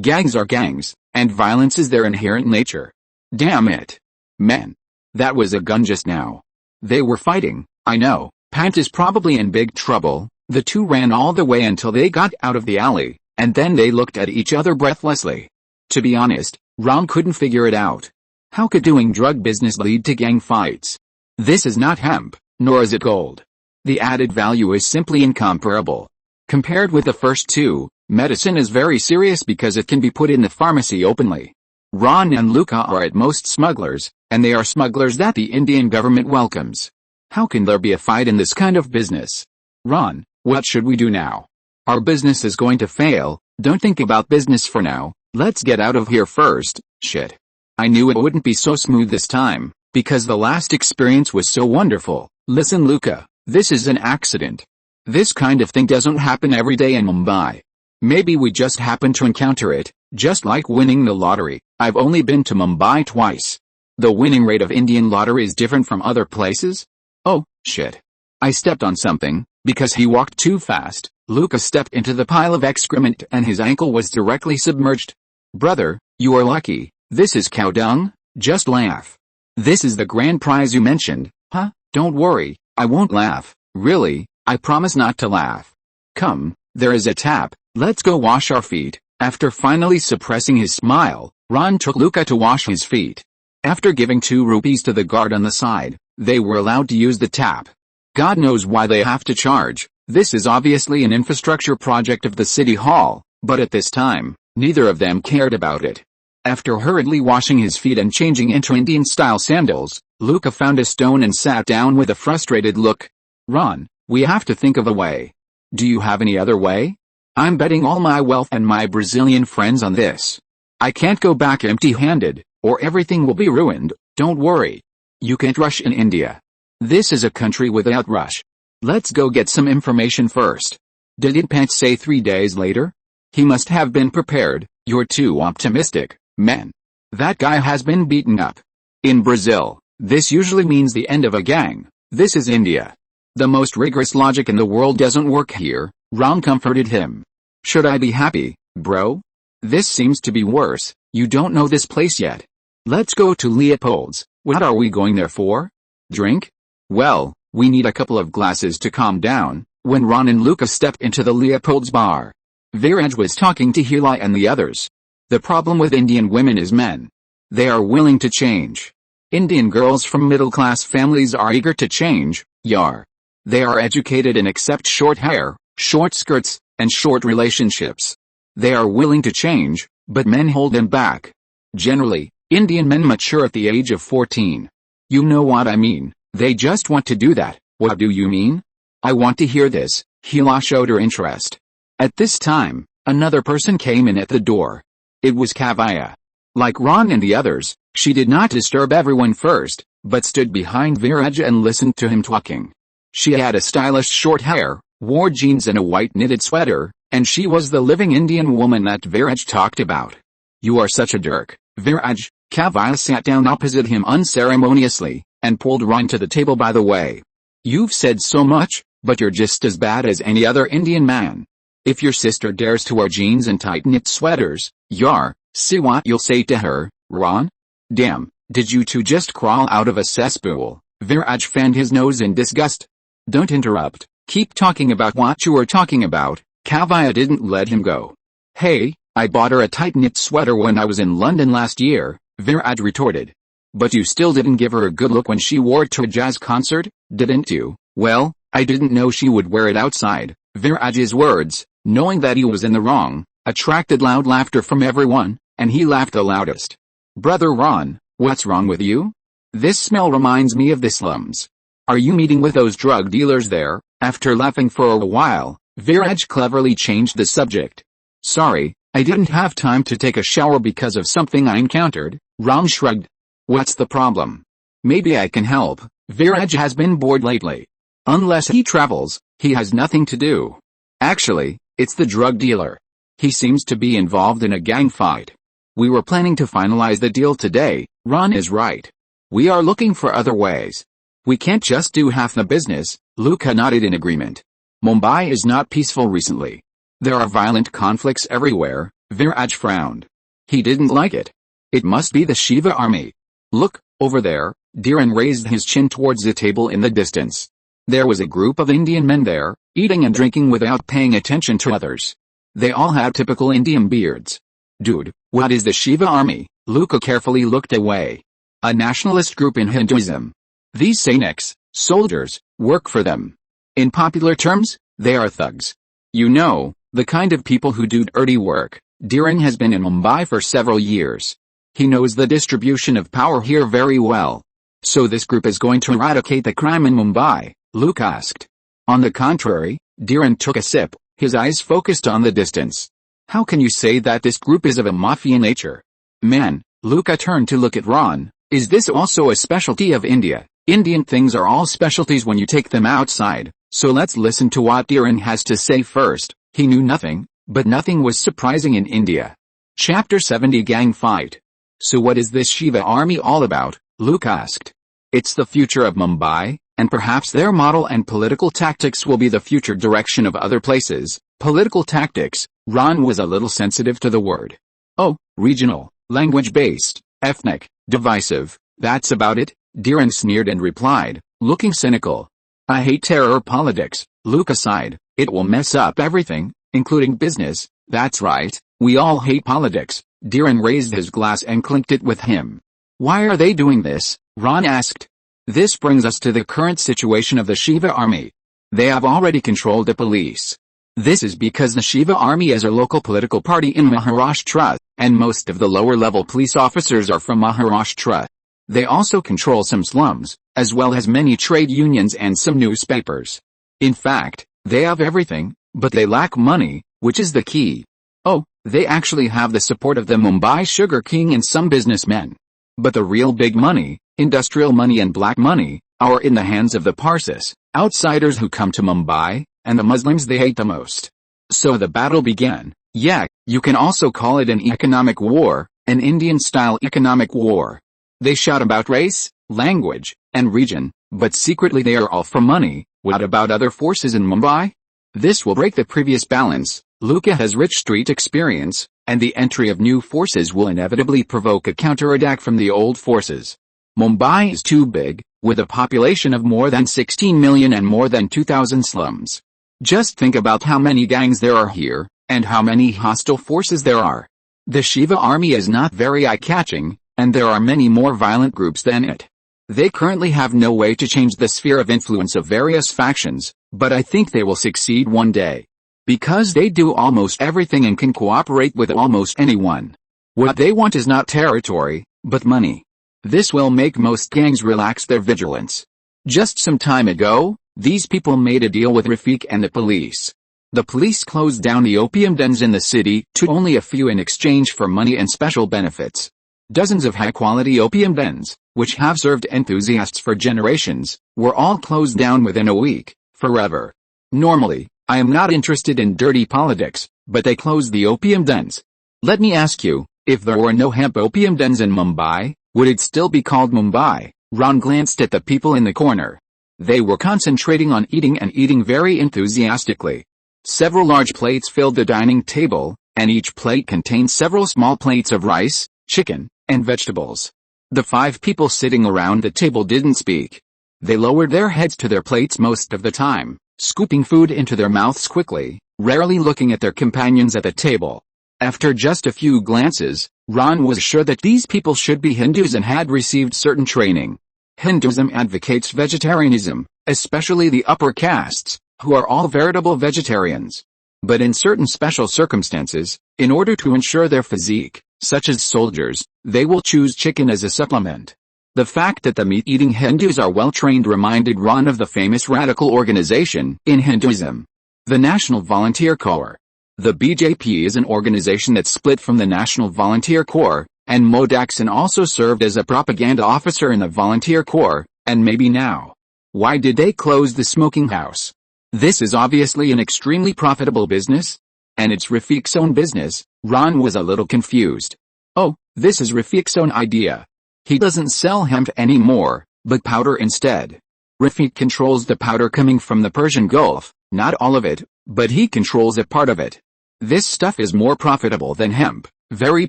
Gangs are gangs, and violence is their inherent nature. Damn it. Men. That was a gun just now. They were fighting, I know. Pant is probably in big trouble. The two ran all the way until they got out of the alley, and then they looked at each other breathlessly. To be honest, Ron couldn't figure it out. How could doing drug business lead to gang fights? This is not hemp, nor is it gold. The added value is simply incomparable. Compared with the first two, medicine is very serious because it can be put in the pharmacy openly. Ron and Luca are at most smugglers, and they are smugglers that the Indian government welcomes. How can there be a fight in this kind of business? Ron, what should we do now? Our business is going to fail. Don't think about business for now. Let's get out of here first. Shit. I knew it wouldn't be so smooth this time, because the last experience was so wonderful. Listen, Luca, this is an accident. This kind of thing doesn't happen every day in Mumbai. Maybe we just happened to encounter it, just like winning the lottery. I've only been to Mumbai twice. The winning rate of Indian lottery is different from other places. Oh, shit. I stepped on something. Because he walked too fast, Luca stepped into the pile of excrement and his ankle was directly submerged. Brother, you are lucky. This is cow dung? Just laugh. This is the grand prize you mentioned, huh? Don't worry, I won't laugh. Really, I promise not to laugh. Come, there is a tap, let's go wash our feet. After finally suppressing his smile, Ron took Luca to wash his feet. After giving 2 rupees to the guard on the side, they were allowed to use the tap. God knows why they have to charge. This is obviously an infrastructure project of the city hall, but at this time, neither of them cared about it. After hurriedly washing his feet and changing into Indian-style sandals, Luca found a stone and sat down with a frustrated look. Ron, we have to think of a way. Do you have any other way? I'm betting all my wealth and my Brazilian friends on this. I can't go back empty-handed, or everything will be ruined. Don't worry. You can't rush in India. This is a country without rush. Let's go get some information first. Didn't Pant say 3 days later? He must have been prepared. You're too optimistic, man. That guy has been beaten up. In Brazil, this usually means the end of a gang. This is India. The most rigorous logic in the world doesn't work here. Ron comforted him. Should I be happy, bro? This seems to be worse. You don't know this place yet. Let's go to Leopold's. What are we going there for? Drink? Well, we need a couple of glasses to calm down. When Ron and Luca stepped into the Leopold's bar, Viraj was talking to Hila and the others. The problem with Indian women is men. They are willing to change. Indian girls from middle-class families are eager to change, yar. They are educated and accept short hair, short skirts, and short relationships. They are willing to change, but men hold them back. Generally, Indian men mature at the age of 14. You know what I mean. They just want to do that. What do you mean? I want to hear this. Hila showed her interest. At this time, another person came in at the door. It was Kavya. Like Ron and the others, she did not disturb everyone first, but stood behind Viraj and listened to him talking. She had a stylish short hair, wore jeans and a white knitted sweater, and she was the living Indian woman that Viraj talked about. You are such a jerk, Viraj. Kavya sat down opposite him unceremoniously, and pulled Ron to the table. By the way, you've said so much, but you're just as bad as any other Indian man. If your sister dares to wear jeans and tight knit sweaters, yar, see what you'll say to her, Ron? Damn, did you two just crawl out of a cesspool? Viraj fanned his nose in disgust. Don't interrupt, keep talking about what you were talking about. Kavya didn't let him go. Hey, I bought her a tight knit sweater when I was in London last year, Viraj retorted. But you still didn't give her a good look when she wore it to a jazz concert, didn't you? Well, I didn't know she would wear it outside. Viraj's words, knowing that he was in the wrong, attracted loud laughter from everyone, and he laughed the loudest. Brother Ron, what's wrong with you? This smell reminds me of the slums. Are you meeting with those drug dealers there? After laughing for a while, Viraj cleverly changed the subject. Sorry, I didn't have time to take a shower because of something I encountered. Ron shrugged. What's the problem? Maybe I can help. Viraj has been bored lately. Unless he travels, he has nothing to do. Actually, it's the drug dealer. He seems to be involved in a gang fight. We were planning to finalize the deal today. Ron is right. We are looking for other ways. We can't just do half the business. Luca nodded in agreement. Mumbai is not peaceful recently. There are violent conflicts everywhere. Viraj frowned. He didn't like it. It must be the Shiva army. Look, over there. Dhiren raised his chin towards the table in the distance. There was a group of Indian men there, eating and drinking without paying attention to others. They all had typical Indian beards. Dude, what is the Shiva army? Luca carefully looked away. A nationalist group in Hinduism. These Sainiks, soldiers, work for them. In popular terms, they are thugs. You know, the kind of people who do dirty work. Dhiren has been in Mumbai for several years. He knows the distribution of power here very well. So this group is going to eradicate the crime in Mumbai? Luca asked. On the contrary, Dhiren took a sip, his eyes focused on the distance. How can you say that this group is of a mafia nature? Man, Luca turned to look at Ron. Is this also a specialty of India? Indian things are all specialties when you take them outside, so let's listen to what Dhiren has to say first. He knew nothing, but nothing was surprising in India. Chapter 70 Gang Fight. So what is this Shiva army all about? Luca asked. It's the future of Mumbai, and perhaps their model and political tactics will be the future direction of other places. Political tactics. Ron was a little sensitive to the word. Oh, regional, language-based, ethnic, divisive, that's about it, Dhiren sneered and replied, looking cynical. I hate terror politics, Luca sighed. It will mess up everything, including business. That's right, we all hate politics. Dhiren raised his glass and clinked it with him. Why are they doing this? Ron asked. This brings us to the current situation of the Shiva army. They have already controlled the police. This is because the Shiva army is a local political party in Maharashtra, and most of the lower-level police officers are from Maharashtra. They also control some slums, as well as many trade unions and some newspapers. In fact, they have everything, but they lack money, which is the key. Oh, they actually have the support of the Mumbai Sugar King and some businessmen. But the real big money, industrial money and black money, are in the hands of the Parsis, outsiders who come to Mumbai, and the Muslims they hate the most. So the battle began. Yeah, you can also call it an economic war, an Indian-style economic war. They shout about race, language, and region, but secretly they are all for money. What about other forces in Mumbai? This will break the previous balance. Luca has rich street experience, and the entry of new forces will inevitably provoke a counterattack from the old forces. Mumbai is too big, with a population of more than 16 million and more than 2,000 slums. Just think about how many gangs there are here, and how many hostile forces there are. The Shiva army is not very eye-catching, and there are many more violent groups than it. They currently have no way to change the sphere of influence of various factions, but I think they will succeed one day. Because they do almost everything and can cooperate with almost anyone. What they want is not territory, but money. This will make most gangs relax their vigilance. Just some time ago, these people made a deal with Rafiq and the police. The police closed down the opium dens in the city to only a few in exchange for money and special benefits. Dozens of high-quality opium dens, which have served enthusiasts for generations, were all closed down within a week, forever. Normally, I am not interested in dirty politics, but they closed the opium dens. Let me ask you, if there were no hemp opium dens in Mumbai, would it still be called Mumbai? Ron glanced at the people in the corner. They were concentrating on eating and eating very enthusiastically. Several large plates filled the dining table, and each plate contained several small plates of rice, chicken, and vegetables. The 5 people sitting around the table didn't speak. They lowered their heads to their plates most of the time, scooping food into their mouths quickly, rarely looking at their companions at the table. After just a few glances, Ron was sure that these people should be Hindus and had received certain training. Hinduism advocates vegetarianism, especially the upper castes, who are all veritable vegetarians. But in certain special circumstances, in order to ensure their physique, such as soldiers, they will choose chicken as a supplement. The fact that the meat-eating Hindus are well-trained reminded Ron of the famous radical organization in Hinduism, the National Volunteer Corps. The BJP is an organization that split from the National Volunteer Corps, and Modaxon also served as a propaganda officer in the Volunteer Corps, and maybe now. Why did they close the smoking house? This is obviously an extremely profitable business. And it's Rafiq's own business. Ron was a little confused. Oh, this is Rafiq's own idea. He doesn't sell hemp anymore, but powder instead. Rafik controls the powder coming from the Persian Gulf, not all of it, but he controls a part of it. This stuff is more profitable than hemp, very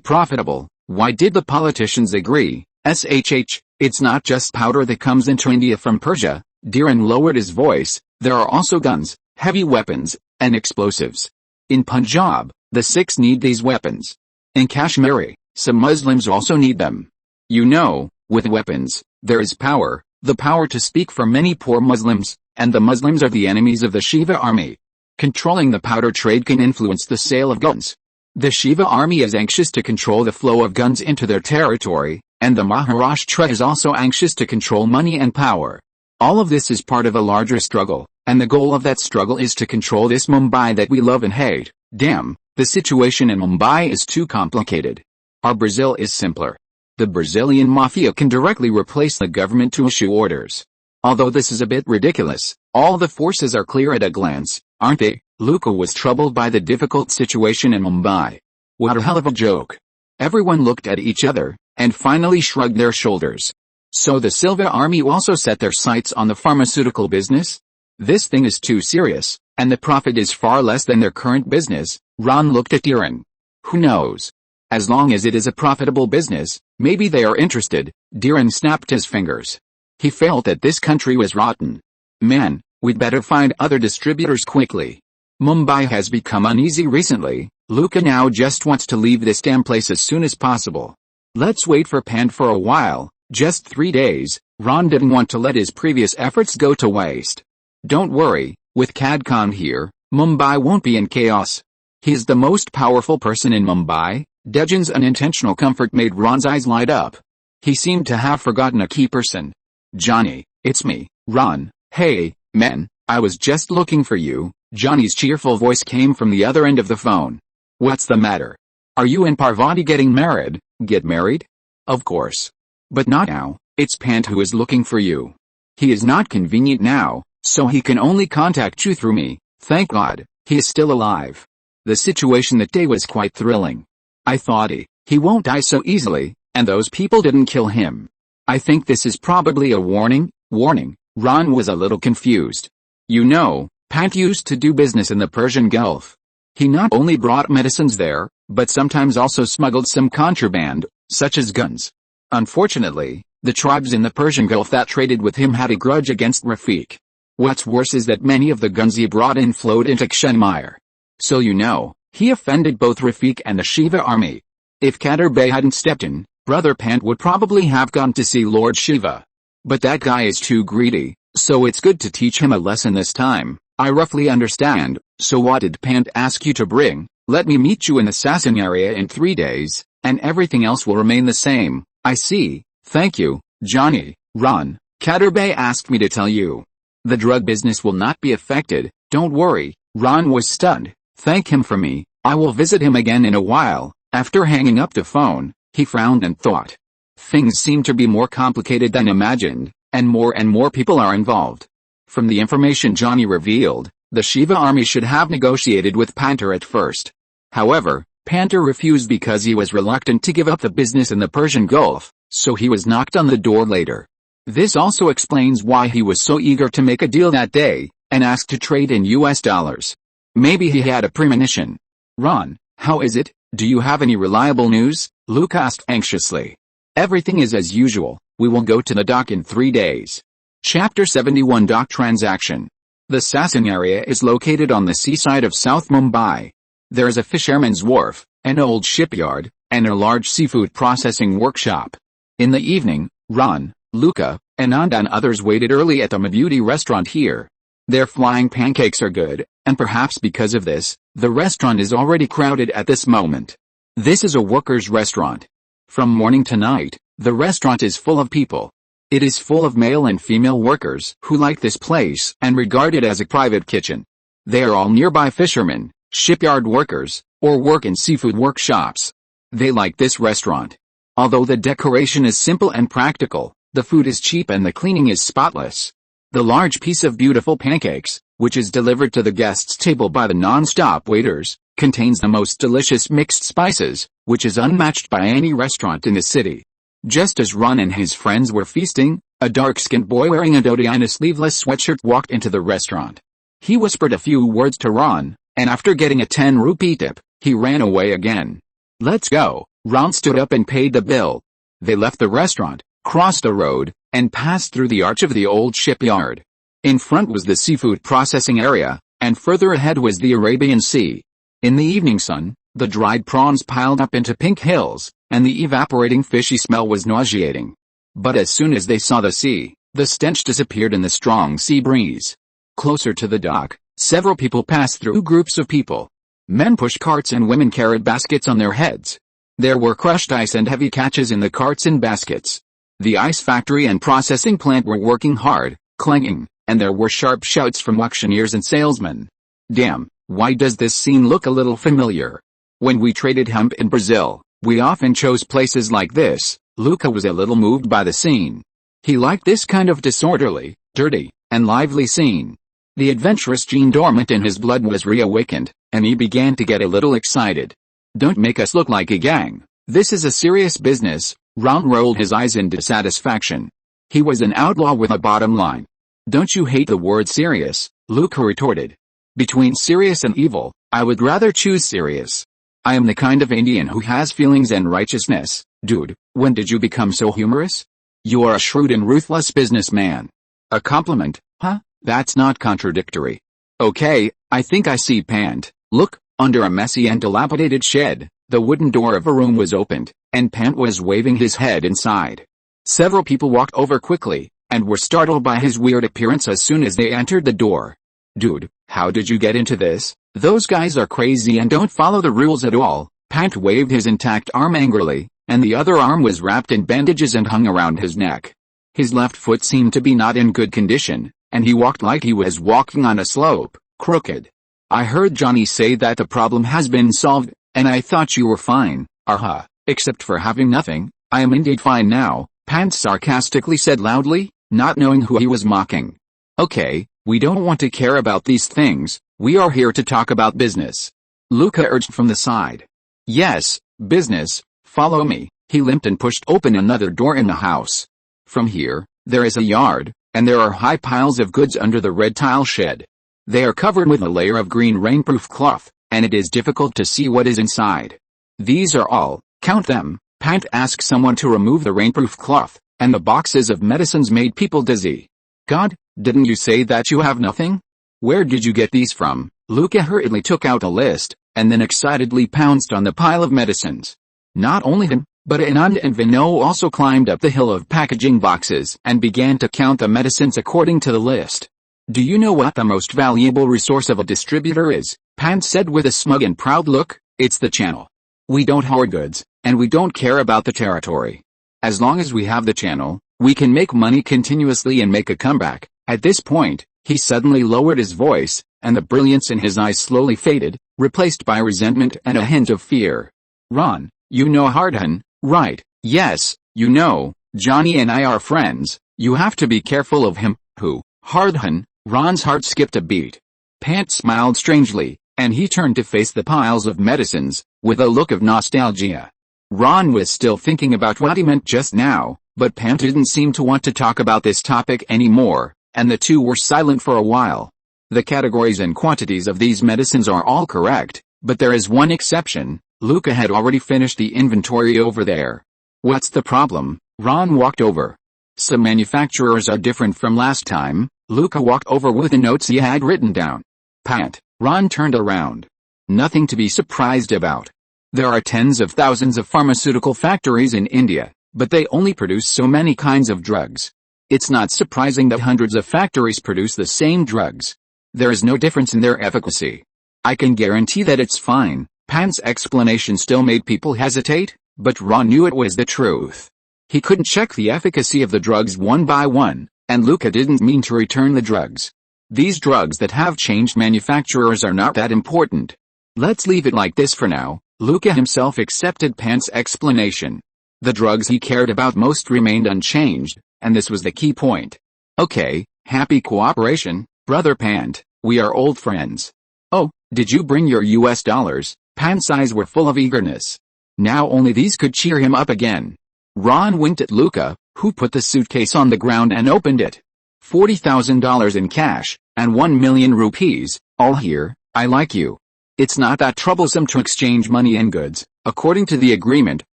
profitable. Why did the politicians agree? It's not just powder that comes into India from Persia. Dhiren lowered his voice. There are also guns, heavy weapons, and explosives. In Punjab, the Sikhs need these weapons. In Kashmir, some Muslims also need them. You know, with weapons, there is power, the power to speak for many poor Muslims, and the Muslims are the enemies of the Shiva army. Controlling the powder trade can influence the sale of guns. The Shiva army is anxious to control the flow of guns into their territory, and the Maharashtra is also anxious to control money and power. All of this is part of a larger struggle, and the goal of that struggle is to control this Mumbai that we love and hate. Damn, the situation in Mumbai is too complicated. Our Brazil is simpler. The Brazilian mafia can directly replace the government to issue orders. Although this is a bit ridiculous, all the forces are clear at a glance, aren't they? Luca was troubled by the difficult situation in Mumbai. What a hell of a joke. Everyone looked at each other, and finally shrugged their shoulders. So the Silva army also set their sights on the pharmaceutical business? This thing is too serious, and the profit is far less than their current business. Ron looked at Dhiren. Who knows? As long as it is a profitable business, maybe they are interested. Dhiren snapped his fingers. He felt that this country was rotten. Man, we'd better find other distributors quickly. Mumbai has become uneasy recently. Luca now just wants to leave this damn place as soon as possible. Let's wait for Pant for a while, just 3 days. Ron didn't want to let his previous efforts go to waste. Don't worry, with Kadkan here, Mumbai won't be in chaos. He's the most powerful person in Mumbai. Dejan's unintentional comfort made Ron's eyes light up. He seemed to have forgotten a key person. Johnny, it's me, Ron. Hey, man, I was just looking for you. Johnny's cheerful voice came from the other end of the phone. What's the matter? Are you and Parvati getting married? Get married? Of course. But not now. It's Pant who is looking for you. He is not convenient now, so he can only contact you through me. Thank God, he is still alive. The situation that day was quite thrilling. I thought he won't die so easily, and those people didn't kill him. I think this is probably a warning. Ron was a little confused. You know, Pant used to do business in the Persian Gulf. He not only brought medicines there, but sometimes also smuggled some contraband, such as guns. Unfortunately, the tribes in the Persian Gulf that traded with him had a grudge against Rafik. What's worse is that many of the guns he brought in flowed into Kashmir. So you know, he offended both Rafik and the Shiva army. If Kader Bey hadn't stepped in, Brother Pant would probably have gone to see Lord Shiva. But that guy is too greedy, so it's good to teach him a lesson this time. I roughly understand. So what did Pant ask you to bring? Let me meet you in the Sasson area in 3 days, and everything else will remain the same. I see. Thank you, Johnny. Ron, Kader Bey asked me to tell you. The drug business will not be affected, don't worry. Ron was stunned. Thank him for me. I will visit him again in a while. After hanging up the phone, he frowned and thought. Things seem to be more complicated than imagined, and more people are involved. From the information Johnny revealed, the Shiva army should have negotiated with Panter at first. However, Panter refused because he was reluctant to give up the business in the Persian Gulf, so he was knocked on the door later. This also explains why he was so eager to make a deal that day, and asked to trade in US dollars. Maybe he had a premonition. Ron, how is it? Do you have any reliable news? Luke asked anxiously. Everything is as usual. We will go to the dock in 3 days. Chapter 71 Dock Transaction. The Sasson area is located on the seaside of South Mumbai. There is a fisherman's wharf, an old shipyard, and a large seafood processing workshop. In the evening, Ron, Luca, Anand and others waited early at the Beauty restaurant here. Their flying pancakes are good, and perhaps because of this, the restaurant is already crowded at this moment. This is a workers' restaurant. From morning to night, the restaurant is full of people. It is full of male and female workers who like this place and regard it as a private kitchen. They are all nearby fishermen, shipyard workers, or work in seafood workshops. They like this restaurant. Although the decoration is simple and practical, the food is cheap and the cleaning is spotless. The large piece of beautiful pancakes, which is delivered to the guests' table by the non-stop waiters, contains the most delicious mixed spices, which is unmatched by any restaurant in the city. Just as Ron and his friends were feasting, A dark-skinned boy wearing a dhoti and a sleeveless sweatshirt walked into the restaurant. He whispered a few words to Ron, and after getting a 10-rupee tip, he ran away again. "Let's go." Ron stood up and paid the bill. They left the restaurant, crossed a road, and passed through the arch of the old shipyard. In front was the seafood processing area, and further ahead was the Arabian Sea. In the evening sun, the dried prawns piled up into pink hills, and the evaporating fishy smell was nauseating. But as soon as they saw the sea, the stench disappeared in the strong sea breeze. Closer to the dock, several people passed through. Groups of people. Men pushed carts and women carried baskets on their heads. There were crushed ice and heavy catches in the carts and baskets. The ice factory and processing plant were working hard, clanging, and there were sharp shouts from auctioneers and salesmen. Damn, why does this scene look a little familiar? When we traded hemp in Brazil, we often chose places like this. Luca was a little moved by the scene. He liked this kind of disorderly, dirty, and lively scene. The adventurous gene dormant in his blood was reawakened, and he began to get a little excited. "Don't make us look like a gang. This is a serious business." Ron rolled his eyes in dissatisfaction. He was an outlaw with a bottom line. "Don't you hate the word serious?" Luca retorted. "Between serious and evil, I would rather choose serious. I am the kind of Indian who has feelings and righteousness." "Dude, when did you become so humorous? You are a shrewd and ruthless businessman." "A compliment, huh? That's not contradictory." "Okay, I think I see Pant." Look, under a messy and dilapidated shed, the wooden door of a room was opened, and Pant was waving his head inside. Several people walked over quickly, and were startled by his weird appearance as soon as they entered the door. "Dude, how did you get into this? Those guys are crazy and don't follow the rules at all." Pant waved his intact arm angrily, and the other arm was wrapped in bandages and hung around his neck. His left foot seemed to be not in good condition, and he walked like he was walking on a slope, crooked. "I heard Johnny say that the problem has been solved, and I thought you were fine." "Aha, except for having nothing, I am indeed fine now," Pant sarcastically said loudly, not knowing who he was mocking. "Okay, we don't want to care about these things, we are here to talk about business," Luca urged from the side. "Yes, business, follow me." He limped and pushed open another door in the house. From here, there is a yard, and there are high piles of goods under the red tile shed. They are covered with a layer of green rainproof cloth, and it is difficult to see what is inside. "These are all, count them." Pant asked someone to remove the rainproof cloth, and the boxes of medicines made people dizzy. "God, didn't you say that you have nothing? Where did you get these from?" Luca hurriedly took out a list, and then excitedly pounced on the pile of medicines. Not only him, but Anand and Vinod also climbed up the hill of packaging boxes and began to count the medicines according to the list. "Do you know what the most valuable resource of a distributor is?" Pant said with a smug and proud look. "It's the channel. We don't hoard goods, and we don't care about the territory. As long as we have the channel, we can make money continuously and make a comeback." At this point, he suddenly lowered his voice, and the brilliance in his eyes slowly faded, replaced by resentment and a hint of fear. "Ron, you know Hardhan, right?" "Yes, you know, Johnny and I are friends. You have to be careful of him." "Who? Hardhan?" Ron's heart skipped a beat. Pant smiled strangely, and he turned to face the piles of medicines, with a look of nostalgia. Ron was still thinking about what he meant just now, but Pant didn't seem to want to talk about this topic anymore, and the two were silent for a while. The categories and quantities of these medicines are all correct, but there is one exception. Luca had already finished the inventory over there. "What's the problem?" Ron walked over. "Some manufacturers are different from last time." Luca walked over with the notes he had written down. "Pant." Ron turned around. "Nothing to be surprised about. There are tens of thousands of pharmaceutical factories in India, but they only produce so many kinds of drugs. It's not surprising that hundreds of factories produce the same drugs. There is no difference in their efficacy. I can guarantee that it's fine." Pant's explanation still made people hesitate, but Ron knew it was the truth. He couldn't check the efficacy of the drugs one by one, and Luca didn't mean to return the drugs. These drugs that have changed manufacturers are not that important. "Let's leave it like this for now." Luca himself accepted Pant's explanation. The drugs he cared about most remained unchanged, and this was the key point. "Okay, happy cooperation, Brother Pant, we are old friends." "Oh, did you bring your US dollars?" Pant's eyes were full of eagerness. Now only these could cheer him up again. Ron winked at Luca, Who put the suitcase on the ground and opened it? $40,000 in cash, and 1,000,000 rupees, all here. I like you. It's not that troublesome to exchange money and goods, according to the agreement,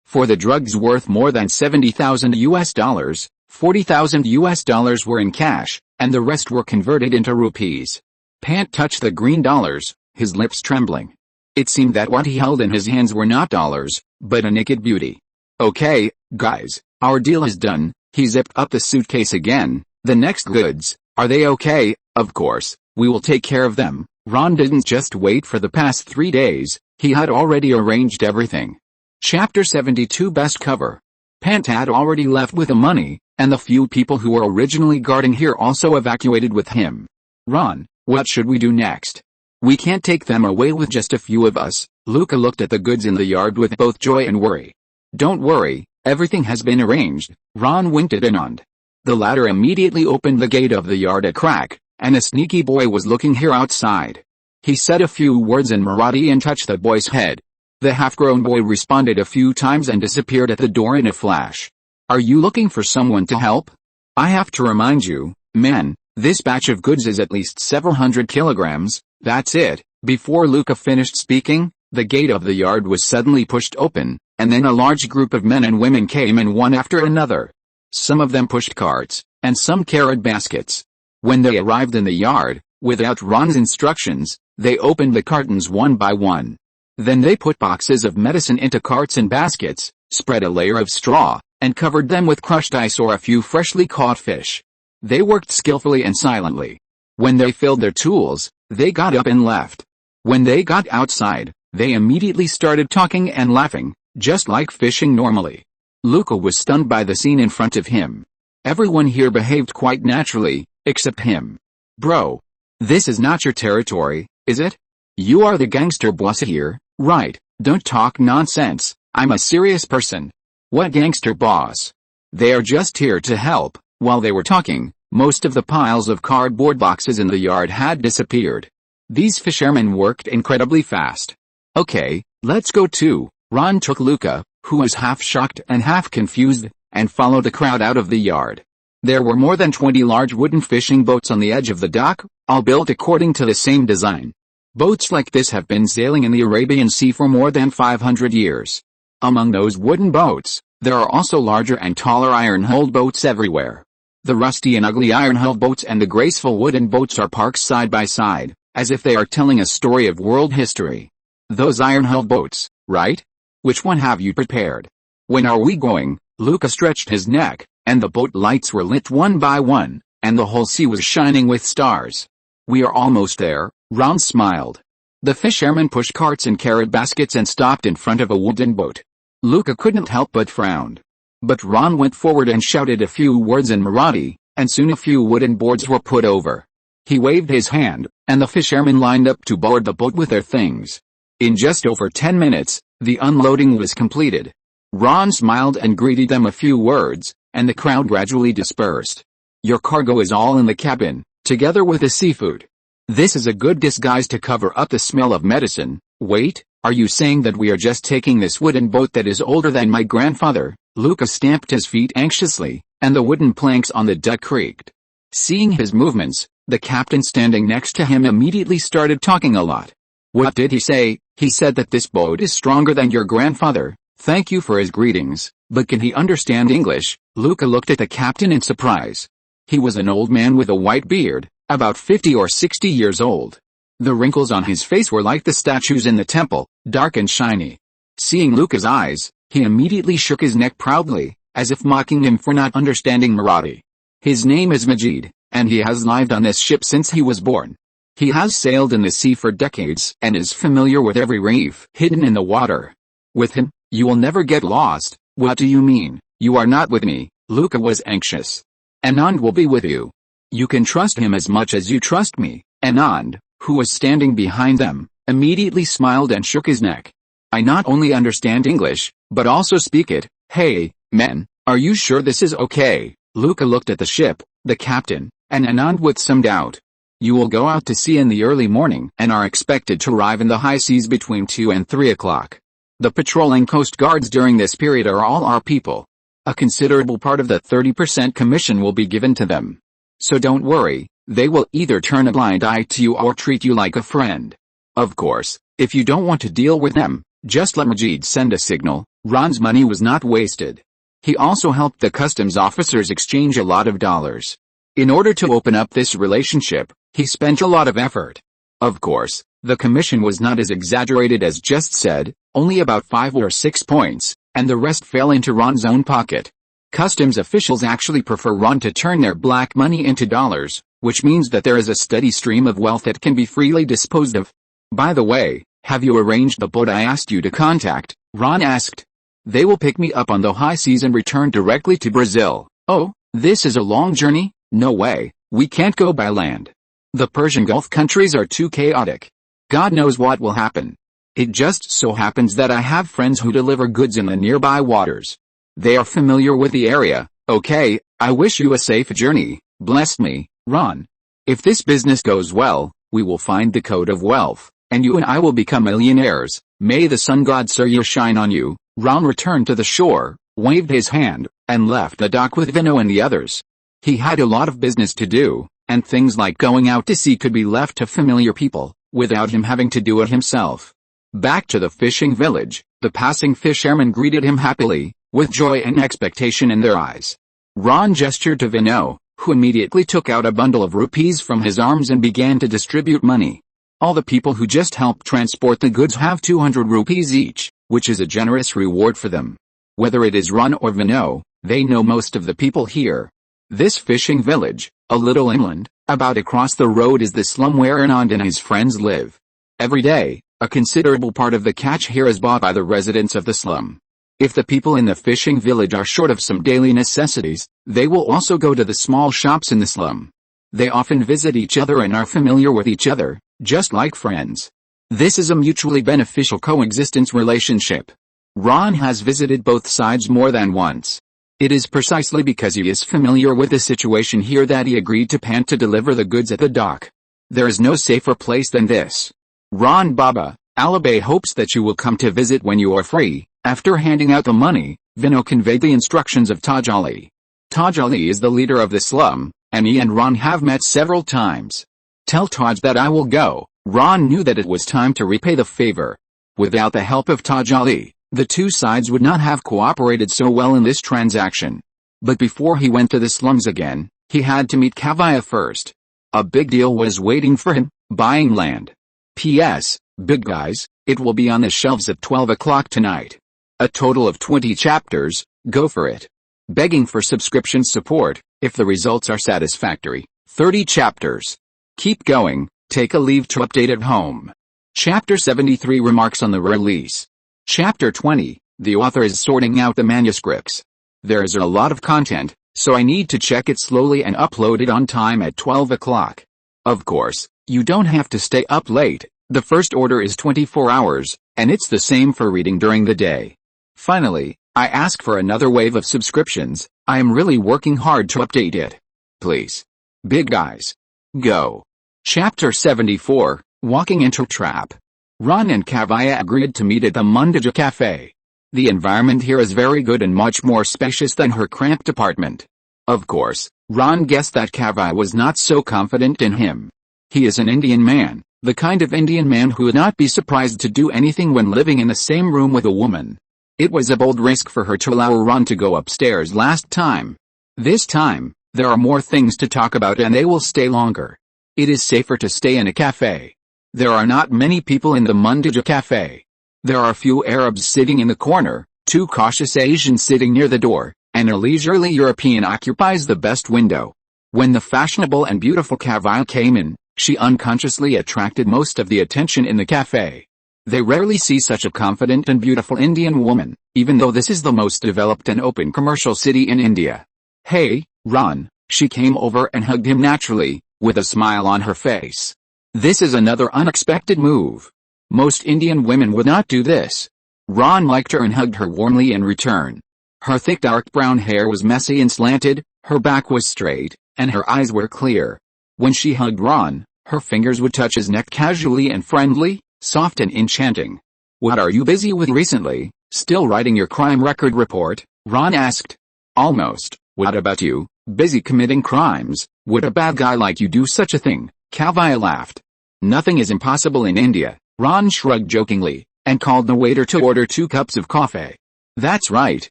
for the drugs worth more than $70,000. $40,000 were in cash, and the rest were converted into rupees. Pant touched the green dollars, his lips trembling. It seemed that what he held in his hands were not dollars, but a naked beauty. Okay, guys, our deal is done. He zipped up the suitcase again. The next goods, are they okay? Of course, we will take care of them. Ron didn't just wait for the past 3 days, he had already arranged everything. Chapter 72 Best Cover. Pant had already left with the money, and the few people who were originally guarding here also evacuated with him. Ron, what should we do next? We can't take them away with just a few of us. Luca looked at the goods in the yard with both joy and worry. Don't worry, everything has been arranged. Ron winked at Anand. The latter immediately opened the gate of the yard a crack, and a sneaky boy was looking here outside. He said a few words in Marathi and touched the boy's head. The half-grown boy responded a few times and disappeared at the door in a flash. Are you looking for someone to help? I have to remind you, men, this batch of goods is at least several hundred kilograms. That's it. Before Luca finished speaking, the gate of the yard was suddenly pushed open, and then a large group of men and women came in one after another. Some of them pushed carts, and some carried baskets. When they arrived in the yard, without Ron's instructions, they opened the cartons one by one. Then they put boxes of medicine into carts and baskets, spread a layer of straw, and covered them with crushed ice or a few freshly caught fish. They worked skillfully and silently. When they filled their tools, they got up and left. When they got outside, they immediately started talking and laughing, just like fishing normally. Luca was stunned by the scene in front of him. Everyone here behaved quite naturally, except him. Bro. This is not your territory, is it? You are the gangster boss here, right? Don't talk nonsense, I'm a serious person. What gangster boss? They are just here to help. While they were talking, most of the piles of cardboard boxes in the yard had disappeared. These fishermen worked incredibly fast. Okay, let's go too. Ron took Luca, who was half shocked and half confused, and followed the crowd out of the yard. There were more than 20 large wooden fishing boats on the edge of the dock, all built according to the same design. Boats like this have been sailing in the Arabian Sea for more than 500 years. Among those wooden boats, there are also larger and taller iron-hulled boats everywhere. The rusty and ugly iron-hulled boats and the graceful wooden boats are parked side by side, as if they are telling a story of world history. Those iron-hulled boats, right? Which one have you prepared? When are we going? Luca stretched his neck, and the boat lights were lit one by one, and the whole sea was shining with stars. We are almost there, Ron smiled. The fishermen pushed carts and carried baskets and stopped in front of a wooden boat. Luca couldn't help but frown. But Ron went forward and shouted a few words in Marathi, and soon a few wooden boards were put over. He waved his hand, and the fishermen lined up to board the boat with their things. In just over 10 minutes, the unloading was completed. Ron smiled and greeted them a few words, and the crowd gradually dispersed. Your cargo is all in the cabin, together with the seafood. This is a good disguise to cover up the smell of medicine. Wait, are you saying that we are just taking this wooden boat that is older than my grandfather? Luca stamped his feet anxiously, and the wooden planks on the deck creaked. Seeing his movements, the captain standing next to him immediately started talking a lot. What did he say? He said that this boat is stronger than your grandfather. Thank you for his greetings, but can he understand English? Luca looked at the captain in surprise. He was an old man with a white beard, about 50 or 60 years old. The wrinkles on his face were like the statues in the temple, dark and shiny. Seeing Luca's eyes, he immediately shook his neck proudly, as if mocking him for not understanding Marathi. His name is Majid, and he has lived on this ship since he was born. He has sailed in the sea for decades and is familiar with every reef hidden in the water. With him, you will never get lost. What do you mean? You are not with me. Luca was anxious. Anand will be with you. You can trust him as much as you trust me. Anand, who was standing behind them, immediately smiled and shook his neck. I not only understand English, but also speak it. Hey, men, are you sure this is okay? Luca looked at the ship, the captain, and Anand with some doubt. You will go out to sea in the early morning and are expected to arrive in the high seas between 2 and 3 o'clock. The patrolling coast guards during this period are all our people. A considerable part of the 30% commission will be given to them. So don't worry, they will either turn a blind eye to you or treat you like a friend. Of course, if you don't want to deal with them, just let Majid send a signal. Ron's money was not wasted. He also helped the customs officers exchange a lot of dollars. In order to open up this relationship, he spent a lot of effort. Of course, the commission was not as exaggerated as just said, only about 5 or 6 points, and the rest fell into Ron's own pocket. Customs officials actually prefer Ron to turn their black money into dollars, which means that there is a steady stream of wealth that can be freely disposed of. By the way, have you arranged the boat I asked you to contact? Ron asked. They will pick me up on the high seas and return directly to Brazil. Oh, this is a long journey? No way, we can't go by land. The Persian Gulf countries are too chaotic. God knows what will happen. It just so happens that I have friends who deliver goods in the nearby waters. They are familiar with the area. Okay, I wish you a safe journey. Bless me, Ron. If this business goes well, we will find the code of wealth, and you and I will become millionaires. May the sun god Surya shine on you. Ron returned to the shore, waved his hand, and left the dock with Vino and the others. He had a lot of business to do, and things like going out to sea could be left to familiar people, without him having to do it himself. Back to the fishing village, the passing fishermen greeted him happily, with joy and expectation in their eyes. Ron gestured to Vino, who immediately took out a bundle of rupees from his arms and began to distribute money. All the people who just helped transport the goods have 200 rupees each, which is a generous reward for them. Whether it is Ron or Vino, they know most of the people here. This fishing village, a little inland, about across the road is the slum where Anand and his friends live. Every day, a considerable part of the catch here is bought by the residents of the slum. If the people in the fishing village are short of some daily necessities, they will also go to the small shops in the slum. They often visit each other and are familiar with each other, just like friends. This is a mutually beneficial coexistence relationship. Ron has visited both sides more than once. It is precisely because he is familiar with the situation here that he agreed to Pant to deliver the goods at the dock. There is no safer place than this. Ron Baba, Alibay hopes that you will come to visit when you are free. After handing out the money, Vino conveyed the instructions of Taj Ali. Taj Ali is the leader of the slum, and he and Ron have met several times. Tell Taj that I will go. Ron knew that it was time to repay the favor. Without the help of Taj Ali, the two sides would not have cooperated so well in this transaction. But before he went to the slums again, he had to meet Kavaya first. A big deal was waiting for him, buying land. P.S. Big guys, it will be on the shelves at 12 o'clock tonight. A total of 20 chapters, go for it. Begging for subscription support, if the results are satisfactory. 30 chapters. Keep going, take a leave to update at home. Chapter 73 Remarks on the release. Chapter 20, the author is sorting out the manuscripts. There is a lot of content, so I need to check it slowly and upload it on time at 12 o'clock. Of course, you don't have to stay up late. The first order is 24 hours, and it's the same for reading during the day. Finally, I ask for another wave of subscriptions. I am really working hard to update it. Please. Big guys. Go. Chapter 74, Walking into Trap. Ron and Kavaya agreed to meet at the Mundaja Cafe. The environment here is very good and much more spacious than her cramped apartment. Of course, Ron guessed that Kavaya was not so confident in him. He is an Indian man, the kind of Indian man who would not be surprised to do anything when living in the same room with a woman. It was a bold risk for her to allow Ron to go upstairs last time. This time, there are more things to talk about and they will stay longer. It is safer to stay in a cafe. There are not many people in the Mundaja Cafe. There are few Arabs sitting in the corner, 2 cautious Asians sitting near the door, and a leisurely European occupies the best window. When the fashionable and beautiful Kavaya came in, she unconsciously attracted most of the attention in the cafe. They rarely see such a confident and beautiful Indian woman, even though this is the most developed and open commercial city in India. Hey, Ron, she came over and hugged him naturally, with a smile on her face. This is another unexpected move. Most Indian women would not do this. Ron liked her and hugged her warmly in return. Her thick dark brown hair was messy and slanted, her back was straight, and her eyes were clear. When she hugged Ron, her fingers would touch his neck casually and friendly, soft and enchanting. What are you busy with recently? Still writing your crime record report? Ron asked. Almost. What about you? Busy committing crimes? Would a bad guy like you do such a thing? Kavya laughed. Nothing is impossible in India. Ron shrugged jokingly, and called the waiter to order 2 cups of coffee. That's right,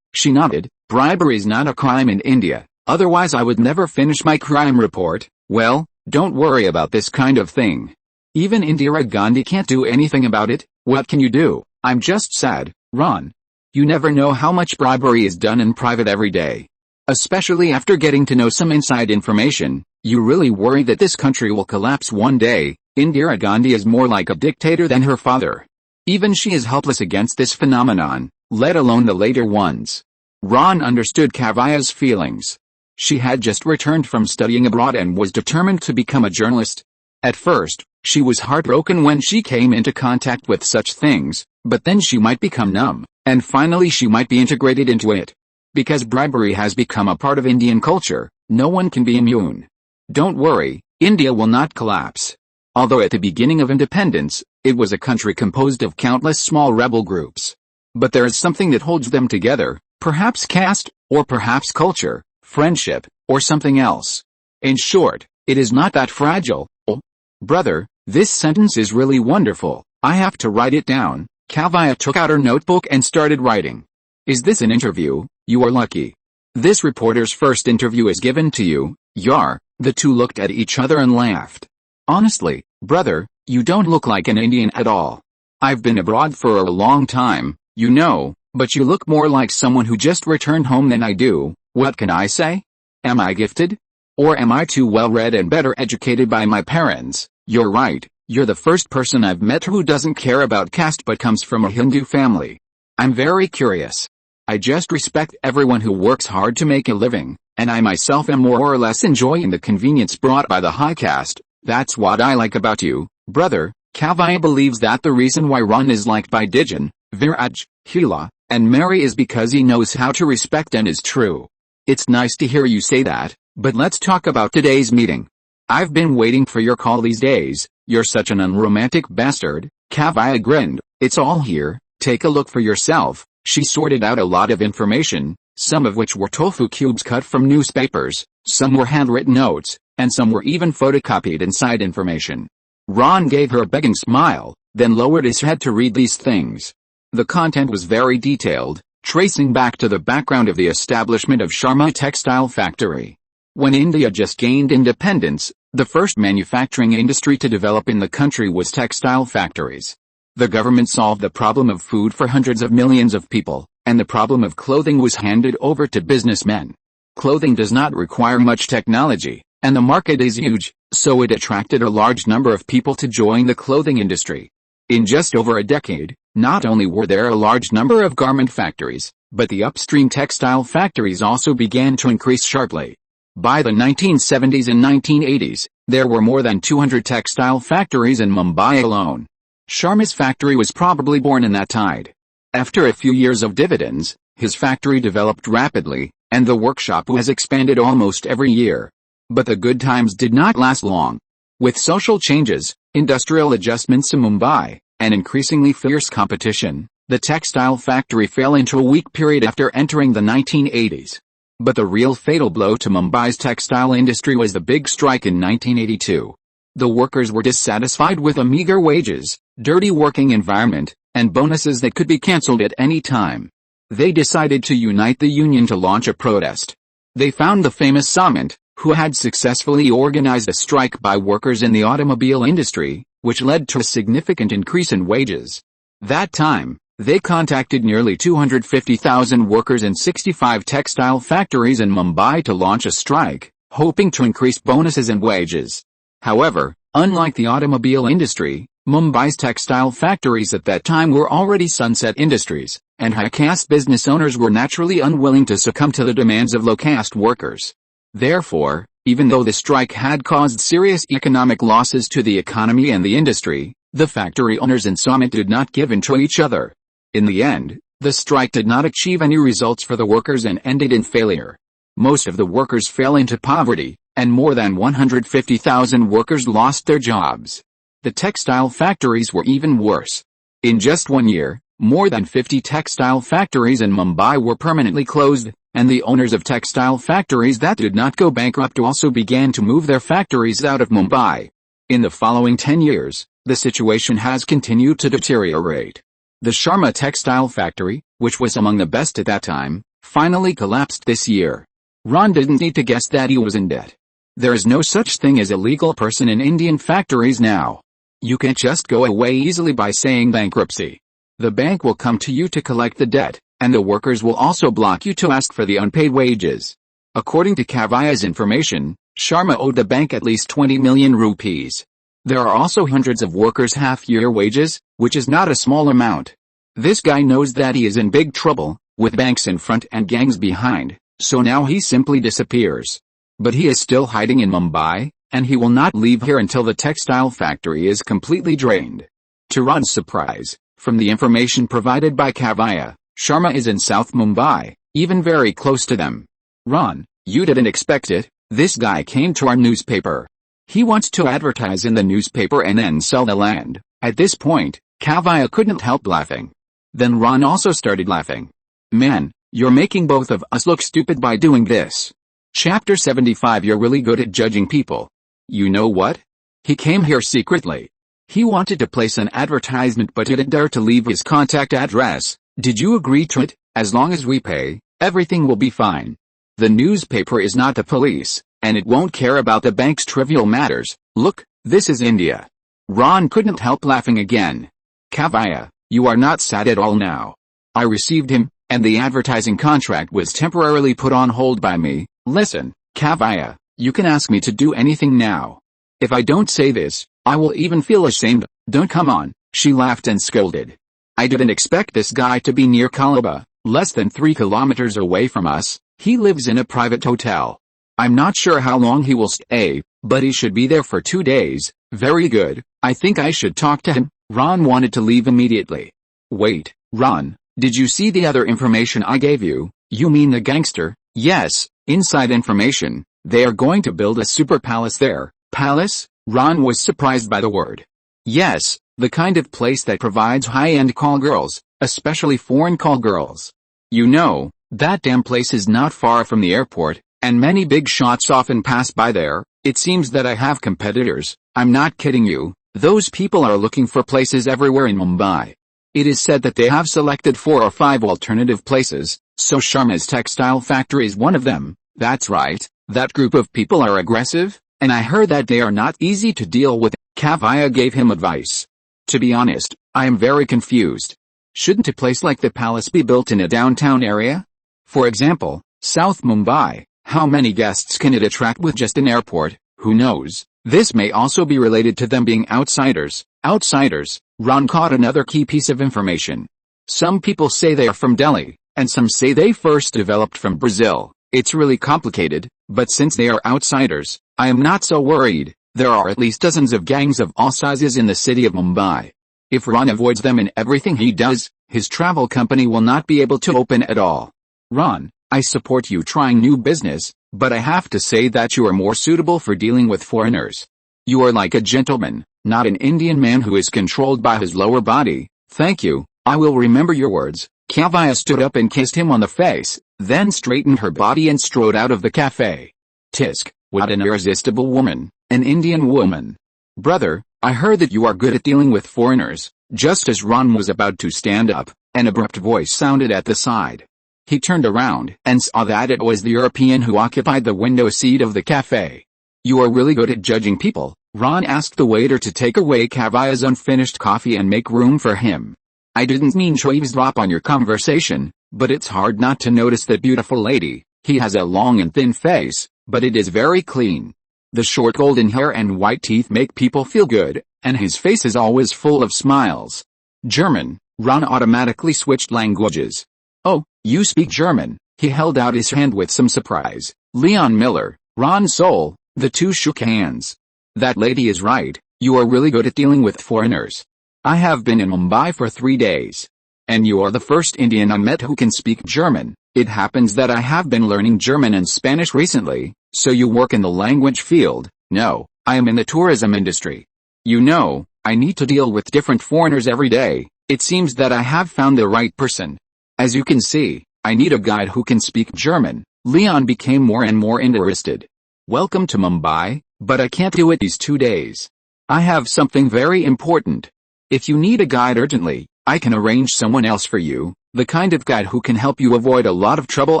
she nodded. Bribery is not a crime in India, otherwise I would never finish my crime report. Well, don't worry about this kind of thing. Even Indira Gandhi can't do anything about it. What can you do? I'm just sad, Ron. You never know how much bribery is done in private every day. Especially after getting to know some inside information, you really worry that this country will collapse one day. Indira Gandhi is more like a dictator than her father. Even she is helpless against this phenomenon, let alone the later ones. Ron understood Kavya's feelings. She had just returned from studying abroad and was determined to become a journalist. At first, she was heartbroken when she came into contact with such things, but then she might become numb, and finally she might be integrated into it. Because bribery has become a part of Indian culture, no one can be immune. Don't worry, India will not collapse. Although at the beginning of independence, it was a country composed of countless small rebel groups. But there is something that holds them together, perhaps caste, or perhaps culture, friendship, or something else. In short, it is not that fragile. Oh, brother, this sentence is really wonderful. I have to write it down. Kavya took out her notebook and started writing. Is this an interview? You are lucky. This reporter's first interview is given to you, Yar. The two looked at each other and laughed. Honestly, brother, you don't look like an Indian at all. I've been abroad for a long time, you know, but you look more like someone who just returned home than I do. What can I say? Am I gifted? Or am I too well read and better educated by my parents? You're right, you're the first person I've met who doesn't care about caste but comes from a Hindu family. I'm very curious. I just respect everyone who works hard to make a living, and I myself am more or less enjoying the convenience brought by the high caste. That's what I like about you, brother. Kavya believes that the reason why Ron is liked by Dijan, Viraj, Hila, and Mary is because he knows how to respect and is true. It's nice to hear you say that, but let's talk about today's meeting. I've been waiting for your call these days. You're such an unromantic bastard. Kavya grinned. It's all here, take a look for yourself. She sorted out a lot of information, some of which were tofu cubes cut from newspapers, some were handwritten notes, and some were even photocopied inside information. Ron gave her a begging smile, then lowered his head to read these things. The content was very detailed, tracing back to the background of the establishment of Sharma Textile Factory. When India just gained independence, the first manufacturing industry to develop in the country was textile factories. The government solved the problem of food for hundreds of millions of people, and the problem of clothing was handed over to businessmen. Clothing does not require much technology, and the market is huge, so it attracted a large number of people to join the clothing industry. In just over a decade, not only were there a large number of garment factories, but the upstream textile factories also began to increase sharply. By the 1970s and 1980s, there were more than 200 textile factories in Mumbai alone. Sharma's factory was probably born in that tide. After a few years of dividends, his factory developed rapidly, and the workshop has expanded almost every year. But the good times did not last long. With social changes, industrial adjustments to Mumbai, and increasingly fierce competition, the textile factory fell into a weak period after entering the 1980s. But the real fatal blow to Mumbai's textile industry was the big strike in 1982. The workers were dissatisfied with the meager wages, dirty working environment, and bonuses that could be cancelled at any time. They decided to unite the union to launch a protest. They found the famous Samant, who had successfully organized a strike by workers in the automobile industry, which led to a significant increase in wages. That time, they contacted nearly 250,000 workers in 65 textile factories in Mumbai to launch a strike, hoping to increase bonuses and wages. However, unlike the automobile industry, Mumbai's textile factories at that time were already sunset industries, and high-caste business owners were naturally unwilling to succumb to the demands of low-caste workers. Therefore, even though the strike had caused serious economic losses to the economy and the industry, the factory owners and Samant did not give in to each other. In the end, the strike did not achieve any results for the workers and ended in failure. Most of the workers fell into poverty, and more than 150,000 workers lost their jobs. The textile factories were even worse. In just 1 year, more than 50 textile factories in Mumbai were permanently closed, and the owners of textile factories that did not go bankrupt also began to move their factories out of Mumbai. In the following 10 years, the situation has continued to deteriorate. The Sharma textile factory, which was among the best at that time, finally collapsed this year. Ron didn't need to guess that he was in debt. There is no such thing as a legal person in Indian factories now. You can't just go away easily by saying bankruptcy. The bank will come to you to collect the debt, and the workers will also block you to ask for the unpaid wages. According to Kavaya's information, Sharma owed the bank at least 20 million rupees. There are also hundreds of workers' half-year wages, which is not a small amount. This guy knows that he is in big trouble, with banks in front and gangs behind, so now he simply disappears. But he is still hiding in Mumbai, and he will not leave here until the textile factory is completely drained. To Ron's surprise, from the information provided by Kavaya, Sharma is in South Mumbai, even very close to them. Ron, you didn't expect it, this guy came to our newspaper. He wants to advertise in the newspaper and then sell the land. At this point, Kavaya couldn't help laughing. Then Ron also started laughing. Man, you're making both of us look stupid by doing this. Chapter 75. You're really good at judging people. You know what? He came here secretly. He wanted to place an advertisement but didn't dare to leave his contact address. Did you agree to it? As long as we pay, everything will be fine. The newspaper is not the police, and it won't care about the bank's trivial matters. Look, this is India. Ron couldn't help laughing again. Kavaya, you are not sad at all now. I received him, and the advertising contract was temporarily put on hold by me. Listen, Kavaya, you can ask me to do anything now. If I don't say this, I will even feel ashamed. Don't come on, she laughed and scolded. I didn't expect this guy to be near Kalaba, less than 3 kilometers away from us. He lives in a private hotel. I'm not sure how long he will stay, but he should be there for 2 days. Very good, I think I should talk to him. Ron wanted to leave immediately. Wait, Ron, did you see the other information I gave you? You mean the gangster? Yes, inside information. They are going to build a super palace there. Palace? Ron was surprised by the word. Yes, the kind of place that provides high-end call girls, especially foreign call girls. You know, that damn place is not far from the airport, and many big shots often pass by there. It seems that I have competitors. I'm not kidding you. Those people are looking for places everywhere in Mumbai. It is said that they have selected 4 or 5 alternative places, so Sharma's textile factory is one of them. That's right, that group of people are aggressive, and I heard that they are not easy to deal with. Kavaya gave him advice. To be honest, I am very confused. Shouldn't a place like the palace be built in a downtown area? For example, South Mumbai, how many guests can it attract with just an airport? Who knows? This may also be related to them being outsiders. Outsiders. Ron caught another key piece of information. Some people say they are from Delhi, and some say they first developed from Brazil. It's really complicated, but since they are outsiders, I am not so worried. There are at least dozens of gangs of all sizes in the city of Mumbai. If Ron avoids them in everything he does, his travel company will not be able to open at all. Ron, I support you trying new business, but I have to say that you are more suitable for dealing with foreigners. You are like a gentleman, not an Indian man who is controlled by his lower body. Thank you, I will remember your words. Kavaya stood up and kissed him on the face, then straightened her body and strode out of the cafe. Tisk, what an irresistible woman, an Indian woman. Brother, I heard that you are good at dealing with foreigners. Just as Ron was about to stand up, an abrupt voice sounded at the side. He turned around and saw that it was the European who occupied the window seat of the cafe. You are really good at judging people. Ron asked the waiter to take away Kavaya's unfinished coffee and make room for him. I didn't mean to eavesdrop on your conversation, but it's hard not to notice that beautiful lady. He has a long and thin face, but it is very clean. The short golden hair and white teeth make people feel good, and his face is always full of smiles. German. Ron automatically switched languages. Oh, you speak German. He held out his hand with some surprise. Leon Miller, Ron Soul. The two shook hands. That lady is right, you are really good at dealing with foreigners. I have been in Mumbai for 3 days. And you are the first Indian I met who can speak German. It happens that I have been learning German and Spanish recently. So you work in the language field? No, I am in the tourism industry. You know, I need to deal with different foreigners every day. It seems that I have found the right person. As you can see, I need a guide who can speak German. Leon became more and more interested. Welcome to Mumbai, but I can't do it these 2 days. I have something very important. If you need a guide urgently, I can arrange someone else for you, the kind of guide who can help you avoid a lot of trouble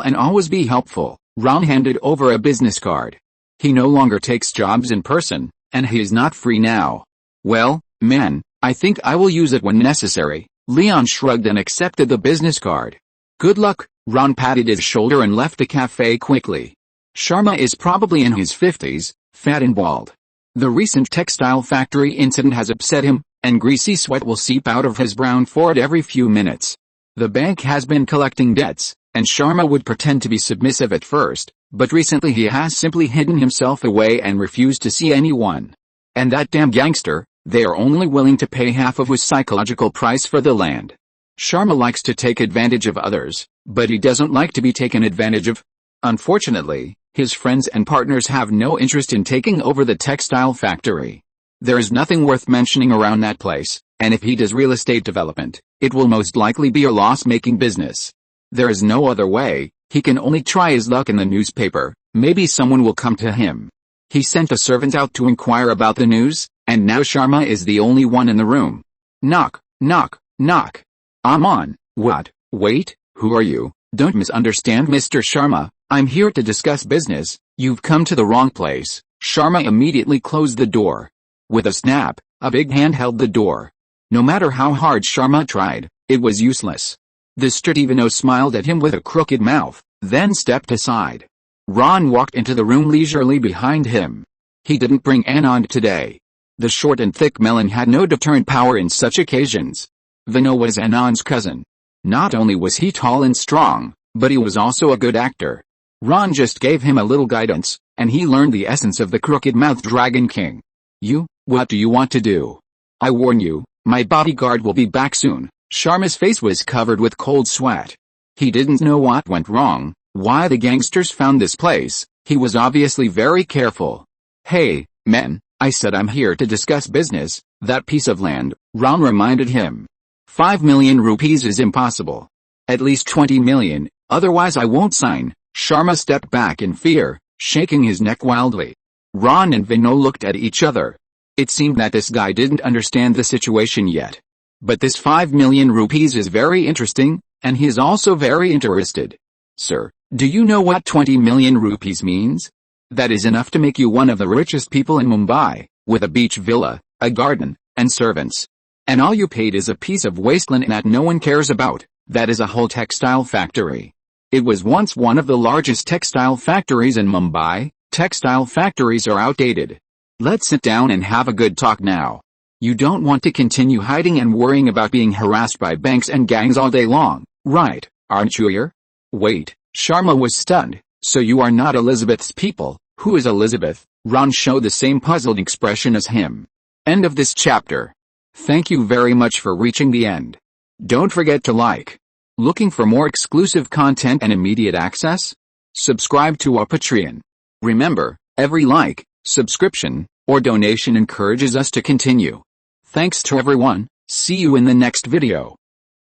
and always be helpful. Ron handed over a business card. He no longer takes jobs in person, and he is not free now. Well, man, I think I will use it when necessary. Leon shrugged and accepted the business card. Good luck. Ron patted his shoulder and left the cafe quickly. Sharma is probably in his 50s, fat and bald. The recent textile factory incident has upset him, and greasy sweat will seep out of his brown forehead every few minutes. The bank has been collecting debts, and Sharma would pretend to be submissive at first, but recently he has simply hidden himself away and refused to see anyone. And that damn gangster, they are only willing to pay half of his psychological price for the land. Sharma likes to take advantage of others, but he doesn't like to be taken advantage of. Unfortunately, his friends and partners have no interest in taking over the textile factory. There is nothing worth mentioning around that place, and if he does real estate development, it will most likely be a loss-making business. There is no other way. He can only try his luck in the newspaper. Maybe someone will come to him. He sent a servant out to inquire about the news, and now Sharma is the only one in the room. Knock, knock, knock. I'm on. What? Wait, who are you? Don't misunderstand, Mr. Sharma. I'm here to discuss business. You've come to the wrong place. Sharma immediately closed the door. With a snap, a big hand held the door. No matter how hard Sharma tried, it was useless. The Strativino smiled at him with a crooked mouth, then stepped aside. Ron walked into the room leisurely behind him. He didn't bring Anand today. The short and thick melon had no deterrent power in such occasions. Vino was Anand's cousin. Not only was he tall and strong, but he was also a good actor. Ron just gave him a little guidance, and he learned the essence of the crooked-mouthed Dragon King. What do you want to do? I warn you, my bodyguard will be back soon. Sharma's face was covered with cold sweat. He didn't know what went wrong, why the gangsters found this place. He was obviously very careful. Hey, men, I said I'm here to discuss business. That piece of land, Ron reminded him. 5 million rupees is impossible. At least 20 million, otherwise I won't sign. Sharma stepped back in fear, shaking his neck wildly. Ron and Vino looked at each other. It seemed that this guy didn't understand the situation yet. But this 5 million rupees is very interesting, and he is also very interested. Sir, do you know what 20 million rupees means? That is enough to make you one of the richest people in Mumbai, with a beach villa, a garden, and servants. And all you paid is a piece of wasteland that no one cares about. That is a whole textile factory. It was once one of the largest textile factories in Mumbai. Textile factories are outdated. Let's sit down and have a good talk now. You don't want to continue hiding and worrying about being harassed by banks and gangs all day long, right, aren't you here? Wait, Sharma was stunned. So you are not Elizabeth's people. Who is Elizabeth? Ron showed the same puzzled expression as him. End of this chapter. Thank you very much for reaching the end. Don't forget to like. Looking for more exclusive content and immediate access? Subscribe to our Patreon. Remember, every like, subscription, or donation encourages us to continue. Thanks to everyone. See you in the next video.